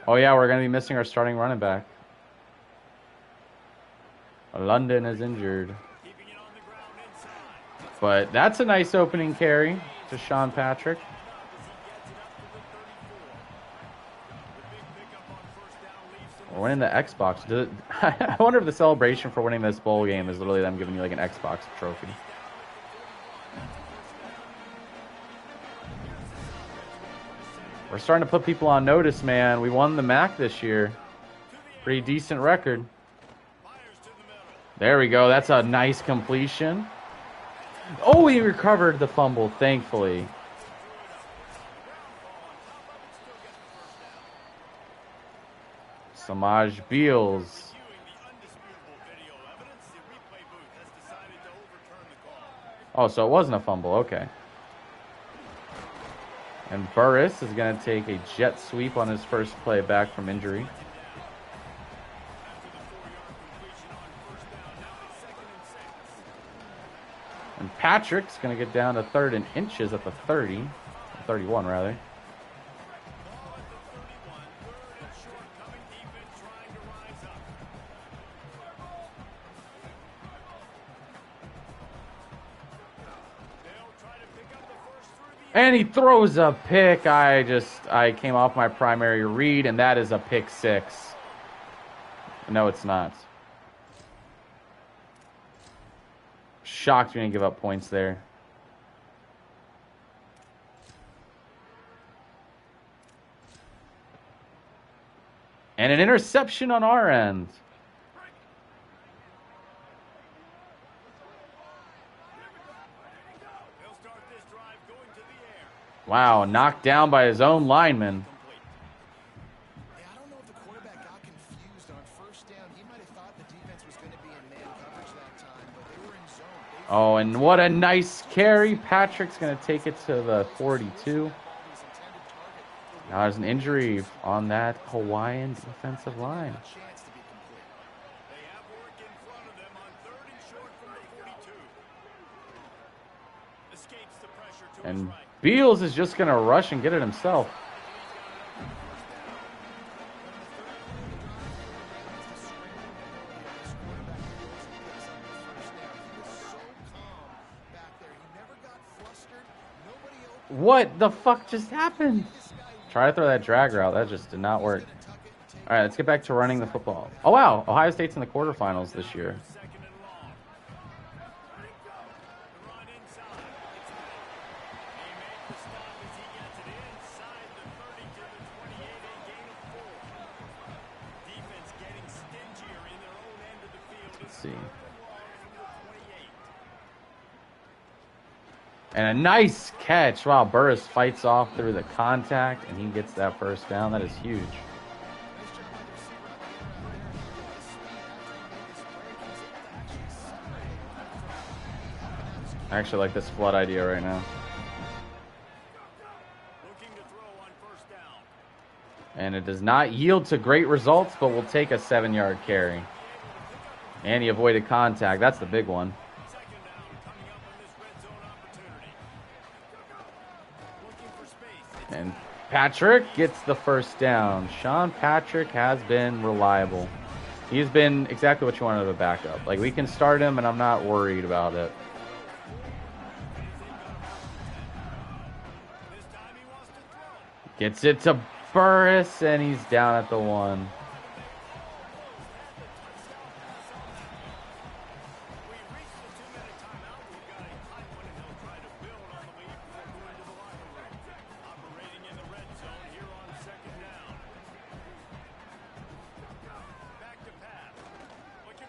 Oh yeah, we're going to be missing our starting running back. London is injured. But that's a nice opening carry to Sean Patrick. We're winning the Xbox. I wonder if the celebration for winning this bowl game is literally them giving you like an Xbox trophy. We're starting to put people on notice, man. We won the MAC this year. Pretty decent record. There we go. That's a nice completion. Oh, he recovered the fumble, thankfully. Samaj Beals. Oh, so it wasn't a fumble. Okay. And Burris is going to take a jet sweep on his first play back from injury. And Patrick's going to get down to 3rd and inches at the 30. 31, rather. And he throws a pick. I came off my primary read, and that is a pick 6. No, it's not. Shocked we didn't give up points there. And an interception on our end. Wow, knocked down by his own lineman. Yeah, I don't know if the quarterback got confused on first down. He might have thought the defense was going to be in man coverage that time, but they were in zone. Oh, and what a nice carry. Patrick's going to take it to the 42. Now there's an injury on that Hawaiian defensive line. And Beals is just going to rush and get it himself. What the fuck just happened? Try to throw that drag route. That just did not work. All right, let's get back to running the football. Oh, wow. Ohio State's in the quarterfinals this year. Let's see. And a nice catch. Wow, Burris fights off through the contact, and he gets that first down. That is huge. I actually like this flood idea right now. And it does not yield to great results, but we'll take a 7-yard carry. And he avoided contact. That's the big one. And Patrick gets the first down. Sean Patrick has been reliable. He's been exactly what you wanted of a backup. Like, we can start him, and I'm not worried about it. Gets it to Burris, and he's down at the 1.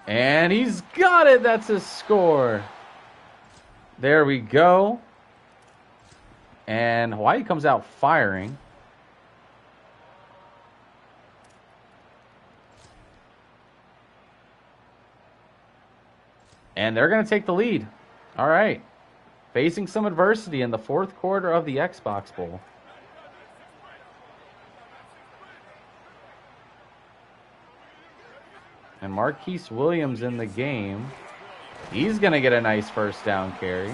And he's got it. That's a score. There we go. And Hawaii comes out firing. And they're going to take the lead. All right. Facing some adversity in the 4th quarter of the Xbox Bowl. And Marquise Williams in the game. He's going to get a nice first down carry.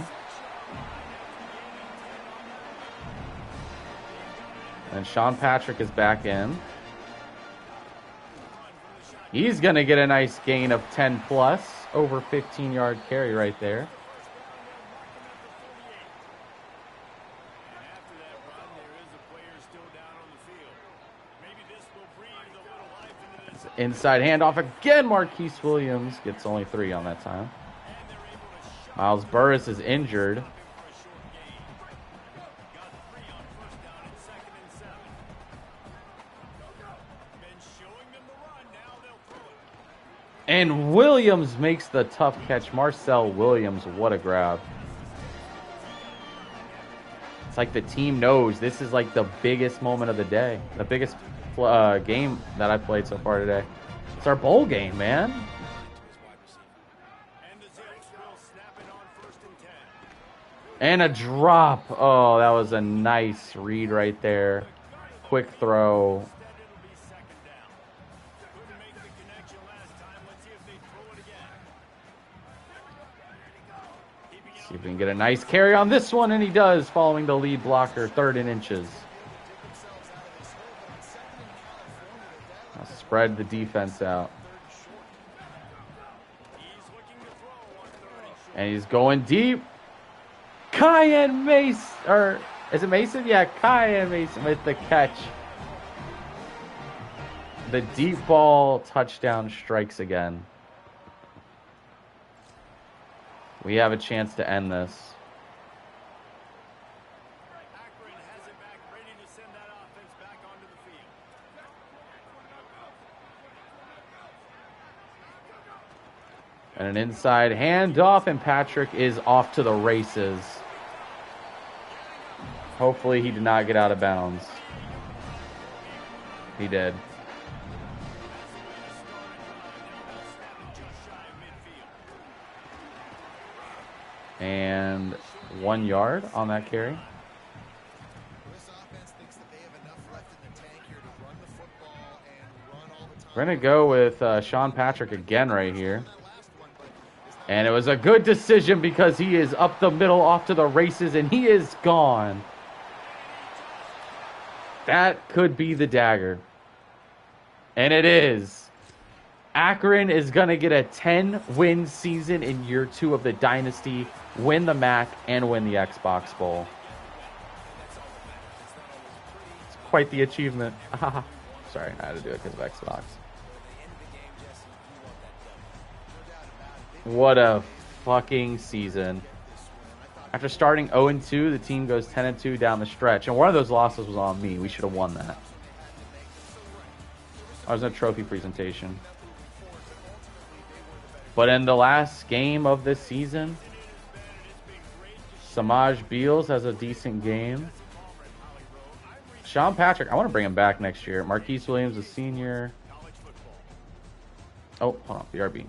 And Sean Patrick is back in. He's going to get a nice gain of 10 plus. Over 15-yard carry right there. Inside handoff again. Marquise Williams gets only 3 on that time. Miles Burris is injured. And Williams makes the tough catch. Marcel Williams, what a grab. It's like the team knows this is like the biggest moment of the day. The biggest game that I played so far today. It's our bowl game, man. And a drop. Oh, that was a nice read right there. Quick throw. See if we can get a nice carry on this one, and he does, following the lead blocker, 3rd and inches. Now spread the defense out. And he's going deep. Kyan Mason, or is it Mason? Yeah, Kyan Mason with the catch. The deep ball touchdown strikes again. We have a chance to end this. Akron has it back, ready to send that offense back onto the field. And an inside handoff, and Patrick is off to the races. Hopefully he did not get out of bounds. He did. And 1 yard on that carry. We're going to go with Sean Patrick again right here. And it was a good decision because he is up the middle, off to the races, and he is gone. That could be the dagger. And it is. Akron is going to get a 10-win season in year 2 of the Dynasty, win the MAC, and win the Xbox Bowl. It's quite the achievement. Sorry, I had to do it because of Xbox. What a fucking season. After starting 0-2, the team goes 10-2 down the stretch. And one of those losses was on me. We should have won that. There's no trophy presentation. But in the last game of this season, Samaj Beals has a decent game. Sean Patrick, I want to bring him back next year. Marquise Williams, a senior. Oh, hold on, BRB.